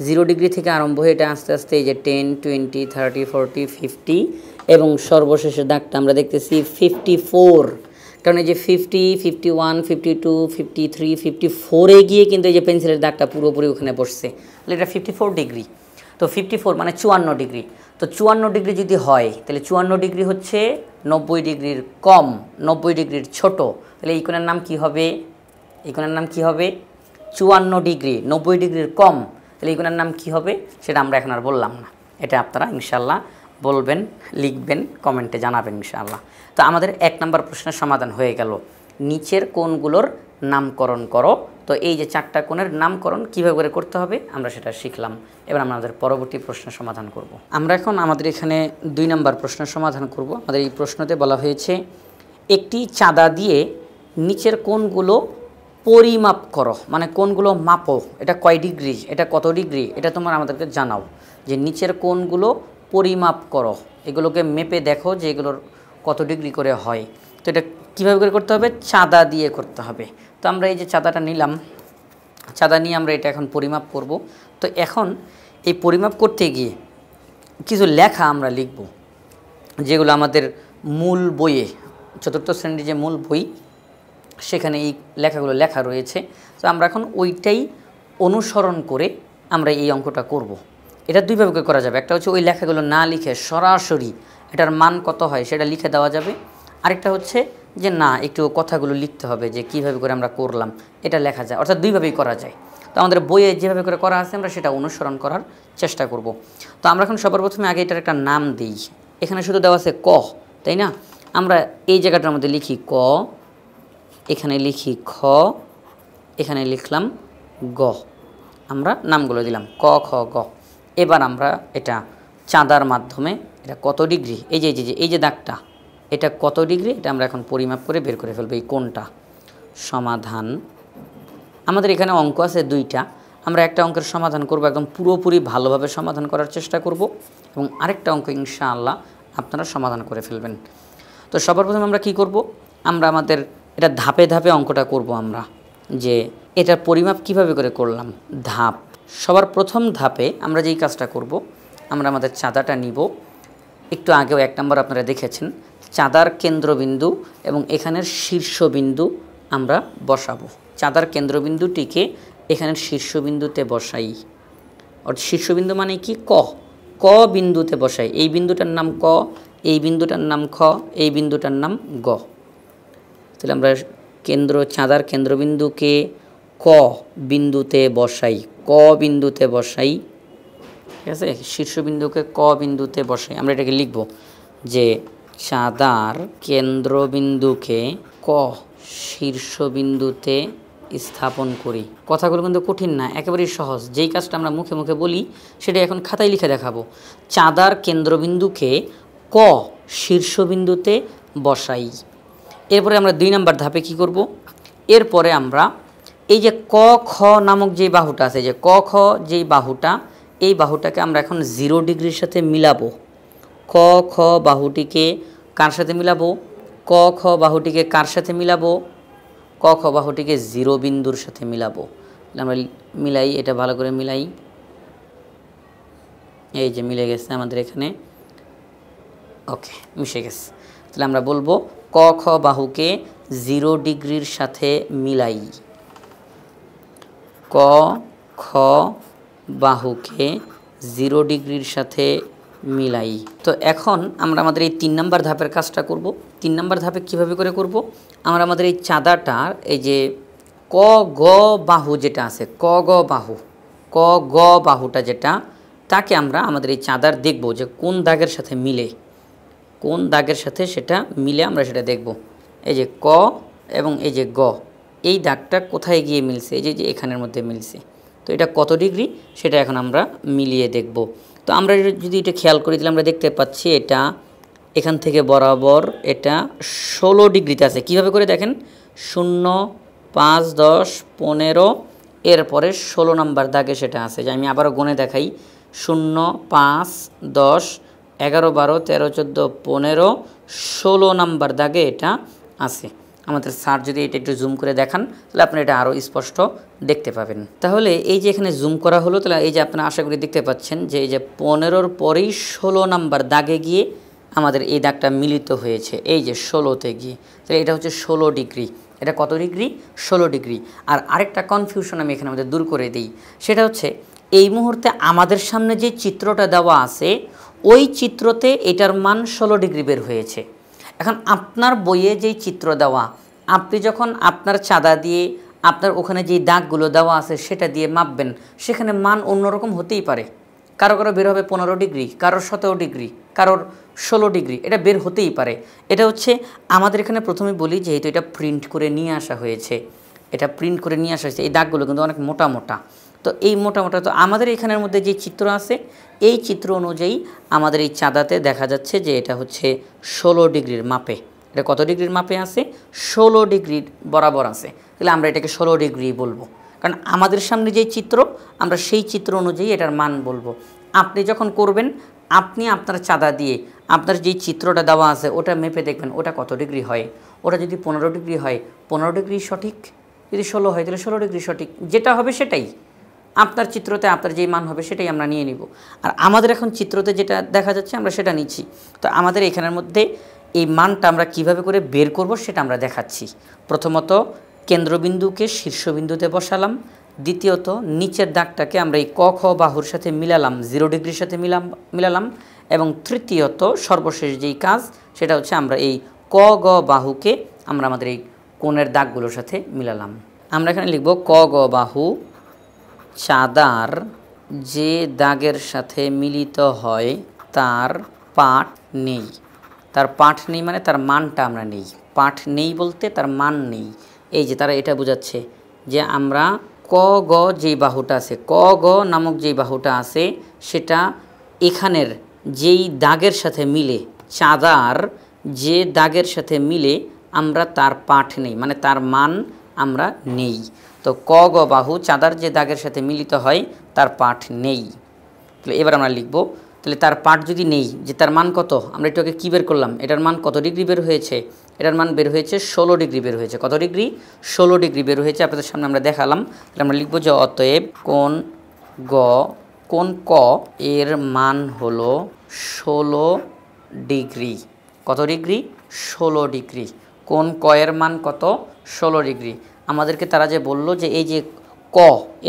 0 ডিগ্রি থেকে আরম্ভ হয়ে এটা আস্তে আস্তে এই যে 10, 20, 30, 40, 50 এবং সর্বশেষে দাগটা আমরা দেখতেছি 54। কারণ এই যে 50, 51, 52, 53, 54-এ গিয়ে কিন্তু এই যে পেন্সিলের দাগটা পুরোপুরি ওখানে বসছে। তাহলে এটা 54 ডিগ্রি। তো 54 মানে 54 ডিগ্রি। তো 54 ডিগ্রি যদি হয় তাহলে 54 ডিগ্রি হচ্ছে 90 ডিগ্রির কম, 90 ডিগ্রির ছোট। তাহলে এই কোণের নাম কি হবে? এই কোণের নাম কি হবে? 54 ডিগ্রি, 90 ডিগ্রির কম। তাহলে এই কোণের নাম কি হবে সেটা আমরা এখন আর বললাম না, এটা আপনারা ইনশাল্লাহ বলবেন, লিখবেন, কমেন্টে জানাবেন ইনশাআল্লাহ। তো আমাদের 1 নম্বর প্রশ্নের সমাধান হয়ে গেল। নিচের কোণগুলোর নামকরণ করো। তো এই যে 4টা কোণের নামকরণ কীভাবে করে করতে হবে আমরা সেটা শিখলাম। এবার আমরা আমাদের পরবর্তী প্রশ্নের সমাধান করব। আমরা এখন আমাদের এখানে 2 নম্বর প্রশ্নের সমাধান করব। আমাদের এই প্রশ্নতে বলা হয়েছে একটি চাঁদা দিয়ে নিচের কোণগুলো পরিমাপ করো, মানে কোণগুলো মাপো, এটা কয় ডিগ্রি, এটা কত ডিগ্রি, এটা তোমরা আমাদেরকে জানাও। যে নিচের কোণগুলো পরিমাপ করো, এগুলোকে মেপে দেখো যে এগুলোর কত ডিগ্রি করে হয়। তো এটা কীভাবে করে করতে হবে? চাঁদা দিয়ে করতে হবে। তো আমরা এই যে চাঁদাটা নিলাম, চাঁদা নিয়ে আমরা এটা এখন পরিমাপ করব। তো এখন এই পরিমাপ করতে গিয়ে কিছু লেখা আমরা লিখব, যেগুলো আমাদের মূল বইয়ে, 4র্থ শ্রেণীর যে মূল বই সেখানে এই লেখাগুলো লেখা রয়েছে। তো আমরা এখন ওইটাই অনুসরণ করে আমরা এই অঙ্কটা করব। এটা দুইভাবে করা যাবে। একটা হচ্ছে ওই লেখাগুলো না লিখে সরাসরি এটার মান কত হয় সেটা লিখে দেওয়া যাবে। আরেকটা হচ্ছে যে না, একটু কথাগুলো লিখতে হবে যে কীভাবে করে আমরা করলাম, এটা লেখা যায়। অর্থাৎ দুইভাবেই করা যায়। তো আমাদের বইয়ে যেভাবে করে করা আছে আমরা সেটা অনুসরণ করার চেষ্টা করব। তো আমরা এখন সবার প্রথমে আগে এটার একটা নাম দিই। এখানে শুধু দেওয়া আছে ক, তাই না? আমরা এই জায়গাটার মধ্যে লিখি ক, এখানে লিখি খ, এখানে লিখলাম গ, আমরা নামগুলো দিলাম ক, খ, গ। এবার আমরা এটা চাঁদার মাধ্যমে এটা কত ডিগ্রি, এই যে দাগটা, এটা কত ডিগ্রি এটা আমরা এখন পরিমাপ করে বের করে ফেলবো এই কোণটা। সমাধান। আমাদের এখানে অঙ্ক আছে 2টা, আমরা একটা অঙ্কের সমাধান করব, একদম পুরোপুরি ভালোভাবে সমাধান করার চেষ্টা করব এবং আরেকটা অঙ্ক ইনশাআল্লাহ আপনারা সমাধান করে ফেলবেন। তো সবার প্রথমে আমরা কি করব? আমরা আমাদের এটা ধাপে ধাপে অঙ্কটা করব আমরা, যে এটার পরিমাপ কিভাবে করে করলাম। ধাপ, সবার প্রথম ধাপে আমরা যেই কাজটা করব, আমরা আমাদের চাঁদাটা নিব। একটু আগেও 1 নম্বর আপনারা দেখেছেন, চাঁদার কেন্দ্রবিন্দু এবং এখানের শীর্ষবিন্দু আমরা বসাবো। চাঁদার কেন্দ্রবিন্দুটিকে এখানের শীর্ষবিন্দুতে বসাই। অর্থাৎ শীর্ষবিন্দু মানে কি? ক, ক বিন্দুতে বসাই। এই বিন্দুটার নাম ক, এই বিন্দুটার নাম খ, এই বিন্দুটার নাম গ। তাহলে আমরা চাঁদার কেন্দ্রবিন্দুকে ক বিন্দুতে বসাই, ক বিন্দুতে বসাই, ঠিক আছে? শীর্ষবিন্দুকে ক বিন্দুতে বসাই। আমরা এটাকে লিখব যে চাঁদার কেন্দ্রবিন্দুকে ক শীর্ষবিন্দুতে স্থাপন করি। কথাগুলো কিন্তু কঠিন না, একেবারেই সহজ। যেই কাজটা আমরা মুখে মুখে বলি সেটা এখন খাতায় লিখে দেখাবো। চাঁদার কেন্দ্রবিন্দুকে ক শীর্ষবিন্দুতে বসাই। এরপরে আমরা 2 নম্বর ধাপে কি করব? এরপরে আমরা এই যে ক খ নামক যে বাহুটা আছে, যে ক খ যেই বাহুটা, এই বাহুটাকে আমরা এখন 0 ডিগ্রির সাথে মিলাবো। ক খ বাহুটিকে কার সাথে মিলাবো? ক খ বাহুটিকে কার সাথে মিলাবো? ক খ বাহুটিকে 0 বিন্দুর সাথে মিলাবো। আমরা মিলাই, এটা ভালো করে মিলাই। এই যে মিলে গেছে আমাদের এখানে, ওকে, মিশে গেছে। তাহলে আমরা বলবো ক খ বাহুকে 0 ডিগ্রির সাথে মিলাই। ক খ বাহুকে 0 ডিগ্রির সাথে মিলাই। তো এখন আমরা আমাদের এই 3 নম্বর ধাপের কাজটা করব। 3 নম্বর ধাপে কিভাবে করে করব? আমরা আমাদের এই চাঁদাটার এই যে ক গ বাহু যেটা আছে, ক গ বাহু, ক গ বাহুটা যেটা, তাকে আমরা আমাদের এই চাঁদার দেখব যে কোন দাগের সাথে মিলে, কোন দাগের সাথে সেটা মিলে আমরা সেটা দেখব। এই যে ক এবং এই যে গ, এই দাগটা কোথায় গিয়ে মিলছে, এই যে এখানের মধ্যে মিলছে। তো এটা কত ডিগ্রি সেটা এখন আমরা মিলিয়ে দেখব। তো আমরা যদি এটা খেয়াল করি তাহলে আমরা দেখতে পাচ্ছি এটা এখান থেকে বরাবর এটা 16 ডিগ্রিতে আছে। কিভাবে করে দেখেন, 0, 5, 10, 15, এরপরে 16 নাম্বার দাগে সেটা আছে। যে আমি আবারও গুণে দেখাই, 0, 5, 10, 11, 12, 13, 14, 15, 16 নাম্বার দাগে এটা আছে। আমাদের স্যার যদি এটা একটু জুম করে দেখান তাহলে আপনি এটা আরও স্পষ্ট দেখতে পাবেন। তাহলে এই যে এখানে জুম করা হলো, তাহলে এই যে আপনারা আশা করি দেখতে পাচ্ছেন যে এই যে 15-র পরেই 16 নাম্বার দাগে গিয়ে আমাদের এই দাগটা মিলিত হয়েছে, এই যে 16তে গিয়ে। তাহলে এটা হচ্ছে 16 ডিগ্রি। এটা কত ডিগ্রি? 16 ডিগ্রি। আর আরেকটা কনফিউশন আমি এখানে আমাদের দূর করে দিই, সেটা হচ্ছে এই মুহূর্তে আমাদের সামনে যে চিত্রটা দেওয়া আছে ওই চিত্রতে এটার মান 16 ডিগ্রি বের হয়েছে। এখন আপনার বইয়ে যেই চিত্র দেওয়া, আপনি যখন আপনার চাঁদা দিয়ে আপনার ওখানে যেই দাগগুলো দেওয়া আছে সেটা দিয়ে মাপবেন, সেখানে মান অন্যরকম হতেই পারে। কারো কারো বের হবে 15 ডিগ্রি, কারোর 17 ডিগ্রি, কারোর 16 ডিগ্রি, এটা বের হতেই পারে। এটা হচ্ছে আমাদের এখানে প্রথমে বলি, যেহেতু এটা প্রিন্ট করে নিয়ে আসা হয়েছে, এটা প্রিন্ট করে নিয়ে আসা হয়েছে, এই দাগগুলো কিন্তু অনেক মোটা মোটা। তো এই মোটা মোটা, তো আমাদের এখানের মধ্যে যে চিত্র আছে এই চিত্র অনুযায়ী আমাদের এই চাঁদাতে দেখা যাচ্ছে যে এটা হচ্ছে 16 ডিগ্রির মাপে। এটা কত ডিগ্রির মাপে আছে? 16 ডিগ্রির বরাবর আছে। তাহলে আমরা এটাকে 16 ডিগ্রি বলবো, কারণ আমাদের সামনে যেই চিত্র আমরা সেই চিত্র অনুযায়ী এটার মান বলবো। আপনি যখন করবেন, আপনি আপনার চাঁদা দিয়ে আপনার যেই চিত্রটা দেওয়া আছে ওটা মেপে দেখবেন ওটা কত ডিগ্রি হয়। ওটা যদি 15 ডিগ্রি হয় 15 ডিগ্রি সঠিক, যদি 16 হয় তাহলে 16 ডিগ্রি সঠিক। যেটা হবে সেটাই আপনার চিত্রতে আপনার যেই মান হবে সেটাই আমরা নিয়ে নিব। আর আমাদের এখন চিত্রতে যেটা দেখা যাচ্ছে আমরা সেটা নিচ্ছি। তো আমাদের এখানের মধ্যে এই মানটা আমরা কিভাবে করে বের করব সেটা আমরা দেখাচ্ছি। প্রথমত কেন্দ্রবিন্দুকে শীর্ষবিন্দুতে বসালাম, দ্বিতীয়ত নিচের দাগটাকে আমরা এই ক খ বাহুর সাথে মিলালাম, 0 ডিগ্রির সাথে মিলালাম, এবং তৃতীয়ত সর্বশেষ যেই কাজ সেটা হচ্ছে আমরা এই ক গ বাহুকে আমরা আমাদের এই কোণের দাগগুলোর সাথে মিলালাম। আমরা এখানে লিখব ক গ বাহু চাঁদার যে দাগের সাথে মিলিত হয় তার পাঠ নেই। তার পাঠ নেই মানে তার মানটা আমরা নেই। পাঠ নেই বলতে তার মান নেই। এই যে তারা এটা বোঝাচ্ছে যে আমরা ক গ যেই বাহুটা আছে, ক গ নামক যেই বাহুটা আছে সেটা এখানের যেই দাগের সাথে মিলে, চাঁদার যে দাগের সাথে মিলে আমরা তার পাঠ নেই মানে তার মান আমরা নেই। তো ক গ বাহু চাঁদার যে দাগের সাথে মিলিত হয় তার পাঠ নেই। তাহলে এবার আমরা লিখব, তাহলে তার পাঠ যদি নেই, যে তার মান কত, আমরা একটু আগে কী বের করলাম, এটার মান কত ডিগ্রি বের হয়েছে, এটার মান বের হয়েছে 16 ডিগ্রি বের হয়েছে। কত ডিগ্রি? 16 ডিগ্রি বের হয়েছে, আপনাদের সামনে আমরা দেখালাম। তাহলে আমরা লিখব যে অতএব কোণ ক এর মান হলো 16 ডিগ্রি। কত ডিগ্রি? 16 ডিগ্রি। কোণ ক এর মান কত? 16 ডিগ্রি। আমাদেরকে তারা যে বলল যে এই যে ক,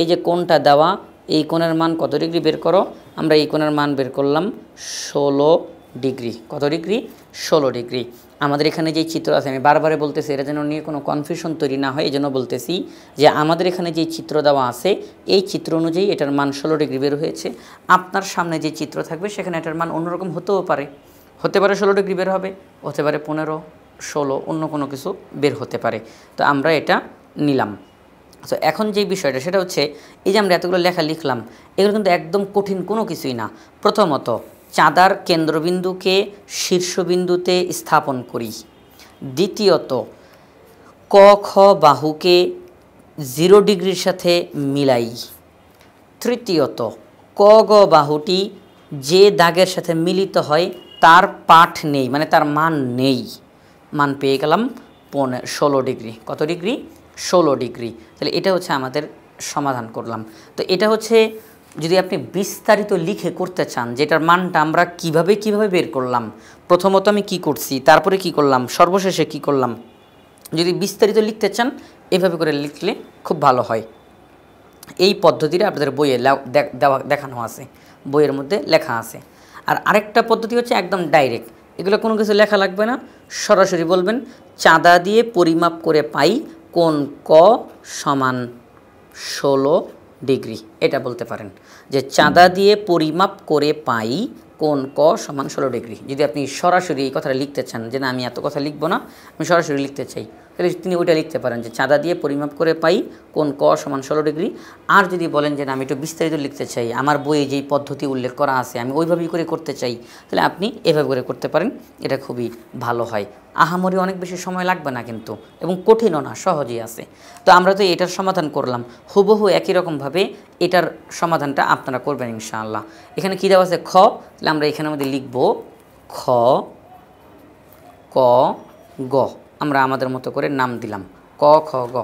এই যে কোণটা দেওয়া, এই কোণের মান কত ডিগ্রি বের করো, আমরা এই কোণের মান বের করলাম 16 ডিগ্রি। কত ডিগ্রি? 16 ডিগ্রি। আমাদের এখানে যেই চিত্র আছে, আমি বারবারে বলতেছি এটা যেন নিয়ে কোনো কনফিউশন তৈরি না হয়, এই জন্য বলতেছি যে আমাদের এখানে যেই চিত্র দেওয়া আছে এই চিত্র অনুযায়ী এটার মান 16 ডিগ্রি বের হয়েছে। আপনার সামনে যে চিত্র থাকবে সেখানে এটার মান অন্যরকম হতেও পারে, হতে পারে 16 ডিগ্রি বের হবে, হতে পারে 15, 16, অন্য কোনো কিছু বের হতে পারে। তো আমরা এটা নিলাম। তো এখন যে বিষয়টা সেটা হচ্ছে এই যে আমরা এতগুলো লেখা লিখলাম, এগুলো কিন্তু একদম কঠিন কোনো কিছুই না। প্রথমত চাঁদার কেন্দ্রবিন্দুকে শীর্ষবিন্দুতে স্থাপন করি। দ্বিতীয়ত ক খ বাহুকে 0 ডিগ্রির সাথে মিলাই। তৃতীয়ত ক গ বাহুটি যে দাগের সাথে মিলিত হয় তার পাঠ নেই মানে তার মান নেই। মান পেয়ে গেলাম 16 ডিগ্রি। কত ডিগ্রি? 16 ডিগ্রি। তাহলে এটা হচ্ছে আমাদের সমাধান করলাম। তো এটা হচ্ছে যদি আপনি বিস্তারিত লিখে করতে চান যেটার মানটা আমরা কিভাবে বের করলাম, প্রথমত আমি কি করছি, তারপরে কি করলাম, সর্বশেষে কি করলাম, যদি বিস্তারিত লিখতে চান এভাবে করে লিখলে খুব ভালো হয়। এই পদ্ধতিটা আপনাদের বইয়ে দেখানো আছে, বইয়ের মধ্যে লেখা আছে। আর আরেকটা পদ্ধতি হচ্ছে একদম ডাইরেক্ট, এগুলো কোনো কিছু লেখা লাগবে না, সরাসরি বলবেন চাঁদা দিয়ে পরিমাপ করে পাই কোণ ক সমান 16 ডিগ্রি। এটা বলতে পারেন যে চাঁদা দিয়ে পরিমাপ করে পাই কোণ ক সমান 16 ডিগ্রি। যদি আপনি সরাসরি এই কথাটা লিখতে চান যে না আমি এত কথা লিখব না, আমি সরাসরি লিখতে চাই, তাহলে তিনি ওইটা লিখতে পারেন যে চাঁদা দিয়ে পরিমাপ করে পাই কোণ ক সমান 16 ডিগ্রি। আর যদি বলেন যে না আমি একটু বিস্তারিত লিখতে চাই, আমার বইয়ে যেই পদ্ধতি উল্লেখ করা আছে আমি ওইভাবেই করে করতে চাই, তাহলে আপনি এভাবে করে করতে পারেন, এটা খুবই ভালো হয়। আহামরি অনেক বেশি সময় লাগবে না কিন্তু, এবং কঠিনও না, সহজেই আছে। তো আমরা তো এটার সমাধান করলাম, হুবহু একই রকমভাবে এটার সমাধানটা আপনারা করবেন ইনশাআল্লাহ। এখানে কী দেওয়া আছে খ, তাহলে আমরা এখানের মধ্যে লিখব খ ক গ, আমরা আমাদের মতো করে নাম দিলাম ক খ গ।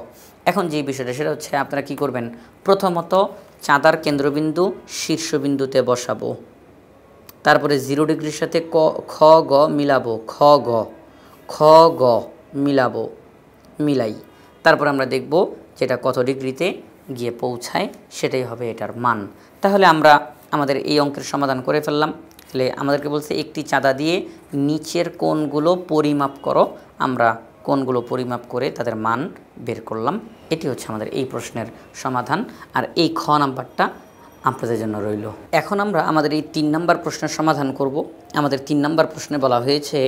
এখন যে বিষয়টা সেটা হচ্ছে আপনারা কি করবেন, প্রথমত চাঁদার কেন্দ্রবিন্দু শীর্ষবিন্দুতে বসাবো, তারপরে 0 ডিগ্রির সাথে খ গ মিলাবো, খ গ মিলাবো, মিলাই, তারপর আমরা দেখব যেটা কত ডিগ্রিতে গিয়ে পৌঁছায়, সেটাই হবে এটার মান। তাহলে আমরা আমাদের এই অঙ্কের সমাধান করে ফেললাম। তাহলে আমাদেরকে বলছে একটি চাঁদা দিয়ে নিচের কোণগুলো পরিমাপ করো, আমরা কোণগুলো পরিমাপ করে তাদের মান বের করলাম। এটি হচ্ছে আমাদের এই প্রশ্নের সমাধান, আর এই খ নাম্বারটা আপনাদের জন্য রইল। এখন আমরা আমাদের এই 3 নাম্বার প্রশ্নের সমাধান করব। আমাদের 3 নাম্বার প্রশ্নে বলা হয়েছে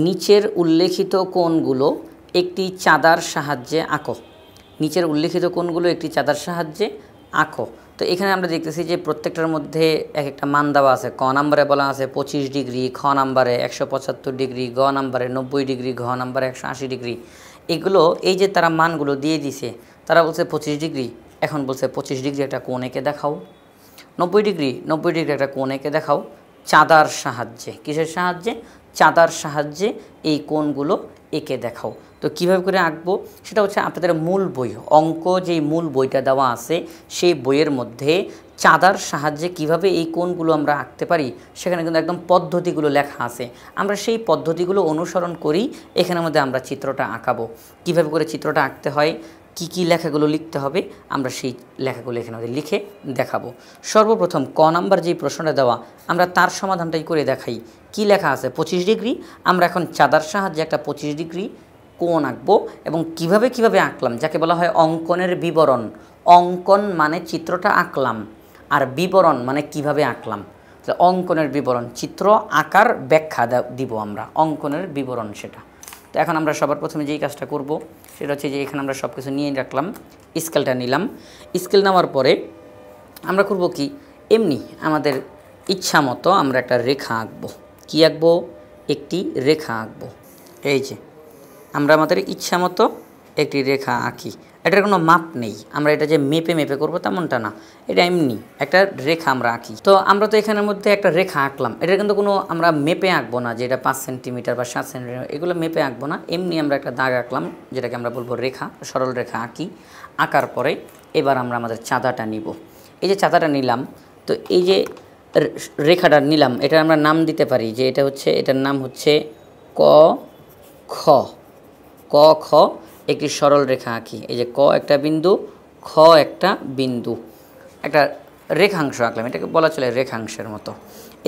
নিচের উল্লেখিত কোণগুলো একটি চাঁদার সাহায্যে আঁকো। নিচের উল্লেখিত কোণগুলো একটি চাঁদার সাহায্যে আঁকো। তো এখানে আমরা দেখতেছি যে প্রত্যেকটার মধ্যে এক একটা মান দেওয়া আছে। ক নাম্বারে বলা আছে 25 ডিগ্রি, খ নাম্বারে 175 ডিগ্রি, গ নাম্বারে 90 ডিগ্রি, ঘ নাম্বারে 180 ডিগ্রি। এগুলো এই যে তারা মানগুলো দিয়ে দিছে, তারা বলছে 25 ডিগ্রি, এখন বলছে 25 ডিগ্রি একটা কোণ এঁকে দেখাও, 90 ডিগ্রি একটা কোণ এঁকে দেখাও চাঁদার সাহায্যে। কিসের সাহায্যে? চাঁদার সাহায্যে এই কোণগুলো এঁকে দেখাও। তো কীভাবে করে আঁকবো সেটা হচ্ছে আপনাদের মূল বই, অঙ্ক যেই মূল বইটা দেওয়া আছে সেই বইয়ের মধ্যে চাঁদার সাহায্যে কিভাবে এই কোণগুলো আমরা আঁকতে পারি সেখানে কিন্তু একদম পদ্ধতিগুলো লেখা আছে। আমরা সেই পদ্ধতিগুলো অনুসরণ করি এখানের মধ্যে আমরা চিত্রটা আঁকাবো। কিভাবে করে চিত্রটা আঁকতে হয়, কি কি লেখাগুলো লিখতে হবে, আমরা সেই লেখাগুলো এখানে লিখে দেখাবো। সর্বপ্রথম ক নাম্বার যেই প্রশ্নটা দেওয়া, আমরা তার সমাধানটাই করে দেখাই। কি লেখা আছে? 25 ডিগ্রি। আমরা এখন চাঁদার সাহায্যে একটা 25 ডিগ্রি কোণ আঁকবো, এবং কিভাবে আঁকলাম, যাকে বলা হয় অঙ্কনের বিবরণ। অঙ্কন মানে চিত্রটা আঁকলাম, আর বিবরণ মানে কিভাবে আঁকলাম। তাহলে অঙ্কনের বিবরণ, চিত্র আঁকার ব্যাখ্যা দিব আমরা, অঙ্কনের বিবরণ সেটা। তো এখন আমরা সবার প্রথমে যেই কাজটা করব সেটা হচ্ছে যে এখানে আমরা সব কিছু নিয়ে রাখলাম, স্কেলটা নিলাম। স্কেল নেওয়ার পরে আমরা করব কি, এমনি আমাদের ইচ্ছা মতো আমরা একটা রেখা আঁকবো। কি আঁকবো? একটি রেখা আঁকবো। এই যে আমরা আমাদের ইচ্ছা মতো একটি রেখা আঁকি, এটার কোনো মাপ নেই, আমরা এটা যে মেপে করবো তেমনটা না, এটা এমনি একটা রেখা আমরা আঁকি। তো আমরা তো এখানের মধ্যে একটা রেখা আঁকলাম, এটা কিন্তু কোনো আমরা মেপে আঁকবো না যে এটা 5 সেন্টিমিটার বা 7 সেন্টিমিটার, এগুলো মেপে আঁকবো না, এমনি আমরা একটা দাগ আঁকলাম যেটাকে আমরা বলবো রেখা, সরল রেখা আঁকি। আঁকার পরে এবার আমরা আমাদের চাঁদাটা নিব। এই যে চাঁদাটা নিলাম, তো এই যে রেখাটা নিলাম, এটা আমরা নাম দিতে পারি যে এটা হচ্ছে, এটার নাম হচ্ছে ক খ। একটি সরল রেখা আঁকি। এই যে ক একটা বিন্দু, খ একটা বিন্দু, একটা রেখাংশ আঁকলাম, এটাকে বলা চলে রেখাংশের মতো।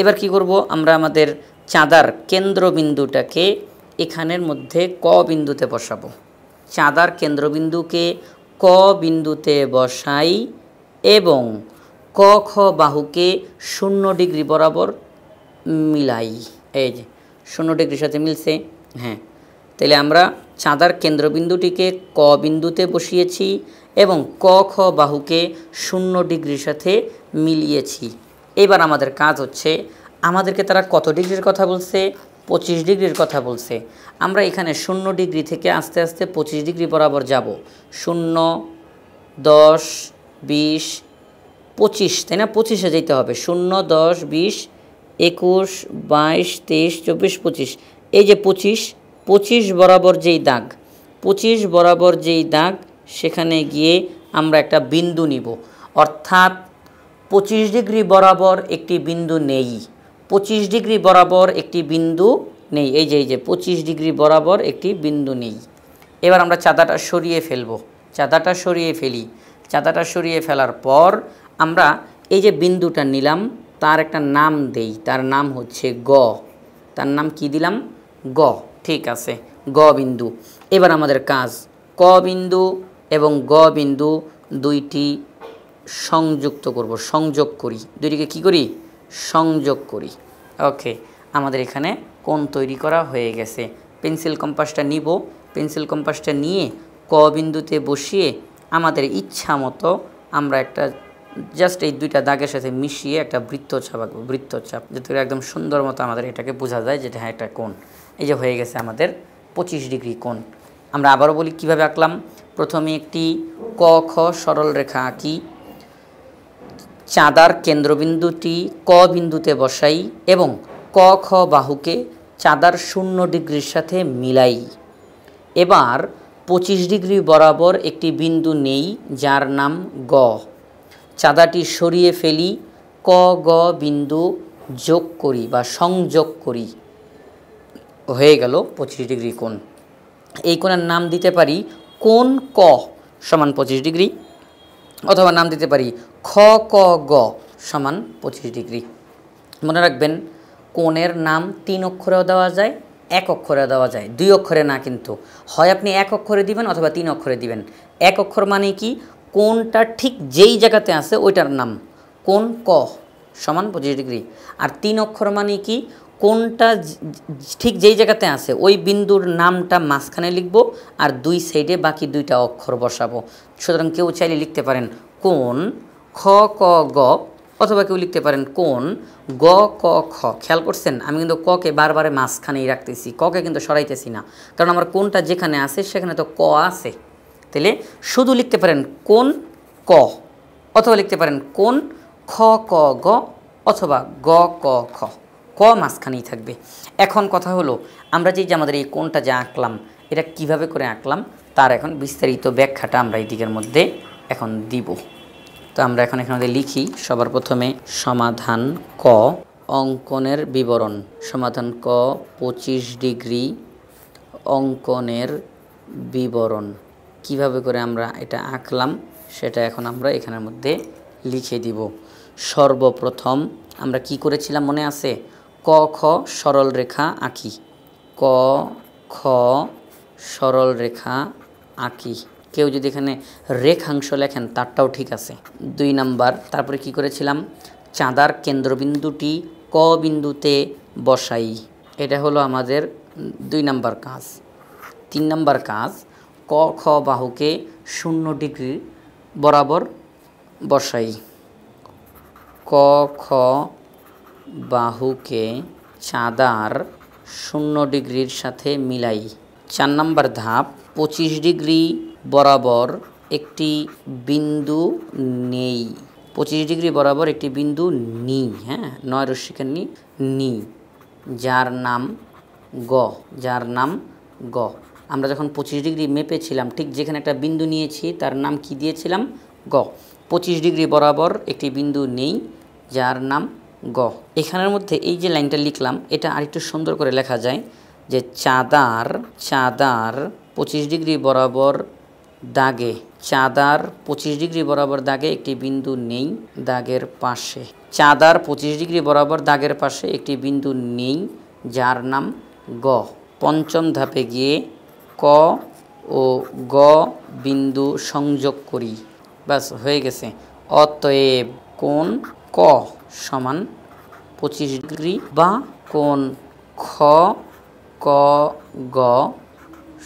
এবার কি করব, আমরা আমাদের চাঁদার কেন্দ্রবিন্দুটাকে এখানের মধ্যে ক বিন্দুতে বসাবো। চাঁদার কেন্দ্রবিন্দুকে ক বিন্দুতে বসাই এবং ক খ বাহুকে 0 ডিগ্রি বরাবর মিলাই। এই যে 0 ডিগ্রির সাথে মিলছে, হ্যাঁ। তাহলে আমরা চাঁদার কেন্দ্রবিন্দুটিকে ক বিন্দুতে বসিয়েছি এবং ক খ বাহুকে 0 ডিগ্রির সাথে মিলিয়েছি। এবার আমাদের কাজ হচ্ছে, আমাদেরকে তারা কত ডিগ্রির কথা বলছে? 25 ডিগ্রির কথা বলছে। আমরা এখানে 0 ডিগ্রি থেকে আস্তে আস্তে 25 ডিগ্রি বরাবর যাব। 0, 10, 20, 25, তাই না? 25-এ যেতে হবে। 0, 10, 20, 21, 22, 23, 24, 25। এই যে 25 বরাবর যেই দাগ, 25 বরাবর যেই দাগ, সেখানে গিয়ে আমরা একটা বিন্দু নিব। অর্থাৎ 25 ডিগ্রি বরাবর একটি বিন্দু নেই, 25 ডিগ্রি বরাবর একটি বিন্দু নেই। এই যে 25 ডিগ্রি বরাবর একটি বিন্দু নেই। এবার আমরা চাঁদাটা সরিয়ে ফেলব, চাঁদাটা সরিয়ে ফেলার পর আমরা এই যে বিন্দুটা নিলাম তার একটা নাম দেই, তার নাম হচ্ছে গ। তার নাম কি দিলাম? গ। ঠিক আছে, গ বিন্দু। এবার আমাদের কাজ, ক বিন্দু এবং গ বিন্দু দুইটি সংযুক্ত করব, সংযোগ করি, দুইটিকে কি করি? সংযোগ করি। ওকে, আমাদের এখানে কোণ তৈরি করা হয়ে গেছে। পেন্সিল কম্পাসটা নিব, পেন্সিল কম্পাসটা নিয়ে ক বিন্দুতে বসিয়ে আমাদের ইচ্ছা মতো আমরা একটা জাস্ট এই দুইটা দাগের সাথে মিশিয়ে একটা বৃত্তচাপ আঁকবো, বৃত্তচাপ, যাতে করে একদম সুন্দর মতো আমাদের এটাকে বোঝা যায় যেটা হ্যাঁ একটা কোণ। এই যে হয়ে গেছে আমাদের 25 ডিগ্রি কোণ। আমরা আবারও বলি কীভাবে আঁকলাম। প্রথমে একটি ক খ সরল রেখা আঁকি, চাঁদার কেন্দ্রবিন্দুটি ক বিন্দুতে বসাই এবং ক খ বাহুকে চাঁদার 0 ডিগ্রির সাথে মিলাই। এবার 25 ডিগ্রি বরাবর একটি বিন্দু নেই যার নাম গ। চাঁদাটি সরিয়ে ফেলি, ক গ বিন্দু যোগ করি বা সংযোগ করি, হয়ে গেল 25 ডিগ্রি কোণ। এই কোণের নাম দিতে পারি কোণ ক সমান 25 ডিগ্রি, অথবা নাম দিতে পারি খ ক গ সমান 25 ডিগ্রি। মনে রাখবেন কোণের নাম 3 অক্ষরেও দেওয়া যায়, 1 অক্ষরে দেওয়া যায়, 2 অক্ষরে না, কিন্তু হয় আপনি 1 অক্ষরে দিবেন অথবা 3 অক্ষরে দিবেন। 1 অক্ষর মানে কি, কোণটা ঠিক যেই জায়গাতে আছে ওইটার নাম কোণ ক সমান 25 ডিগ্রি। আর 3 অক্ষর মানে কি, কোণটা ঠিক যেই জায়গাতে আছে ওই বিন্দুর নামটা মাঝখানে লিখব আর 2 সাইডে বাকি 2টা অক্ষর বসাবো। সুতরাং কেউ চাইলে লিখতে পারেন কোণ খ ক গ, অথবা কেউ লিখতে পারেন কোণ গ ক খ। খেয়াল করছেন আমি কিন্তু ককে বারবারে মাঝখানেই রাখতেছি, ককে কিন্তু সরাইতেছি না, কারণ আমার কোণটা যেখানে আছে সেখানে তো ক আছে। তাহলে শুধু লিখতে পারেন কোণ ক, অথবা লিখতে পারেন কোণ খ ক গ, অথবা গ ক খ, ক মাঝখানেই থাকবে। এখন কথা হলো আমরা যে আমাদের এই কোণটা যে আঁকলাম এটা কিভাবে করে আঁকলাম তার এখন বিস্তারিত ব্যাখ্যাটা আমরা এই দিকের মধ্যে এখন দিব। তো আমরা এখন এখানে লিখি সবার প্রথমে সমাধান ক, অঙ্কনের বিবরণ। সমাধান ক 25 ডিগ্রি অঙ্কনের বিবরণ। কিভাবে করে আমরা এটা আঁকলাম সেটা এখন আমরা এখানের মধ্যে লিখে দিব। সর্বপ্রথম আমরা কি করেছিলাম মনে আছে, ক খ সরল রেখা আঁকি, ক খ সরল রেখা আঁকি। কেউ যদি এখানে রেখাংশ লেখেন তারটাও ঠিক আছে। 2 নাম্বার, তারপরে কি করেছিলাম, চাঁদার কেন্দ্রবিন্দুটি ক বিন্দুতে বসাই, এটা হলো আমাদের 2 নাম্বার কাজ। 3 নাম্বার কাজ, ক খ বাহুকে 0 ডিগ্রি বরাবর বসাই, ক খ বাহুকে চাঁদার 0 ডিগ্রির সাথে মিলাই। 4 নাম্বার ধাপ, 25 ডিগ্রি বরাবর একটি বিন্দু নেই, 25 ডিগ্রি বরাবর একটি বিন্দু নি, হ্যাঁ 9 রশ্মিকের নি, যার নাম গ, যার নাম গ। আমরা যখন 25 ডিগ্রি মেপেছিলাম ঠিক যেখানে একটা বিন্দু নিয়েছি তার নাম কি দিয়েছিলাম, গ। 25 ডিগ্রি বরাবর একটি বিন্দু নেই যার নাম গ। এখানের মধ্যে এই যে লাইনটা লিখলাম এটা আরেকটু সুন্দর করে লেখা যায় যে চাঁদার 25 ডিগ্রি বরাবর দাগে, চাঁদার 25 ডিগ্রি বরাবর দাগে একটি বিন্দু নেই দাগের পাশে, চাঁদার 25 ডিগ্রি বরাবর দাগের পাশে একটি বিন্দু নেই যার নাম গ। পঞ্চম ধাপে গিয়ে ক ও গ বিন্দু সংযোগ করি, ব্যাস হয়ে গেছে। অতএব কোণ ক সমান 25 ডিগ্রি বা কোণ খ ক গ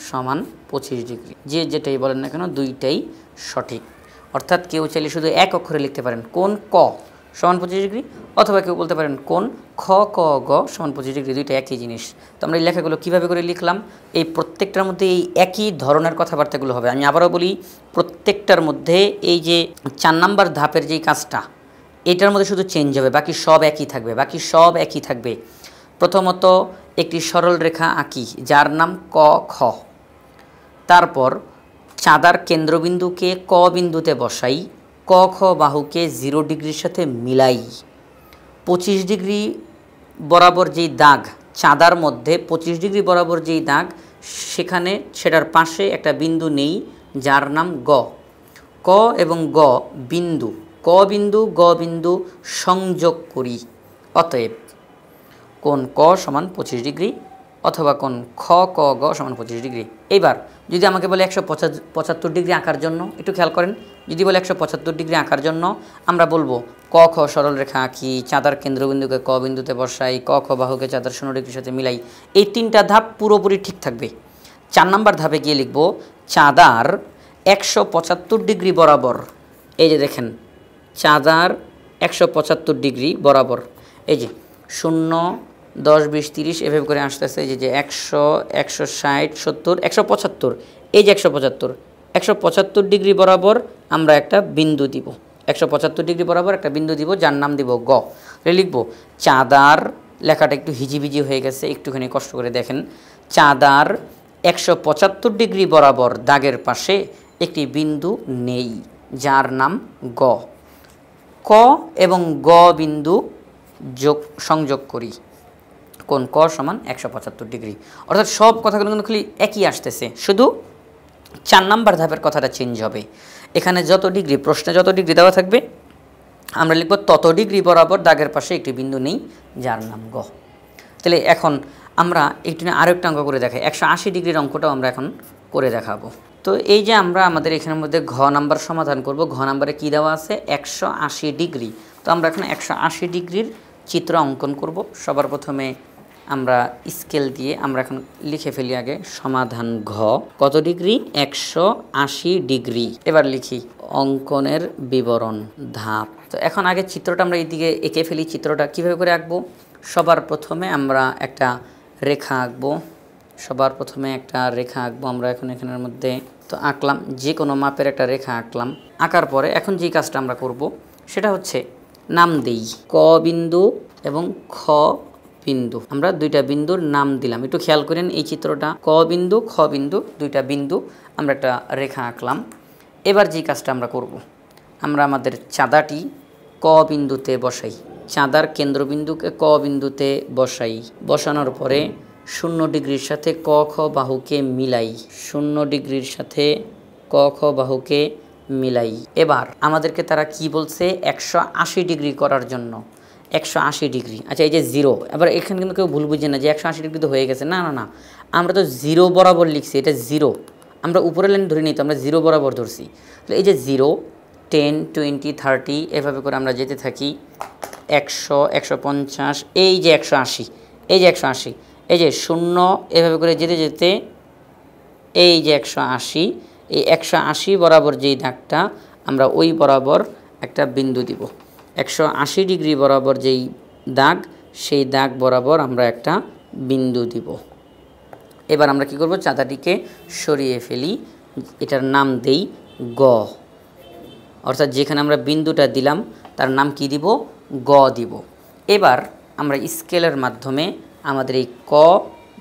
সমান 25 ডিগ্রি, যে যেটাই বলেন না কেন দুইটাই সঠিক। অর্থাৎ কেউ চাইলে শুধু 1 অক্ষরে লিখতে পারেন কোণ ক সমান 25 ডিগ্রি, অথবা কেউ বলতে পারেন কোণ খ ক গ সমান 25 ডিগ্রি, দুইটা একই জিনিস। তো আমরা এই লেখাগুলো কীভাবে করে লিখলাম, এই প্রত্যেকটার মধ্যে এই একই ধরনের কথাবার্তাগুলো হবে। আমি আবারও বলি, প্রত্যেকটার মধ্যে এই যে 4 নাম্বার ধাপের যেই কাজটা এটার মধ্যে শুধু চেঞ্জ হবে, বাকি সব একই থাকবে, বাকি সব একই থাকবে। প্রথমত একটি সরল রেখা আঁকি যার নাম ক খ, তারপর চাঁদার কেন্দ্রবিন্দুকে ক বিন্দুতে বসাই, ক খ বাহুকে 0 ডিগ্রির সাথে মিলাই, 25 ডিগ্রি বরাবর যেই দাগ চাঁদার মধ্যে 25 ডিগ্রি বরাবর যেই দাগ সেখানে সেটার পাশে একটা বিন্দু নেই যার নাম গ। ক এবং গ বিন্দু, ক বিন্দু গ বিন্দু সংযোগ করি। অতএব কোণ ক সমান 25 ডিগ্রি, অথবা কোণ খ ক গ সমান 25 ডিগ্রি। এইবার যদি আমাকে বলে 175 ডিগ্রি আঁকার জন্য, একটু খেয়াল করেন, যদি বলে 175 ডিগ্রি আঁকার জন্য আমরা বলবো ক খ সরল রেখা আঁকি, চাঁদার কেন্দ্রবিন্দুকে ক বিন্দুতে বসাই, ক খ বাহুকে চাঁদার 0 ডিগ্রির সাথে মিলাই। এই 3টা ধাপ পুরোপুরি ঠিক থাকবে। 4 নম্বর ধাপে গিয়ে লিখব চাঁদার 175 ডিগ্রি বরাবর। এই যে দেখেন চাঁদার 175 ডিগ্রি বরাবর, এই যে 0 10 20 30 এভাবে করে আসতেছে, এই যে 100 160 70 175, এই যে 175 ডিগ্রি বরাবর আমরা একটা বিন্দু দিব। 175 ডিগ্রি বরাবর একটা বিন্দু দিব, যার নাম দিব গ। লিখব চাঁদার, লেখাটা একটু হিজিবিজি হয়ে গেছে, একটুখানি কষ্ট করে দেখেন। চাঁদার 175 ডিগ্রি বরাবর দাগের পাশে একটি বিন্দু নেই, যার নাম গ। ক এবং গ বিন্দু সংযোগ করি। কোণ ক সমান 175 ডিগ্রি। অর্থাৎ সব কথাগুলো কিন্তু খালি একই আসতেছে, শুধু 4 নম্বর ধাপের কথাটা চেঞ্জ হবে। এখানে যত ডিগ্রি, প্রশ্নে যত ডিগ্রি দেওয়া থাকবে আমরা লিখব তত ডিগ্রি বরাবর দাগের পাশে একটি বিন্দু নেই, যার নাম গ। তাহলে এখন আমরা একটু আরেকটা অঙ্ক করে দেখাই। 180 ডিগ্রির অঙ্কটাও আমরা এখন করে দেখাবো। তো এই যে আমরা আমাদের এখানের মধ্যে ঘ নাম্বার সমাধান করব। ঘ নাম্বারে কী দেওয়া আছে? 180 ডিগ্রি। তো আমরা এখন 180 ডিগ্রির চিত্র অঙ্কন করব। সবার প্রথমে আমরা স্কেল দিয়ে আমরা এখন লিখে ফেলি আগে সমাধান ঘ। কত ডিগ্রি? 180 ডিগ্রি। এবার লিখি অঙ্কনের বিবরণ ধাপ। তো এখন আগে চিত্রটা আমরা এইদিকে এঁকে ফেলি। চিত্রটা কীভাবে করে আঁকবো? সবার প্রথমে আমরা একটা রেখা আঁকবো। আমরা এখন এখানের মধ্যে তো আঁকলাম, যে কোনো মাপের একটা রেখা আঁকলাম। আঁকার পরে এখন যেই কাজটা আমরা করব সেটা হচ্ছে নাম দেই, ক বিন্দু এবং খ বিন্দু। আমরা দুইটা বিন্দুর নাম দিলাম। একটু খেয়াল করেন এই চিত্রটা, ক বিন্দু খ বিন্দু, দুইটা বিন্দু আমরা একটা রেখা আঁকলাম। এবার যেই কাজটা আমরা করব, আমরা আমাদের চাঁদাটি ক বিন্দুতে বসাই, চাঁদার কেন্দ্রবিন্দুকে ক বিন্দুতে বসাই। বসানোর পরে 0 ডিগ্রির সাথে ক খ বাহুকে মিলাই, 0 ডিগ্রির সাথে ক খ বাহুকে মিলাই। এবার আমাদেরকে তারা কি বলছে? 180 ডিগ্রি করার জন্য। 180 ডিগ্রি, আচ্ছা এই যে 0। এবার এখানে কিন্তু কেউ ভুল বুঝে না যে 180 ডিগ্রি তো হয়ে গেছে, না না না, আমরা তো 0 বরাবর লিখছি, এটা 0। আমরা উপরের লাইন ধরে নিই, তো আমরা 0 বরাবর ধরছি। তাহলে এই যে 0 10 20 30 এভাবে করে আমরা যেতে থাকি। 100 150, এই যে 180, এই যে 180, এই যে 0 এভাবে করে যেতে যেতে এই যে 180, এই 180 বরাবর যেই দাগটা আমরা ওই বরাবর একটা বিন্দু দিব। 180 ডিগ্রি বরাবর যেই দাগ, সেই দাগ বরাবর আমরা একটা বিন্দু দিব। এবার আমরা কি করব? চাঁদাটিকে সরিয়ে ফেলি, এটার নাম দেই গ। অর্থাৎ যেখানে আমরা বিন্দুটা দিলাম তার নাম কি দিব? গ দিব। এবার আমরা স্কেলের মাধ্যমে আমাদের এই ক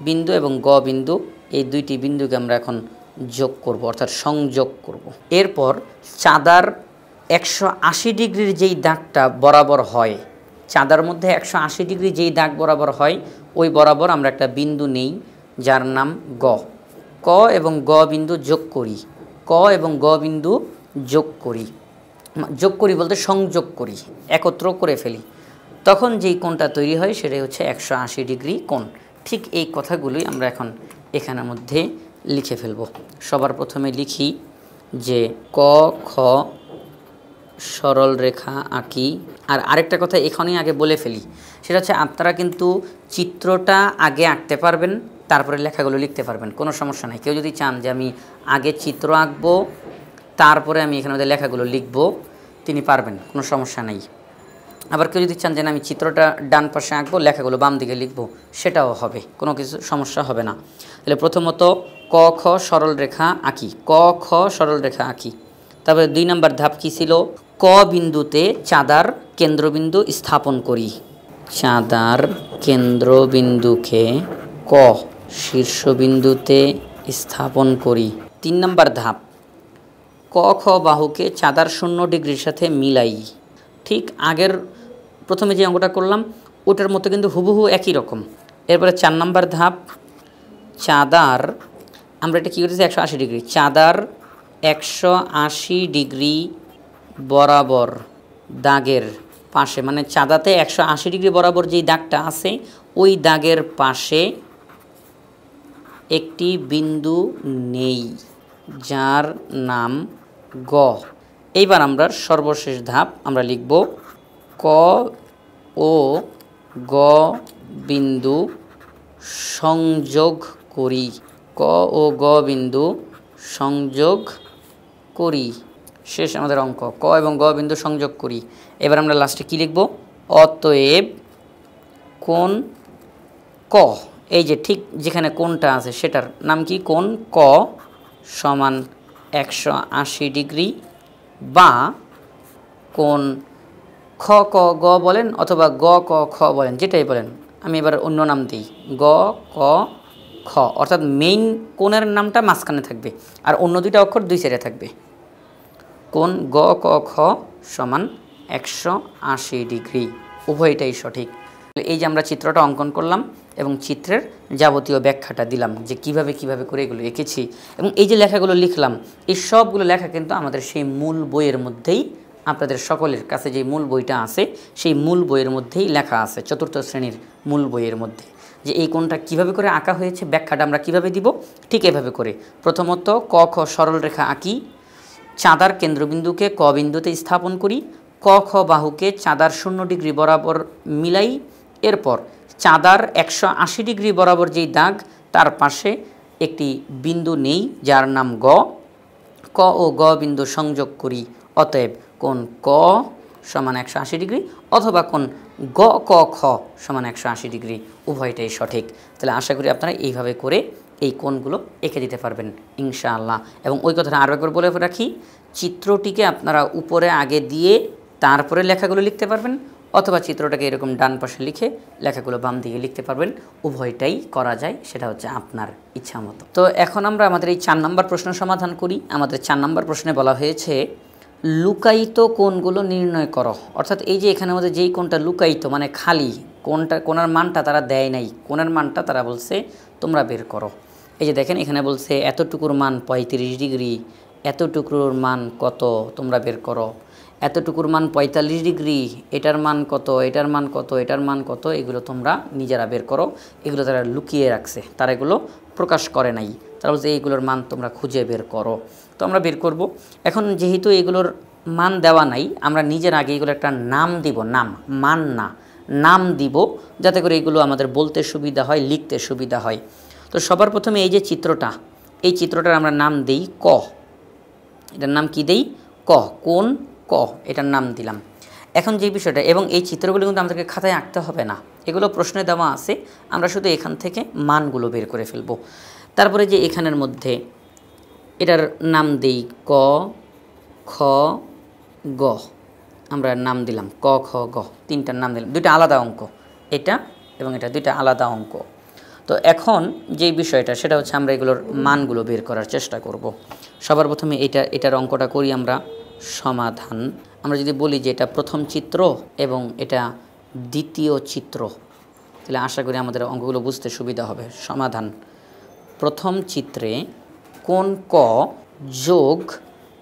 বিন্দু এবং গ বিন্দু, এই দুইটি বিন্দুকে আমরা এখন যোগ করব, অর্থাৎ সংযোগ করব। এরপর চাঁদার 180 ডিগ্রির যেই দাগটা বরাবর হয়, চাঁদার মধ্যে 180 ডিগ্রি যেই দাগ বরাবর হয়, ওই বরাবর আমরা একটা বিন্দু নেই, যার নাম গ। ক এবং গ বিন্দু যোগ করি, ক এবং গ বিন্দু যোগ করি বলতে সংযোগ করি, একত্র করে ফেলি। তখন যেই কোণটা তৈরি হয় সেটাই হচ্ছে 180 ডিগ্রি কোণ। ঠিক এই কথাগুলোই আমরা এখন এখানের মধ্যে লিখে ফেলব। সবার প্রথমে লিখি যে ক খ সরল রেখা আঁকি। আর আরেকটা কথা এখানেই আগে বলে ফেলি, সেটা হচ্ছে আপনারা কিন্তু চিত্রটা আগে আঁকতে পারবেন, তারপরে লেখাগুলো লিখতে পারবেন, কোনো সমস্যা নাই। কেউ যদি চান যে আমি আগে চিত্র আঁকবো তারপরে আমি এখানে মধ্যে লেখাগুলো লিখব, তিনি পারবেন, কোনো সমস্যা নেই। আবার কেউ যদি চান যে আমি চিত্রটা ডান পাশে আঁকবো, লেখাগুলো বাম দিকে লিখব, সেটাও হবে, কোনো কিছু সমস্যা হবে না। তাহলে প্রথমত ক খ সরল রেখা আঁকি, ক খ সরল রেখা আঁকি। তারপরে 2 নম্বর ধাপ কী ছিল? ক বিন্দুতে চাঁদার কেন্দ্রবিন্দু স্থাপন করি, চাঁদার কেন্দ্রবিন্দুকে ক শীর্ষবিন্দুতে স্থাপন করি। 3 নম্বর ধাপ ক খ বাহুকে চাঁদার 0 ডিগ্রির সাথে মিলাই। ঠিক আগের প্রথমে যে অঙ্কটা করলাম ওটার মতো কিন্তু হুবহু একই রকম। এরপরে 4 নম্বর ধাপ চাঁদার, আমরা এটা কী করেছি? 180 ডিগ্রি, চাঁদার 180 ডিগ্রি বরাবর দাগের পাশে, মানে চাঁদাতে 180 ডিগ্রি বরাবর যেই দাগটা আছে ওই দাগের পাশে একটি বিন্দু নেই, যার নাম গ। এইবার আমরা সর্বশেষ ধাপ আমরা লিখব ক ও গ বিন্দু সংযোগ করি, ক ও গ বিন্দু সংযোগ করি, শেষ আমাদের অঙ্ক। ক এবং গ বিন্দু সংযোগ করি। এবার আমরা লাস্টে কি লিখব? অতএব কোণ ক, এই যে ঠিক যেখানে কোণটা আছে সেটার নাম কি? কোণ ক সমান 180 ডিগ্রি, বা কোণ খ ক গ বলেন অথবা গ ক খ বলেন, যেটাই বলেন। আমি এবার অন্য নাম দিই, গ ক খ, অর্থাৎ মেইন কোণের নামটা মাঝখানে থাকবে আর অন্য দুইটা অক্ষর দুই সাইডে থাকবে। কোণ গ ক খ সমান 180 ডিগ্রি, উভয়টাই সঠিক। এই যে আমরা চিত্রটা অঙ্কন করলাম এবং চিত্রের যাবতীয় ব্যাখ্যাটা দিলাম যে কিভাবে কিভাবে করে এগুলো এঁকেছি, এবং এই যে লেখাগুলো লিখলাম, এই সবগুলো লেখা কিন্তু আমাদের সেই মূল বইয়ের মধ্যেই, আপনাদের সকলের কাছে যে মূল বইটা আছে সেই মূল বইয়ের মধ্যেই লেখা আছে, চতুর্থ শ্রেণীর মূল বইয়ের মধ্যে, যে এই কোণটা কিভাবে করে আঁকা হয়েছে, ব্যাখ্যাটা আমরা কিভাবে দিব। ঠিক এভাবে করে প্রথমত ক খ সরল রেখা আঁকি, চাঁদার কেন্দ্রবিন্দুকে ক বিন্দুতে স্থাপন করি, ক খ বাহুকে চাঁদার 0 ডিগ্রি বরাবর মিলাই, এরপর চাঁদার 180 ডিগ্রি বরাবর যেই দাগ তার পাশে একটি বিন্দু নেই যার নাম গ, ক ও গ বিন্দু সংযোগ করি। অতএব কোণ ক সমান 180 ডিগ্রি অথবা কোণ গ ক খ সমান 180 ডিগ্রি, উভয়টাই সঠিক। তাহলে আশা করি আপনারা এইভাবে করে এই কোণগুলো এঁকে দিতে পারবেন ইনশাআল্লাহ। এবং ওই কথাটা আরও একবার বলে রাখি, চিত্রটিকে আপনারা উপরে আগে দিয়ে তারপরে লেখাগুলো লিখতে পারবেন, অথবা চিত্রটাকে এরকম ডান পাশে লিখে লেখাগুলো বাম দিকে লিখতে পারবেন, উভয়টাই করা যায়, সেটা হচ্ছে আপনার ইচ্ছা মতো। তো এখন আমরা আমাদের এই 4 নম্বর প্রশ্ন সমাধান করি। আমাদের 4 নম্বর প্রশ্নে বলা হয়েছে লুকায়িত কোণগুলো নির্ণয় করো। অর্থাৎ এই যে এখানে আমাদের যেই কোণটা লুকায়িত মানে খালি, কোণের মানটা তারা দেয় নাই, কোণের মানটা তারা বলছে তোমরা বের করো। এই যে দেখেন এখানে বলছে এতটুকুর মান 35 ডিগ্রি, এতটুকুর মান কত তোমরা বের করো, এতটুকুর মান 45 ডিগ্রি, এটার মান কত, এটার মান কত, এটার মান কত, এগুলো তোমরা নিজেরা বের করো। এগুলো তারা লুকিয়ে রাখছে, তারা এগুলো প্রকাশ করে নাই, তারা বলছে এইগুলোর মান তোমরা খুঁজে বের করো। তো আমরা বের করব। এখন যেহেতু এগুলোর মান দেওয়া নাই, আমরা নিজের আগে এগুলো একটা নাম দিব, নাম, মান না, নাম দিব, যাতে করে এগুলো আমাদের বলতে সুবিধা হয়, লিখতে সুবিধা হয়। তো সবার প্রথমে এই যে চিত্রটা, এই চিত্রটার আমরা নাম দেই ক, এটার নাম কি দেই? ক, কোণ ক, এটার নাম দিলাম। এখন যে বিষয়টা, এবং এই চিত্রগুলো কিন্তু আমাদেরকে খাতায় আঁকতে হবে না, এগুলো প্রশ্নে দেওয়া আছে, আমরা শুধু এখান থেকে মানগুলো বের করে ফেলব। তারপরে যে এখানের মধ্যে এটার নাম দেই ক খ গ, আমরা নাম দিলাম ক খ গ, তিনটার নাম দিলাম, দুইটা আলাদা অঙ্ক, এটা এবং এটা দুইটা আলাদা অঙ্ক। তো এখন যে বিষয়টা সেটা হচ্ছে আমরা এগুলোর মানগুলো বের করার চেষ্টা করব। সবার প্রথমে এটার অঙ্কটা করি আমরা। সমাধান, আমরা যদি বলি যে এটা প্রথম চিত্র এবং এটা দ্বিতীয় চিত্র, তাহলে আশা করি আমাদের অঙ্কগুলো বুঝতে সুবিধা হবে। সমাধান, প্রথম চিত্রে কোণ ক যোগ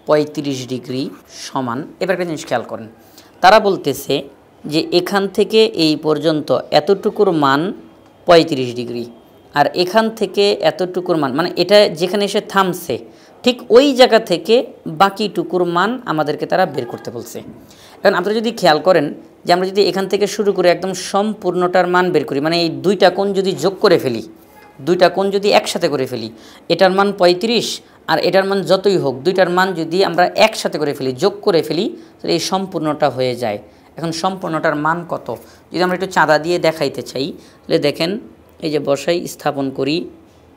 35 ডিগ্রি সমান, এবার একটা জিনিস খেয়াল করেন, তারা বলতেছে যে এখান থেকে এই পর্যন্ত এতটুকুর মান 35 ডিগ্রি, আর এখান থেকে এতটুকুর মান মানে এটা যেখানে এসে থামছে ঠিক ওই জায়গা থেকে বাকিটুকুর মান আমাদেরকে তারা বের করতে বলছে। এখন আপনারা যদি খেয়াল করেন যে আমরা যদি এখান থেকে শুরু করে একদম সম্পূর্ণটার মান বের করি, মানে এই দুইটা কোণ যদি যোগ করে ফেলি, দুইটা কোণ যদি একসাথে করে ফেলি, এটার মান 35 আর এটার মান যতই হোক, দুইটার মান যদি আমরা একসাথে করে ফেলি, যোগ করে ফেলি, তাহলে এই সম্পূর্ণটা হয়ে যায়। এখন সম্পূর্ণটার মান কত যদি আমরা একটু চাঁদা দিয়ে দেখাইতে চাই, তাহলে দেখেন এই যে বসাই, স্থাপন করি,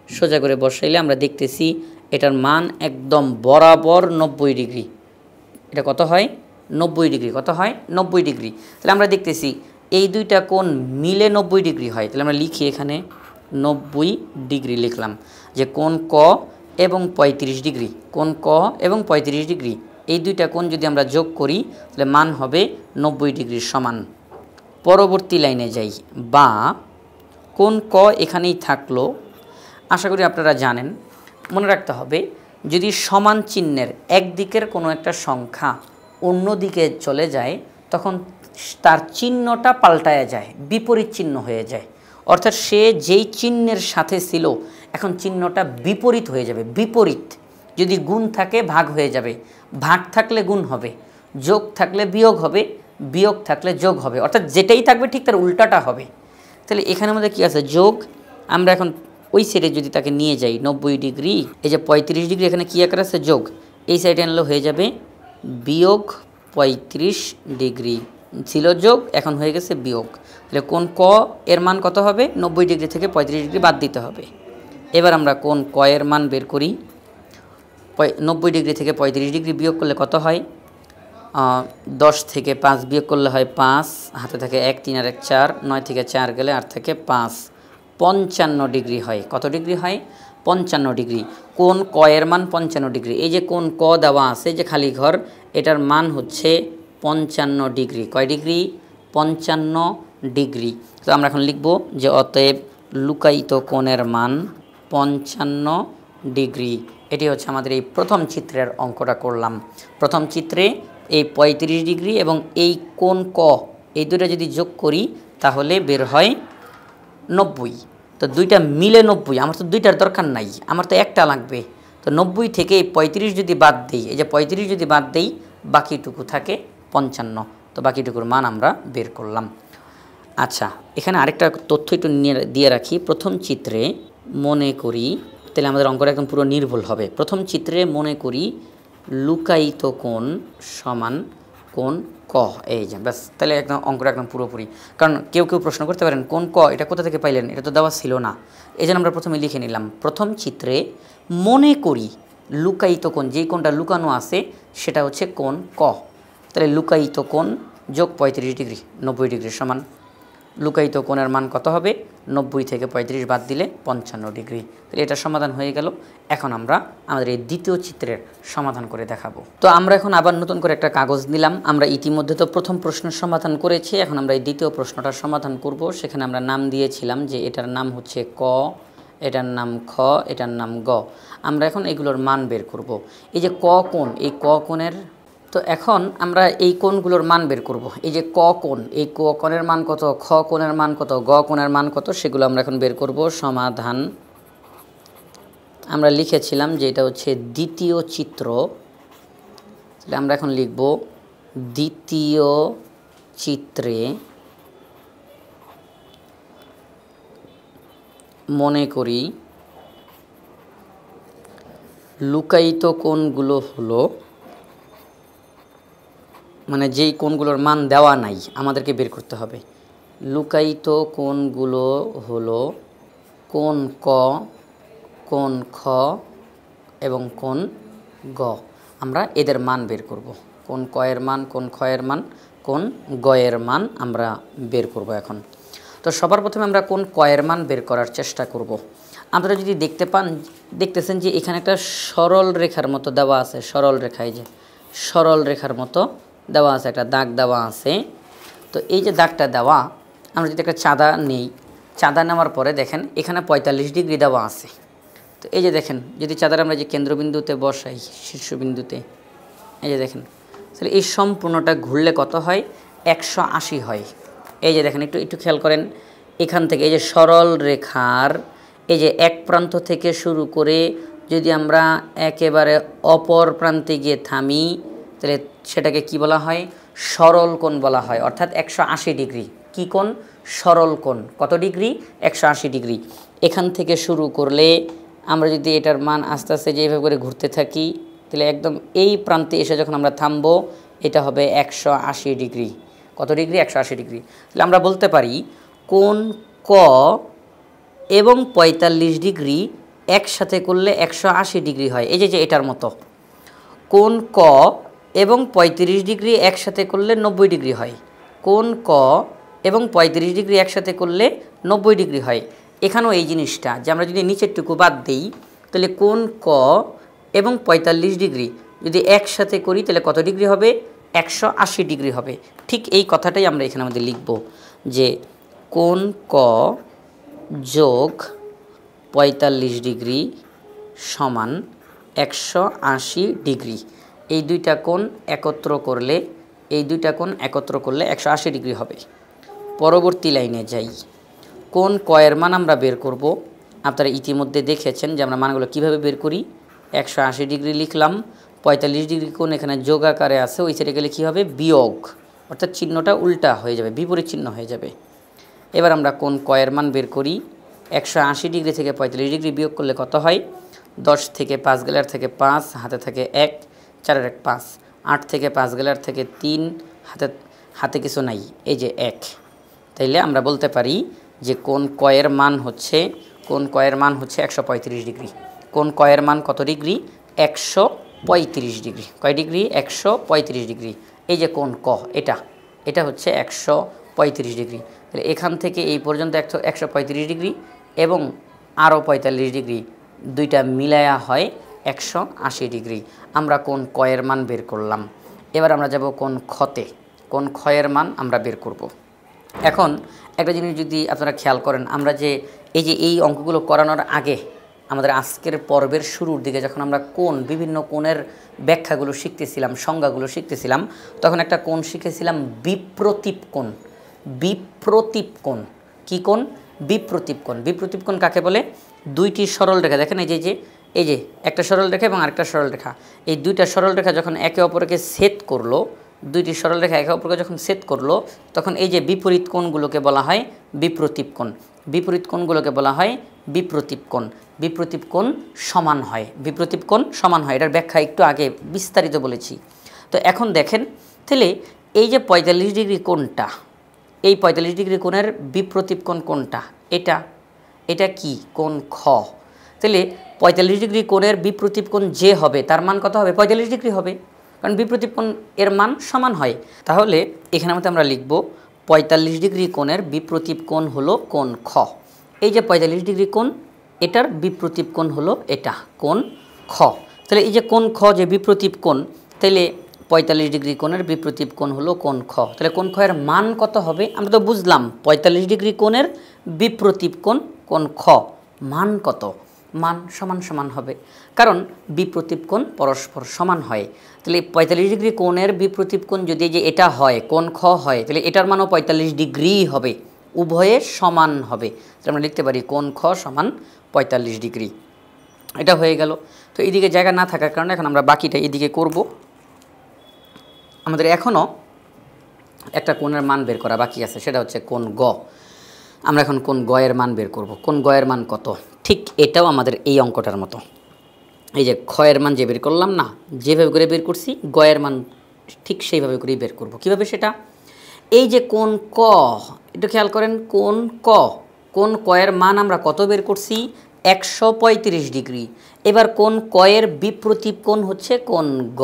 সোজা করে বসাইলে আমরা দেখতেছি এটার মান একদম বরাবর 90 ডিগ্রি। এটা কত হয়? 90 ডিগ্রি। কত হয়? 90 ডিগ্রি। তাহলে আমরা দেখতেছি এই দুইটা কোণ মিলে 90 ডিগ্রি হয়। তাহলে আমরা লিখি এখানে 90 ডিগ্রি লিখলাম, যে কোণ ক এবং 35 ডিগ্রি, কোণ ক এবং 35 ডিগ্রি, এই দুইটা কোণ যদি আমরা যোগ করি তাহলে মান হবে 90 ডিগ্রির সমান। পরবর্তী লাইনে যাই, বা কোণ ক এখানেই থাকলো। আশা করি আপনারা জানেন, মনে রাখতে হবে যদি সমান চিহ্নের একদিকের কোনো একটা সংখ্যা অন্য দিকে চলে যায় তখন তার চিহ্নটা পাল্টায়া যায়, বিপরীত চিহ্ন হয়ে যায়। অর্থাৎ সে যেই চিহ্নের সাথে ছিল এখন চিহ্নটা বিপরীত হয়ে যাবে। বিপরীত, যদি গুণ থাকে ভাগ হয়ে যাবে, ভাগ থাকলে গুণ হবে, যোগ থাকলে বিয়োগ হবে, বিয়োগ থাকলে যোগ হবে, অর্থাৎ যেটাই থাকবে ঠিক তার উল্টাটা হবে। তাহলে এখানে আমাদের কী আছে? যোগ। আমরা এখন ওই সাইডে যদি তাকে নিয়ে যাই 90 ডিগ্রি, এই যে 35 ডিগ্রি এখানে কী আকার আছে যোগ, এই সাইডে আনলে হয়ে যাবে বিয়োগ 35 ডিগ্রি, ছিল যোগ এখন হয়ে গেছে বিয়োগ। তাহলে কোণ ক এর মান কত হবে, 90 ডিগ্রি থেকে 35 ডিগ্রি বাদ দিতে হবে। এবার আমরা কোণ ক এর মান বের করি। 90 ডিগ্রি থেকে 35 ডিগ্রি বিয়োগ করলে কত হয়, 10 থেকে 5 বিয়োগ করলে হয় 5, হাতে থাকে 1 3 আর 1 4, 9 থেকে 4 গেলে 8 থেকে 5, 55 ডিগ্রি হয়। কত ডিগ্রি হয়, 55 ডিগ্রি। কোণ ক এর মান 55 ডিগ্রি। এই যে কোণ ক দেওয়া আছে যে খালি ঘর, এটার মান হচ্ছে 55 ডিগ্রি। কয় ডিগ্রি, 55 ডিগ্রি। তো আমরা এখন লিখব যে অতএব লুকায়িত কোণের মান 55 ডিগ্রি। এটি হচ্ছে আমাদের এই প্রথম চিত্রের অঙ্কটা করলাম। প্রথম চিত্রে এই 35 ডিগ্রি এবং এই কোণ ক এই দুটো যদি যোগ করি তাহলে বের হয় 90। তো দুইটা মিলে 90, আমার তো দুইটার দরকার নাই, আমার তো একটা লাগবে। তো 90 থেকে এই 35 যদি বাদ দিই, এই যে 35 যদি বাদ দিই বাকিটুকু থাকে 55। তো বাকিটুকুর মান আমরা বের করলাম। আচ্ছা, এখানে আরেকটা তথ্য একটু দিয়ে রাখি। প্রথম চিত্রে মনে করি, তাহলে আমাদের অঙ্কটা একদম পুরো নির্ভুল হবে। প্রথম চিত্রে মনে করি লুকায়িত কোণ সমান কোণ ক, এই যে ব্যাস, তাহলে একদম অঙ্কটা একদম পুরোপুরি। কারণ কেউ প্রশ্ন করতে পারেন কোণ ক এটা কোথা থেকে পাইলেন, এটা তো দেওয়া ছিল না। এই জন্য আমরা প্রথমে লিখে নিলাম প্রথম চিত্রে মনে করি লুকায়িত কোণ, যেই কোণটা লুকানো আছে সেটা হচ্ছে কোণ ক। তাহলে লুকায়িত কোণ যোগ 35 ডিগ্রি 90 ডিগ্রি সমান লুকায়িত কোণের মান কত হবে, 90 থেকে 35 বাদ দিলে 55 ডিগ্রি। তাহলে এটা সমাধান হয়ে গেল। এখন আমরা আমাদের এই দ্বিতীয় চিত্রের সমাধান করে দেখাবো। তো আমরা এখন আবার নতুন করে একটা কাগজ নিলাম। আমরা ইতিমধ্যে তো প্রথম প্রশ্নের সমাধান করেছি, এখন আমরা এই দ্বিতীয় প্রশ্নটার সমাধান করব। সেখানে আমরা নাম দিয়েছিলাম যে এটার নাম হচ্ছে ক, এটার নাম খ, এটার নাম গ। আমরা এখন এগুলোর মান বের করব। এই যে ক কোণ, এই ক কোণের, তো এখন আমরা এই কোণগুলোর মান বের করব। এই যে ক কোণ, এই ক কোণের মান কত, খ কোণের মান কত, গ কোণের মান কত, সেগুলো আমরা এখন বের করব। সমাধান আমরা লিখেছিলাম যে এটা হচ্ছে দ্বিতীয় চিত্র। তাহলে আমরা এখন লিখব দ্বিতীয় চিত্রে মনে করি লুকায়িত কোণগুলো হলো, মানে যেই কোণগুলোর মান দেওয়া নাই আমাদেরকে বের করতে হবে। লুকায়িত কোণগুলো হলো কোণ ক, কোণ খ এবং কোণ গ। আমরা এদের মান বের করব। কোণ ক এর মান, কোণ খ এর মান, কোণ গ এর মান আমরা বের করব এখন। তো সবার প্রথমে আমরা কোণ ক এর মান বের করার চেষ্টা করব। আপনারা যদি দেখতেছেন যে এখানে একটা সরল রেখার মতো দেওয়া আছে, সরল রেখা, এই যে সরল রেখার মতো দেওয়া আছে, একটা দাগ দেওয়া আছে। তো এই যে দাগটা দেওয়া, আমরা যদি একটা চাঁদা নেই, চাঁদা নেওয়ার পরে দেখেন এখানে 45 ডিগ্রি দেওয়া আছে। তো এই যে দেখেন যদি চাঁদাটা আমরা যে কেন্দ্রবিন্দুতে বসাই, শীর্ষবিন্দুতে, এই যে দেখেন, তাহলে এই সম্পূর্ণটা ঘুরলে কত হয়, 180 হয়। এই যে দেখেন একটু খেয়াল করেন, এখান থেকে এই যে সরল রেখার এই যে এক প্রান্ত থেকে শুরু করে যদি আমরা একেবারে অপর প্রান্তে গিয়ে থামি, তাহলে সেটাকে কি বলা হয়, সরল কোণ বলা হয়। অর্থাৎ 180 ডিগ্রি। কি কোণ, সরল কোণ। কত ডিগ্রি, 180 ডিগ্রি। এখান থেকে শুরু করলে আমরা যদি এটার মান আস্তে আস্তে যেভাবে করে ঘুরতে থাকি, তাহলে একদম এই প্রান্তে এসে যখন আমরা থামবো এটা হবে 180 ডিগ্রি। কত ডিগ্রি, 180 ডিগ্রি। তাহলে আমরা বলতে পারি কোণ ক এবং 45 ডিগ্রি একসাথে করলে 180 ডিগ্রি হয়। এই যে এটার মতো কোণ ক এবং 35 ডিগ্রি একসাথে করলে 90 ডিগ্রি হয়। কোণ ক এবং 35 ডিগ্রি একসাথে করলে 90 ডিগ্রি হয়। এখানেও এই জিনিসটা যে আমরা যদি নিচেরটুকু বাদ দিই, তাহলে কোণ ক এবং 45 ডিগ্রি যদি একসাথে করি তাহলে কত ডিগ্রি হবে, 180 ডিগ্রি হবে। ঠিক এই কথাটাই আমরা এখানে আমাদের লিখব যে কোণ ক যোগ 45 ডিগ্রি সমান 180 ডিগ্রি। এই দুইটা কোণ একত্র করলে 180 ডিগ্রি হবে। পরবর্তী লাইনে যাই, কোণ ক এর মান আমরা বের করব। আপনারা ইতিমধ্যে দেখেছেন যে আমরা মানগুলো কিভাবে বের করি। 180 ডিগ্রি লিখলাম, 45 ডিগ্রি কোণ এখানে যোগ আকারে আছে, ওই সাইডে গেলে কী হবে, বিয়োগ, অর্থাৎ চিহ্নটা উল্টা হয়ে যাবে, বিপরীত চিহ্ন হয়ে যাবে। এবার আমরা কোণ ক এর মান বের করি। 180 ডিগ্রি থেকে 45 ডিগ্রি বিয়োগ করলে কত হয়? 10 থেকে 5 গেলে আর থেকে 5, হাতে থাকে 1, 4 আর 1 5, 8 থেকে 5 গেলে আর থেকে 3, হাতে কিছু নাই, এই যে 1। তাইলে আমরা বলতে পারি যে কোন কয়ের মান হচ্ছে 135 ডিগ্রি। কোন কয়ের মান কত ডিগ্রি? 135 ডিগ্রি। কয় ডিগ্রি? 135 ডিগ্রি। এই যে কোন ক, এটা হচ্ছে 135 ডিগ্রি। তাহলে এখান থেকে এই পর্যন্ত 135 ডিগ্রি এবং আরও 45 ডিগ্রি, দুইটা মিলায়া হয় 180 ডিগ্রি। আমরা কোন কয়ের মান বের করলাম। এবার আমরা যাব কোন খতে, কোন ক্ষয়ের মান আমরা বের করব। এখন একটা জিনিস যদি আপনারা খেয়াল করেন, আমরা যে এই অঙ্কগুলো করানোর আগে আমাদের আজকের পর্বের শুরুর দিকে যখন আমরা বিভিন্ন কোণের ব্যাখ্যাগুলো শিখতেছিলাম, সংজ্ঞাগুলো শিখতেছিলাম, তখন একটা কোণ শিখেছিলাম বিপ্রতীপ কোণ। বিপ্রতীপ কোণ কী কোণ? বিপ্রতীপ কোণ। বিপ্রতীপ কোণ কাকে বলে? দুইটি সরল রেখা, দেখেন এই যে একটা সরল রেখা এবং আরেকটা সরল রেখা, এই দুইটা সরল রেখা যখন একে অপরকে ছেদ করলো, দুইটি সরল রেখা একে অপরকে যখন ছেদ করলো, তখন এই যে বিপরীত কোণগুলোকে বলা হয় বিপ্রতীপ কোণ। বিপরীত কোণগুলোকে বলা হয় বিপ্রতীপ কোণ। বিপ্রতীপ কোণ সমান হয়, বিপ্রতীপ কোণ সমান হয়। এটার ব্যাখ্যা একটু আগে বিস্তারিত বলেছি। তো এখন দেখেন, তাহলে এই যে 45 ডিগ্রি কোণটা, এই 45 ডিগ্রি কোণের বিপ্রতীপ কোণ কোনটা? এটা কি? কোণ খ। তাহলে 45 ডিগ্রি কোণের বিপ্রতীপ কোণ যে হবে তার মান কত হবে? 45 ডিগ্রি হবে, কারণ বিপ্রতীপ কোণ এর মান সমান হয়। তাহলে এখানে মধ্যে আমরা লিখব 45 ডিগ্রি কোণের বিপ্রতীপ কোণ হলো কোণ খ। এই যে 45 ডিগ্রি কোণ, এটার বিপ্রতীপ কোণ হলো এটা, কোণ খ। তাহলে এই যে কোণ খ যে বিপ্রতীপ কোণ, তাহলে 45 ডিগ্রি কোণের বিপ্রতীপ কোণ হলো কোণ খ। তাহলে কোণ খ এর মান কত হবে? আমরা তো বুঝলাম 45 ডিগ্রি কোণের বিপ্রতীপ কোণ কোণ খ, মান কত? মান সমান সমান হবে, কারণ বিপ্রতীপ কোণ পরস্পর সমান হয়। তাহলে 45 ডিগ্রি কোণের বিপ্রতীপ কোণ যদি যে এটা হয়, কোণ খ হয়, তাহলে এটার মানও 45 ডিগ্রি হবে, উভয়ে সমান হবে। তাহলে আমরা লিখতে পারি কোণ খ সমান 45 ডিগ্রি। এটা হয়ে গেল। তো এইদিকে জায়গা না থাকার কারণে এখন আমরা বাকিটা এদিকে করব। আমাদের এখনও একটা কোণের মান বের করা বাকি আছে, সেটা হচ্ছে কোণ গ। আমরা এখন কোণ গ এর মান বের করব। কোণ গ এর মান কত? ঠিক এটাও আমাদের এই অঙ্কটার মতো। এই যে খ এর মান যে বের করলাম না, যেভাবে করে বের করছি, গ এর মান ঠিক সেইভাবে করেই বের করব। কীভাবে সেটা? এই যে কোণ ক, একটু খেয়াল করেন, কোণ ক এর মান আমরা কত বের করছি? 135 ডিগ্রি। এবার কোণ ক এর বিপ্রতীপ কোণ হচ্ছে কোণ গ।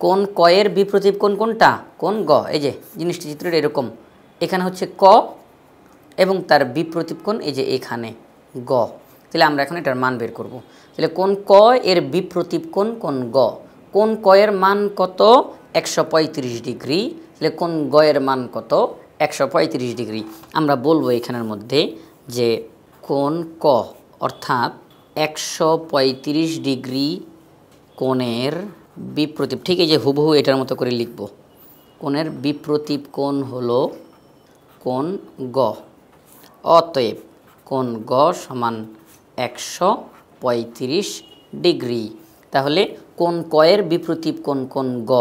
কোণ ক এর বিপ্রতীপ কোণ কোনটা? কোণ গ। এই যে জিনিসটি চিত্রটা এরকম, এখানে হচ্ছে ক এবং তার বিপ্রতীপ কোণ এই যে এখানে গ। তাহলে আমরা এখন এটার মান বের করব। তাহলে কোণ ক এর বিপ্রতীপ কোণ কোণ গ। কোণ ক এর মান কত? 135 ডিগ্রি। তাহলে কোণ গ এর মান কত? 135 ডিগ্রি। আমরা বলবো এখানের মধ্যে যে কোণ ক অর্থাৎ 135 ডিগ্রি কোণের বিপ্রতীপ, ঠিক এই যে হুবহু এটার মতো করে লিখব, কোণের বিপ্রতীপ কোণ হলো কোণ গ। অতএব কোণ গ সমান 135 ডিগ্রি। তাহলে কোণ ক এর বিপ্রতীপ কোণ কোণ গ।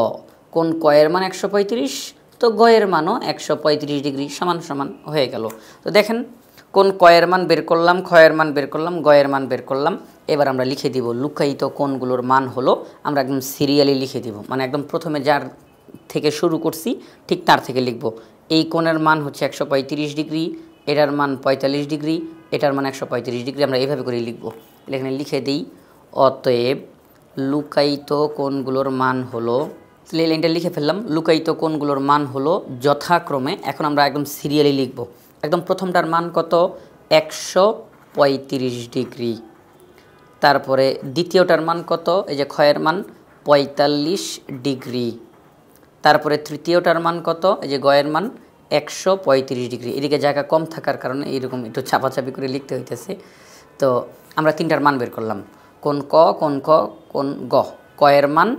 কোণ ক এর মান 135, তো গ এর মানও 135 ডিগ্রি, সমান সমান হয়ে গেল। তো দেখেন, কোণ ক এর মান বের করলাম, খ এর মান বের করলাম, গ এর মান বের করলাম। এবার আমরা লিখে দিব লুকায়িত কোণগুলোর মান হলো, আমরা একদম সিরিয়ালি লিখে দিব, মানে একদম প্রথমে যার থেকে শুরু করছি ঠিক তার থেকে লিখব। এই কোণের মান হচ্ছে 135 ডিগ্রি, এটার মান 45 ডিগ্রি, এটার মান 135 ডিগ্রি। আমরা এইভাবে করে লিখব। এখানে লিখে দিই, অতএব লুকায়িত কোণগুলোর মান হলো, তাহলে লাইনটা লিখে ফেললাম, লুকায়িত কোণগুলোর মান হলো যথাক্রমে, এখন আমরা একদম সিরিয়ালি লিখব। একদম প্রথমটার মান কত? 135 ডিগ্রি। তারপরে দ্বিতীয়টার মান কত? এই যে খ এর মান 45 ডিগ্রি। তারপরে তৃতীয়টার মান কত? এই যে গ এর মান 135 ডিগ্রি। এদিকে জায়গা কম থাকার কারণে এইরকম একটু চাপাচাপি করে লিখতে হইতেছে। তো আমরা তিনটার মান বের করলাম, কোণ ক, কোণ খ, কোণ গ। ক এর মান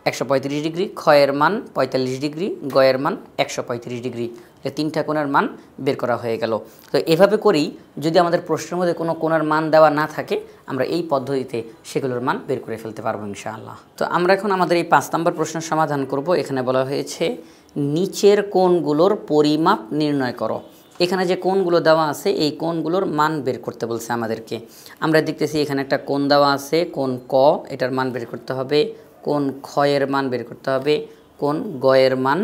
135 ডিগ্রি, খ এর মান 45 ডিগ্রি, গ এর মান 135 ডিগ্রি। এই তিনটা কোণের মান বের করা হয়ে গেল। তো এভাবে করেই যদি আমাদের প্রশ্নের মধ্যে কোনো কোণের মান দেওয়া না থাকে, আমরা এই পদ্ধতিতে সেগুলোর মান বের করে ফেলতে পারবো ইনশাআল্লাহ। তো আমরা এখন আমাদের এই 5 নম্বর প্রশ্নের সমাধান করব। এখানে বলা হয়েছে নিচের কোণগুলোর পরিমাপ নির্ণয় করো। এখানে যে কোণগুলো দেওয়া আছে এই কোণগুলোর মান বের করতে বলছে আমাদেরকে। আমরা দেখতেছি এখানে একটা কোণ দেওয়া আছে, কোণ ক, এটার মান বের করতে হবে, কোণ খ এর মান বের করতে হবে, কোণ গ এর মান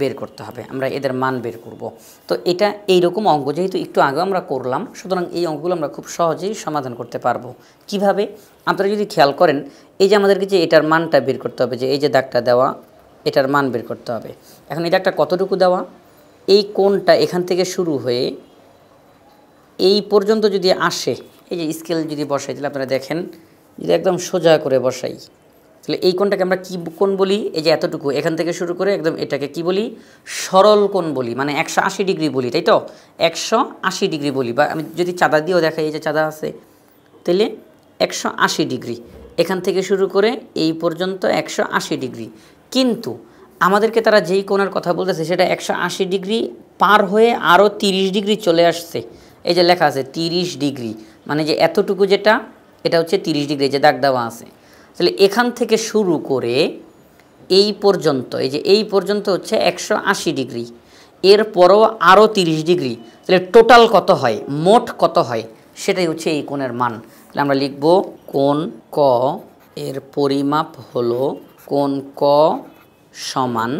বের করতে হবে। আমরা এদের মান বের করব। তো এটা এইরকম অঙ্ক যেহেতু একটু আগে আমরা করলাম, সুতরাং এই অঙ্কগুলো আমরা খুব সহজেই সমাধান করতে পারবো। কিভাবে? আপনারা যদি খেয়াল করেন, এই যে আমাদেরকে যে এটার মানটা বের করতে হবে, যে এই যে দাগটা দেওয়া, এটার মান বের করতে হবে। এখন এই দাগটা কতটুকু দেওয়া, এই কোণটা এখান থেকে শুরু হয়ে এই পর্যন্ত যদি আসে, এই যে স্কেল যদি বসাই, তাহলে আপনারা দেখেন যদি একদম সোজা করে বসাই, তাহলে এই কোণটাকে আমরা কী কোণ বলি? এই যে এতটুকু এখান থেকে শুরু করে একদম এটাকে কি বলি? সরল কোণ বলি, মানে 180 ডিগ্রি বলি, তাই তো? 180 ডিগ্রি বলি, বা আমি যদি চাঁদা দিয়েও দেখাই, এই যে চাঁদা আছে, তাহলে 180 ডিগ্রি এখান থেকে শুরু করে এই পর্যন্ত 180 ডিগ্রি। কিন্তু আমাদেরকে তারা যেই কোণের কথা বলতেছে সেটা 180 ডিগ্রি পার হয়ে আরও 30 ডিগ্রি চলে আসছে। এই যে লেখা আছে 30 ডিগ্রি, মানে যে এতটুকু যেটা, এটা হচ্ছে 30 ডিগ্রি, যে দাগ দেওয়া আছে। তাহলে এখান থেকে শুরু করে এই পর্যন্ত, এই যে এই পর্যন্ত হচ্ছে 180 ডিগ্রি, এরপরও আরও 30 ডিগ্রি, তাহলে টোটাল কত হয়, মোট কত হয়, সেটাই হচ্ছে এই কোণের মান। তাহলে আমরা লিখব কোণ ক এর পরিমাপ হলো, কোণ ক সমান,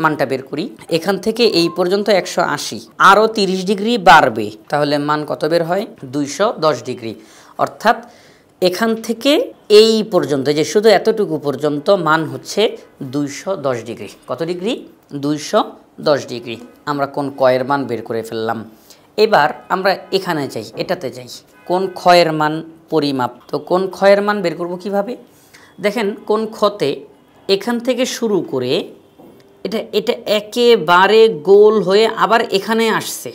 মানটা বের করি, এখান থেকে এই পর্যন্ত 180, আরও 30 ডিগ্রি বাড়বে, তাহলে মান কত বের হয়? 210 ডিগ্রি। অর্থাৎ এখান থেকে এই পর্যন্ত, যে শুধু এতটুকু পর্যন্ত মান হচ্ছে 210 ডিগ্রি। কত ডিগ্রি? 210 ডিগ্রি। আমরা কোণ ক এর মান বের করে ফেললাম। এবার আমরা এখানে যাই, এটাতে যাই, কোণ খ এর মান পরিমাপ। তো কোণ খ এর মান বের করব কিভাবে? দেখেন কোণ খতে এখান থেকে শুরু করে এটা এটা একেবারে গোল হয়ে আবার এখানে আসছে,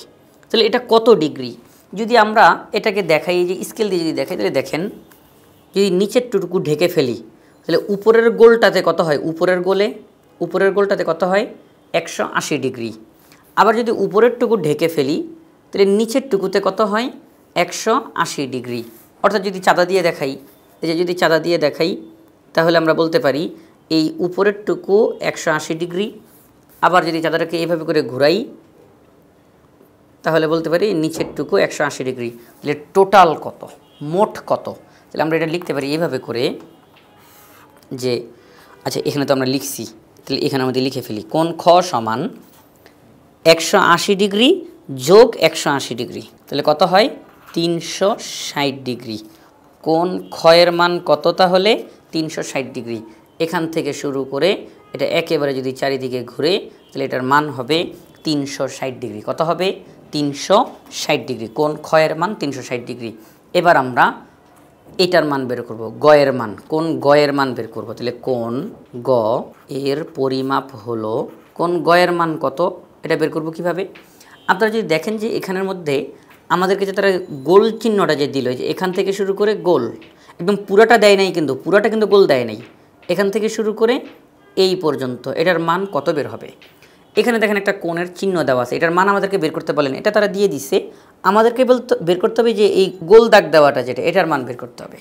তাহলে এটা কত ডিগ্রি? যদি আমরা এটাকে দেখাই, যে স্কেল দিয়ে যদি দেখাই, তাহলে দেখেন যদি নিচের টুকু ঢেকে ফেলি, তাহলে উপরের গোলটাতে কত হয়? উপরের গোলটাতে কত হয়? 180 ডিগ্রি। আবার যদি উপরের টুকু ঢেকে ফেলি, তাহলে নিচের টুকুতে কত হয়? 180 ডিগ্রি। অর্থাৎ যদি চাঁদা দিয়ে দেখাই, এই যে যদি চাঁদা দিয়ে দেখাই, তাহলে আমরা বলতে পারি এই উপরের টুকু 180 ডিগ্রি, আবার যদি চাঁদাটাকে এইভাবে করে ঘুরাই, তাহলে বলতে পারি নিচের টুকু 180 ডিগ্রি। তাহলে টোটাল কত, মোট কত? তাহলে আমরা এটা লিখতে পারি এইভাবে করে, যে আচ্ছা এখানে তো আমরা লিখছি, তাহলে এখানে আমাদের লিখে ফেলি, কোণ খ সমান 180 ডিগ্রি যোগ 180 ডিগ্রি, তাহলে কত হয়? 360 ডিগ্রি। কোণ খ এর মান কত? তাহলে 360 ডিগ্রি। এখান থেকে শুরু করে এটা একেবারে যদি চারিদিকে ঘুরে, তাহলে এটার মান হবে 360 ডিগ্রি। কত হবে? 360 ডিগ্রি। কোণ খ এর মান 360 ডিগ্রি। এবার আমরা এটার মান বের করব, গ এর মান, কোণ গ এর মান বের করব। তাহলে কোণ গ এর পরিমাপ হলো, কোণ গ এর মান কত, এটা বের করব কিভাবে? আপনারা যদি দেখেন যে এখানের মধ্যে আমাদেরকে যে তারা গোল চিহ্নটা যে দিল, যে এখান থেকে শুরু করে গোল, একদম পুরাটা দেয় নাই, কিন্তু পুরাটা কিন্তু গোল দেয় নাই, এখান থেকে শুরু করে এই পর্যন্ত এটার মান কত বের হবে? এখানে দেখেন একটা কোণের চিহ্ন দেওয়া আছে, এটার মান আমাদেরকে বের করতে বলেন, এটা তারা দিয়ে দিচ্ছে, আমাদেরকে বের করতে হবে যে এই গোল দাগ দেওয়াটা যেটা, এটার মান বের করতে হবে।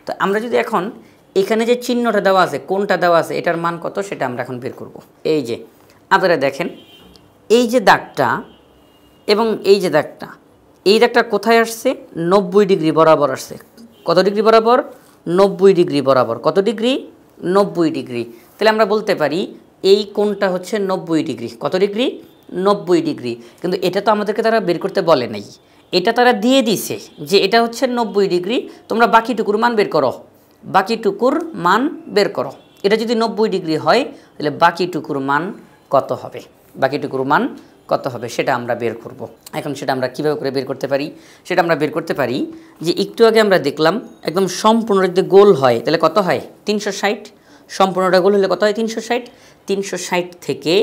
তো আমরা যদি এখন এখানে যে চিহ্নটা দেওয়া আছে, কোণটা দেওয়া আছে, এটার মান কত সেটা আমরা এখন বের করব। এই যে আপনারা দেখেন এই যে দাগটা এবং এই যে দাগটা, এই দাগটা কোথায় আসছে? 90 ডিগ্রি বরাবর আসছে। কত ডিগ্রি বরাবর? 90 ডিগ্রি বরাবর। কত ডিগ্রি? 90 ডিগ্রি। তাহলে আমরা বলতে পারি এই কোণটা হচ্ছে 90 ডিগ্রি। কত ডিগ্রি? 90 ডিগ্রি। কিন্তু এটা তো আমাদেরকে তারা বের করতে বলে নাই, এটা তারা দিয়ে দিছে যে এটা হচ্ছে 90 ডিগ্রি, তোমরা বাকিটুকুর মান বের করো, বাকিটুকুর মান বের করো। এটা যদি 90 ডিগ্রি হয়, তাহলে বাকিটুকুর মান কত হবে? বাকিটুকুর মান কত হবে সেটা আমরা বের করব। এখন সেটা আমরা কীভাবে করে বের করতে পারি? সেটা আমরা বের করতে পারি যে একটু আগে আমরা দেখলাম একদম সম্পূর্ণ যদি গোল হয় তাহলে কত হয়? 360। সম্পূর্ণটা গোল হলে কত হয়? 360। 360 থেকে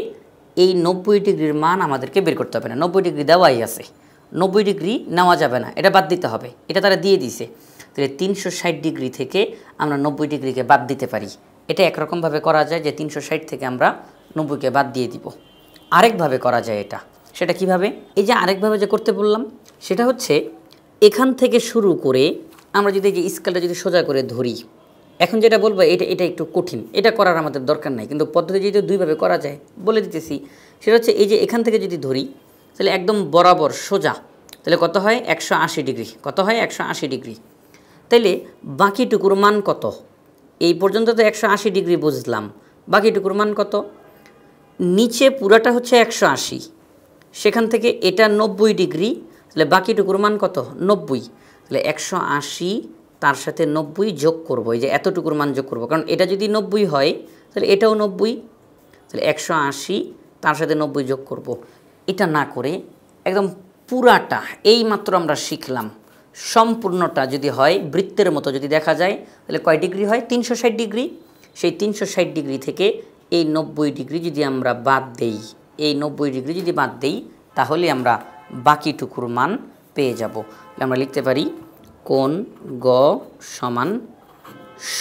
এই 90 ডিগ্রির মান আমাদেরকে বের করতে হবে না, 90 ডিগ্রি দেওয়াই আছে, 90 ডিগ্রি নেওয়া যাবে না, এটা বাদ দিতে হবে, এটা তারা দিয়ে দিছে। তাহলে 360 ডিগ্রি থেকে আমরা 90 ডিগ্রিকে বাদ দিতে পারি। এটা একরকমভাবে করা যায় যে 360 থেকে আমরা 90কে বাদ দিয়ে দিব। আরেকভাবে করা যায় এটা, সেটা কিভাবে? এই যে আরেকভাবে যে করতে বললাম সেটা হচ্ছে এখান থেকে শুরু করে আমরা যদি এই যে স্কেলটা যদি সোজা করে ধরি, এখন যেটা বলবো এটা একটু কঠিন, এটা করার আমাদের দরকার নাই, কিন্তু পদ্ধতি যেহেতু দুইভাবে করা যায় বলে দিতেছি। সেটা হচ্ছে এই যে এখান থেকে যদি ধরি, তাহলে একদম বরাবর সোজা, তাহলে কত হয় 180 ডিগ্রি, কত হয় 180 ডিগ্রি। তাইলে বাকিটুকুর মান কত? এই পর্যন্ত তো 180 ডিগ্রি বুঝলাম, বাকিটুকুর মান কত? নিচে পুরাটা হচ্ছে 180, সেখান থেকে এটা 90 ডিগ্রি, তাহলে বাকিটুকুর মান কত? 90। তাহলে 180 তার সাথে 90 যোগ করব, এই যে এতটুকুর মান যোগ করব, কারণ এটা যদি 90 হয় তাহলে এটাও 90, তাহলে 180 তার সাথে 90 যোগ করব। এটা না করে একদম পুরাটা এই মাত্র আমরা শিখলাম, সম্পূর্ণটা যদি হয় বৃত্তের মতো যদি দেখা যায় তাহলে কয় ডিগ্রি হয়? 360 ডিগ্রি। সেই 360 ডিগ্রি থেকে এই 90 ডিগ্রি যদি আমরা বাদ দেই, এই 90 ডিগ্রি যদি বাদ দেই তাহলে আমরা বাকিটুকুর মান পেয়ে যাব। আমরা লিখতে পারি কোণ গ সমান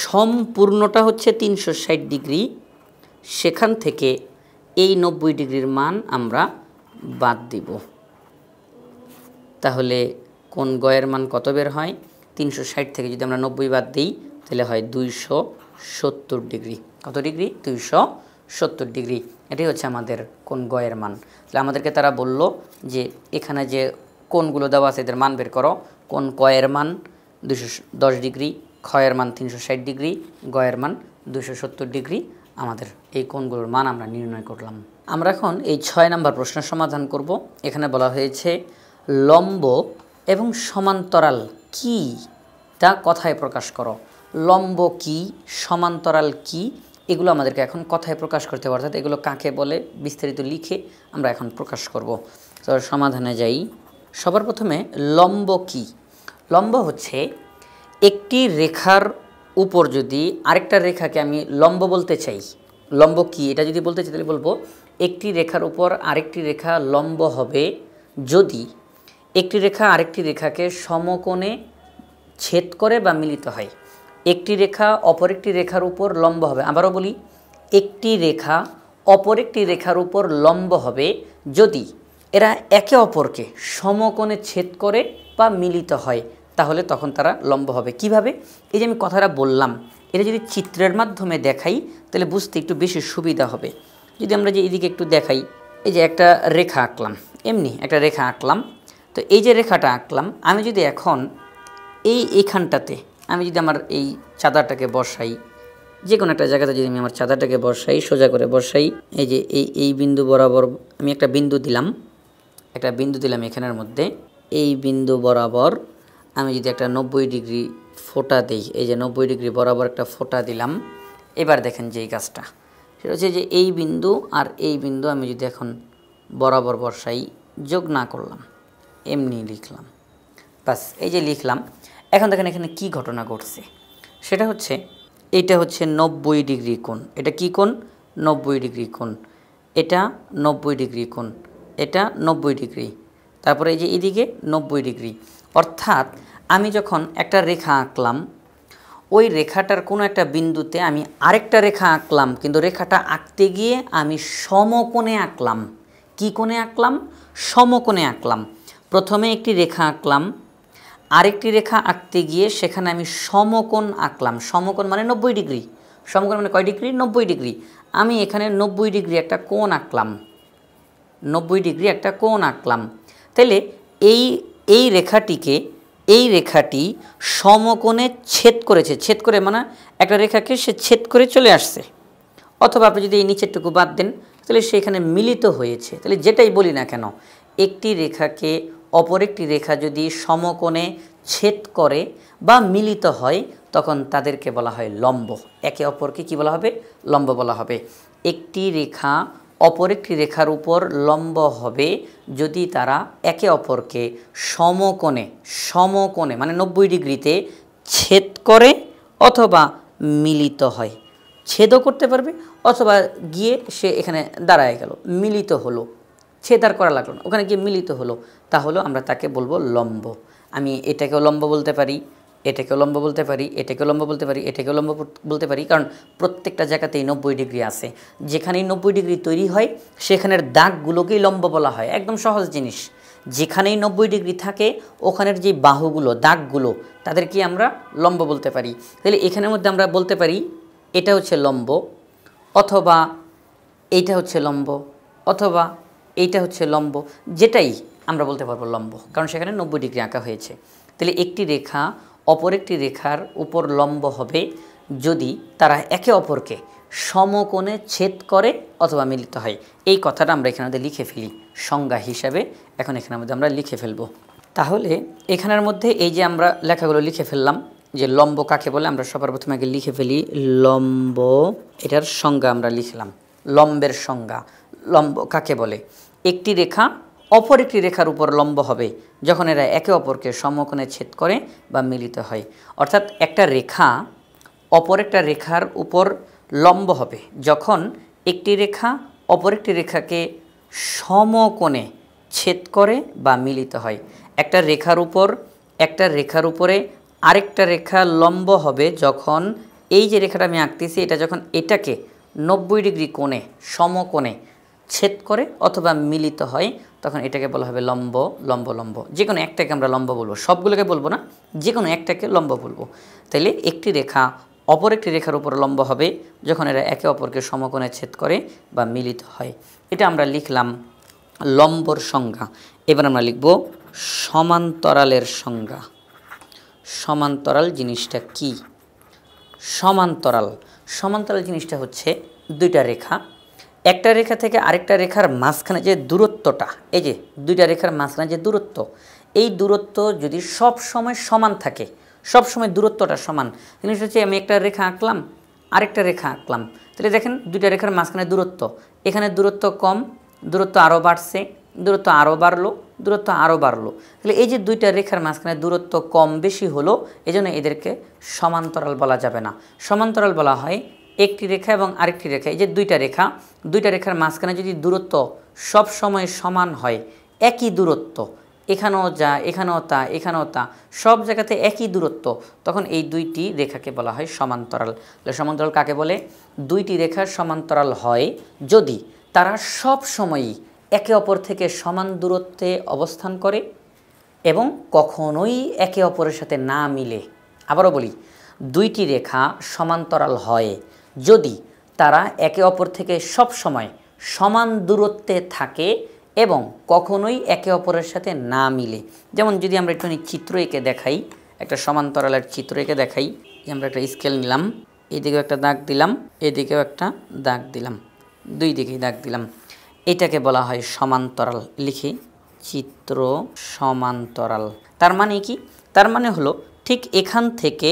সম্পূর্ণটা হচ্ছে 360 ডিগ্রি, সেখান থেকে এই 90 ডিগ্রির মান আমরা বাদ দিব। তাহলে কোণ গ এর মান কত বের হয়? 360 থেকে যদি আমরা 90 বাদ দিই তাহলে হয় 270 ডিগ্রি। কত ডিগ্রি? 270 ডিগ্রি। এটাই হচ্ছে আমাদের কোণ গ এর মান। তাহলে আমাদেরকে তারা বলল যে এখানে যে কোণগুলো দেওয়া আছে এদের মান বের করো। কোণ ক এর মান 210 ডিগ্রি, খ এর মান 360 ডিগ্রি, গ এর মান 270 ডিগ্রি। আমাদের এই কোণগুলোর মান আমরা নির্ণয় করলাম। আমরা এখন এই 6 নম্বর প্রশ্নের সমাধান করব। এখানে বলা হয়েছে লম্ব এবং সমান্তরাল কি তা কথায় প্রকাশ করো। লম্ব কি, সমান্তরাল কি, এগুলো আমাদেরকে এখন কথায় প্রকাশ করতে হবে, অর্থাৎ এগুলো কাকে বলে বিস্তারিত লিখে আমরা এখন প্রকাশ করব। তো সমাধানে যাই। সবার প্রথমে লম্ব কি? লম্ব হচ্ছে একটি রেখার উপর যদি আরেকটা রেখাকে আমি লম্ব বলতে চাই, লম্ব কি এটা যদি বলতে চাই তাহলে বলবো একটি রেখার উপর আরেকটি রেখা লম্ব হবে যদি একটি রেখা আরেকটি রেখাকে সমকোণে ছেদ করে বা মিলিত হয়। একটি রেখা অপর একটি রেখার উপর লম্ব হবে, আবারও বলি, একটি রেখা অপর একটি রেখার উপর লম্ব হবে যদি এরা একে অপরকে সমকোণে ছেদ করে বা মিলিত হয়, তাহলে তখন তারা লম্ব হবে। কিভাবে? এই যে আমি কথাটা বললাম, এটা যদি চিত্রের মাধ্যমে দেখাই তাহলে বুঝতে একটু বেশি সুবিধা হবে। যদি আমরা যে এদিকে একটু দেখাই, এই যে একটা রেখা আঁকলাম, এমনি একটা রেখা আঁকলাম, তো এই যে রেখাটা আঁকলাম আমি যদি এখন এইখানটাতে আমি যদি আমার এই চাঁদাটাকে বসাই, যে কোনো একটা জায়গাতে যদি আমি আমার চাঁদাটাকে বসাই, সোজা করে বসাই, এই যে এই বিন্দু বরাবর আমি একটা বিন্দু দিলাম, এখানের মধ্যে এই বিন্দু বরাবর আমি যদি একটা 90 ডিগ্রি ফোঁটা দিই, এই যে 90 ডিগ্রি বরাবর একটা ফোঁটা দিলাম। এবার দেখেন যে এই কাজটা, সেটা হচ্ছে যে এই বিন্দু আর এই বিন্দু আমি যদি এখন বরাবর বসাই, যোগ না করলাম, এমনি লিখলাম, বাস এই যে লিখলাম। এখন দেখেন এখানে কি ঘটনা ঘটছে, সেটা হচ্ছে এইটা হচ্ছে 90 ডিগ্রি কোণ, এটা কি কোণ? 90 ডিগ্রি কোণ, এটা 90 ডিগ্রি কোণ, এটা 90 ডিগ্রি, তারপরে এই যে এদিকে 90 ডিগ্রি। অর্থাৎ আমি যখন একটা রেখা আঁকলাম, ওই রেখাটার কোনো একটা বিন্দুতে আমি আরেকটা রেখা আঁকলাম, কিন্তু রেখাটা আঁকতে গিয়ে আমি সমকোণে আঁকলাম। কি কোণে আঁকলাম? সমকোণে আঁকলাম। প্রথমে একটি রেখা আঁকলাম, আরেকটি রেখা আঁকতে গিয়ে সেখানে আমি সমকোণ আঁকলাম। সমকোণ মানে 90 ডিগ্রি, সমকোণ মানে কয় ডিগ্রি? 90 ডিগ্রি। আমি এখানে 90 ডিগ্রি একটা কোণ আঁকলাম, 90 ডিগ্রি একটা কোণ আঁকলাম। তাহলে এই রেখাটি সমকোণে ছেদ করেছে, ছেদ করে মানে একটা রেখাকে সে ছেদ করে চলে আসছে। অথবা আপনি যদি এই নিচেরটুকু বাদ দেন তাহলে সেখানে মিলিত হয়েছে। তাহলে যেটাই বলি না কেন, একটি রেখাকে অপর একটি রেখা যদি সমকোণে ছেদ করে বা মিলিত হয় তখন তাদেরকে বলা হয় লম্ব। একে অপরকে কি বলা হবে? লম্ব বলা হবে। একটি রেখা অপর একটি রেখার উপর লম্ব হবে যদি তারা একে অপরকে সমকোণে মানে 90 ডিগ্রিতে ছেদ করে অথবা মিলিত হয়। ছেদও করতে পারবে অথবা গিয়ে সে এখানে দাঁড়ায় গেল, মিলিত হলো, ছেদ আর করা লাগলো না, ওখানে গিয়ে মিলিত হলো, তাহলে আমরা তাকে বলবো লম্ব। আমি এটাকেও লম্ব বলতে পারি, এটাকেও লম্ব বলতে পারি, এটাকেও লম্ব বলতে পারি, এটাকেও লম্ব বলতে পারি, কারণ প্রত্যেকটা জায়গাতেই 90 ডিগ্রি আছে। যেখানেই 90 ডিগ্রি তৈরি হয় সেখানের দাগগুলোকেই লম্ব বলা হয়। একদম সহজ জিনিস, যেখানেই 90 ডিগ্রি থাকে ওখানের যে বাহুগুলো, দাগগুলো, তাদেরকে আমরা লম্ব বলতে পারি। তাহলে এখানের মধ্যে আমরা বলতে পারি এটা হচ্ছে লম্ব, অথবা এইটা হচ্ছে লম্ব, অথবা এইটা হচ্ছে লম্ব, যেটাই আমরা বলতে পারবো লম্ব, কারণ সেখানে 90 ডিগ্রি আঁকা হয়েছে। তাহলে একটি রেখা অপর একটি রেখার উপর লম্ব হবে যদি তারা একে অপরকে সমকোণে ছেদ করে অথবা মিলিত হয়। এই কথাটা আমরা এখানে মধ্যে লিখে ফেলি সংজ্ঞা হিসাবে, এখন এখানের মধ্যে আমরা লিখে ফেলবো। তাহলে এখানের মধ্যে এই যে আমরা লেখাগুলো লিখে ফেললাম যে লম্ব কাকে বলে, আমরা সবার প্রথমে আগে লিখে ফেলি লম্ব, এটার সংজ্ঞা আমরা লিখলাম। লম্বের সংজ্ঞা, লম্ব কাকে বলে, একটি রেখা অপর একটি রেখার উপর লম্ব হবে যখন এরা একে অপরকে সমকোণে ছেদ করে বা মিলিত হয়। অর্থাৎ একটা রেখা অপর একটা রেখার উপর লম্ব হবে যখন একটি রেখা অপর একটি রেখাকে সমকোণে ছেদ করে বা মিলিত হয়। একটা রেখার উপরে আরেকটা রেখা লম্ব হবে যখন এই যে রেখাটা আমি আঁকতেছি এটা যখন এটাকে 90 ডিগ্রি কোণে সমকোণে ছেদ করে অথবা মিলিত হয়, তখন এটাকে বলা হবে লম্ব। লম্ব লম্ব যে কোনো একটাকে আমরা লম্ব বলবো, সবগুলোকে বলবো না, যে কোনো একটাকে লম্ব বলবো। তাইলে একটি রেখা অপর একটি রেখার উপর লম্ব হবে যখন এরা একে অপরকে সমকোণে ছেদ করে বা মিলিত হয়। এটা আমরা লিখলাম লম্বর সংজ্ঞা। এবার আমরা লিখব সমান্তরালের সংজ্ঞা। সমান্তরাল জিনিসটা কি? সমান্তরাল জিনিসটা হচ্ছে দুইটা রেখা, একটা রেখা থেকে আরেকটা রেখার মাঝখানে যে দূরত্বটা, এই যে দুইটা রেখার মাঝখানে যে দূরত্ব, এই দূরত্ব যদি সব সময় সমান থাকে, সব সময় দূরত্বটা সমান। জিনিসটা হচ্ছে আমি একটা রেখা আঁকলাম আরেকটা রেখা আঁকলাম, তাহলে দেখেন দুইটা রেখার মাঝখানে দূরত্ব, এখানে দূরত্ব কম, দূরত্ব আরও বাড়ছে, দূরত্ব আরও বাড়লো, দূরত্ব আরও বাড়লো। তাহলে এই যে দুইটা রেখার মাঝখানে দূরত্ব কম বেশি হলো, এজন্য এদেরকে সমান্তরাল বলা যাবে না। সমান্তরাল বলা হয় একটি রেখা এবং আরেকটি রেখা, এই যে দুইটা রেখার মাঝখানে যদি দূরত্ব সব সময় সমান হয়, একই দূরত্ব, এখানেও যা এখানেও তা এখানেও তা, সব জায়গাতে একই দূরত্ব, তখন এই দুইটি রেখাকে বলা হয় সমান্তরাল। তাহলে সমান্তরাল কাকে বলে? দুইটি রেখা সমান্তরাল হয় যদি তারা সব সময়ই একে অপর থেকে সমান দূরত্বে অবস্থান করে এবং কখনোই একে অপরের সাথে না মিলে। আবারও বলি, দুইটি রেখা সমান্তরাল হয় যদি তারা একে অপর থেকে সব সময় সমান দূরত্বে থাকে এবং কখনোই একে অপরের সাথে না মিলে। যেমন যদি আমরা একটু চিত্র এঁকে দেখাই, একটা সমান্তরালের চিত্র এঁকে দেখাই, যে আমরা একটা স্কেল নিলাম, এদিকেও একটা দাগ দিলাম, এদিকেও একটা দাগ দিলাম, দুই দিকেই দাগ দিলাম, এটাকে বলা হয় সমান্তরাল। লিখি চিত্র সমান্তরাল। তার মানে কি? তার মানে হলো ঠিক এখান থেকে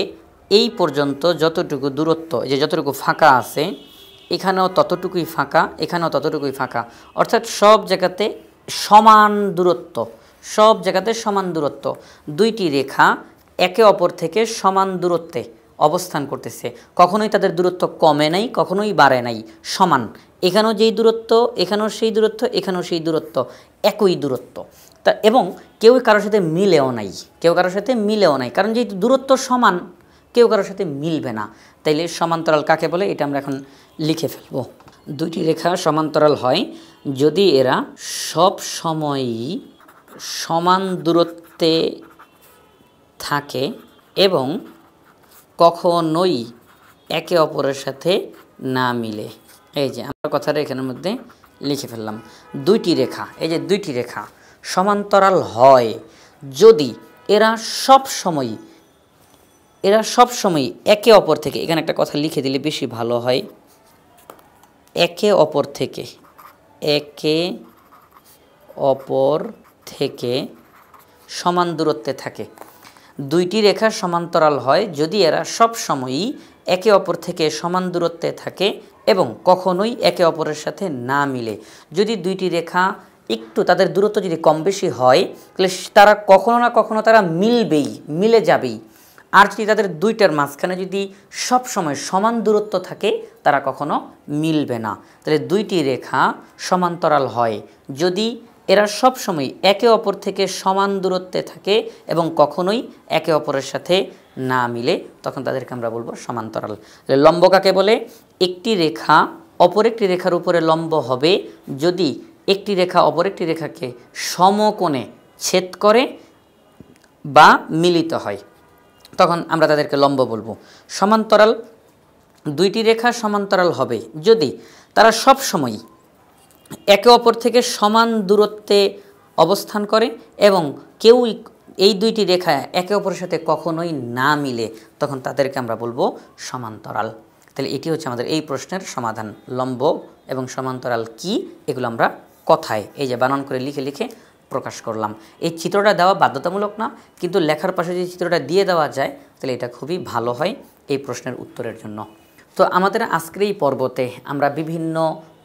এই পর্যন্ত যতটুকু দূরত্ব, যে যতটুকু ফাঁকা আছে, এখানেও ততটুকুই ফাঁকা, এখানেও ততটুকুই ফাঁকা, অর্থাৎ সব জায়গাতে সমান দূরত্ব, সব জায়গাতে সমান দূরত্ব। দুইটি রেখা একে অপর থেকে সমান দূরত্বে অবস্থান করতেছে, কখনোই তাদের দূরত্ব কমে নাই, কখনোই বাড়ে নাই, সমান। এখানেও যেই দূরত্ব, এখানেও সেই দূরত্ব, এখানেও সেই দূরত্ব, একই দূরত্ব। তা এবং কেউ কারোর সাথে মিলেও নাই, কারণ যেই দূরত্ব সমান, কেউ কারোর সাথে মিলবে না। তাইলে সমান্তরাল কাকে বলে এটা আমরা এখন লিখে ফেলব। দুইটি রেখা সমান্তরাল হয় যদি এরা সব সময়ই সমান দূরত্বে থাকে এবং কখনোই একে অপরের সাথে না মিলে। এই যে আমরা কথাটা এখানের মধ্যে লিখে ফেললাম। দুইটি রেখা, এই যে দুইটি রেখা সমান্তরাল হয় যদি এরা সব সময় একে অপর থেকে, এখানে একটা কথা লিখে দিলে বেশি ভালো হয়, একে অপর থেকে সমান দূরত্বে থাকে। দুইটি রেখা সমান্তরাল হয় যদি এরা সব সময়ই একে অপর থেকে সমান দূরত্বে থাকে এবং কখনোই একে অপরের সাথে না মিলে। যদি দুইটি রেখা একটু তাদের দূরত্ব যদি কম বেশি হয়, তাহলে তারা কখনো না কখনো তারা মিলে যাবেই। আর যদি তাদের দুইটার মাঝখানে যদি সব সময় সমান দূরত্ব থাকে, তারা কখনো মিলবে না। তাহলে দুইটি রেখা সমান্তরাল হয় যদি এরা সব সময় একে অপর থেকে সমান দূরত্বে থাকে এবং কখনোই একে অপরের সাথে না মিলে, তখন তাদেরকে আমরা বলবো সমান্তরাল। লম্ব কাকে বলে? একটি রেখা অপর একটি রেখার উপরে লম্ব হবে যদি একটি রেখা অপর একটি রেখাকে সমকোণে ছেদ করে বা মিলিত হয়, তখন আমরা তাদেরকে লম্ব বলবো। সমান্তরাল, দুইটি রেখা সমান্তরাল হবে যদি তারা সব সময় একে অপর থেকে সমান দূরত্বে অবস্থান করে এবং কেউই এই দুইটি রেখা একে অপরের সাথে কখনোই না মিলে, তখন তাদেরকে আমরা বলবো সমান্তরাল। তাহলে এটি হচ্ছে আমাদের এই প্রশ্নের সমাধান। লম্ব এবং সমান্তরাল কি, এগুলো আমরা কথায় এই যে বানান করে লিখে লিখে প্রকাশ করলাম। এই চিত্রটা দেওয়া বাধ্যতামূলক না, কিন্তু লেখার পাশে যদি চিত্রটা দিয়ে দেওয়া যায় তাহলে এটা খুবই ভালো হয় এই প্রশ্নের উত্তরের জন্য। তো আমাদের আজকের এই পর্বতে আমরা বিভিন্ন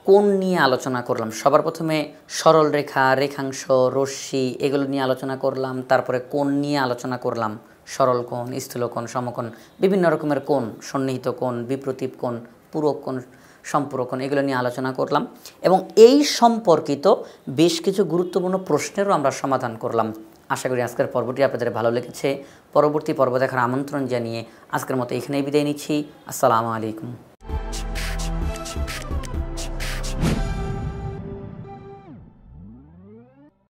কোণ নিয়ে আলোচনা করলাম। সবার প্রথমে সরল রেখা, রেখাংশ, রশ্মি এগুলো নিয়ে আলোচনা করলাম। তারপরে কোণ নিয়ে আলোচনা করলাম, সরল কোণ, স্থূলকোণ, সমকোণ, বিভিন্ন রকমের কোণ, সন্নিহিত কোণ, বিপ্রতীপ কোণ, পূরক কোণ, সম্পূরক কোণ, এগুলো নিয়ে আলোচনা করলাম এবং এই সম্পর্কিত বেশ কিছু গুরুত্বপূর্ণ প্রশ্নেরও আমরা সমাধান করলাম। আশা করি আজকের পর্বটি আপনাদের ভালো লেগেছে। পরবর্তী পর্ব দেখার আমন্ত্রণ জানিয়ে আজকের মতো এখানেই বিদায় নিচ্ছি। আসসালামু আলাইকুম।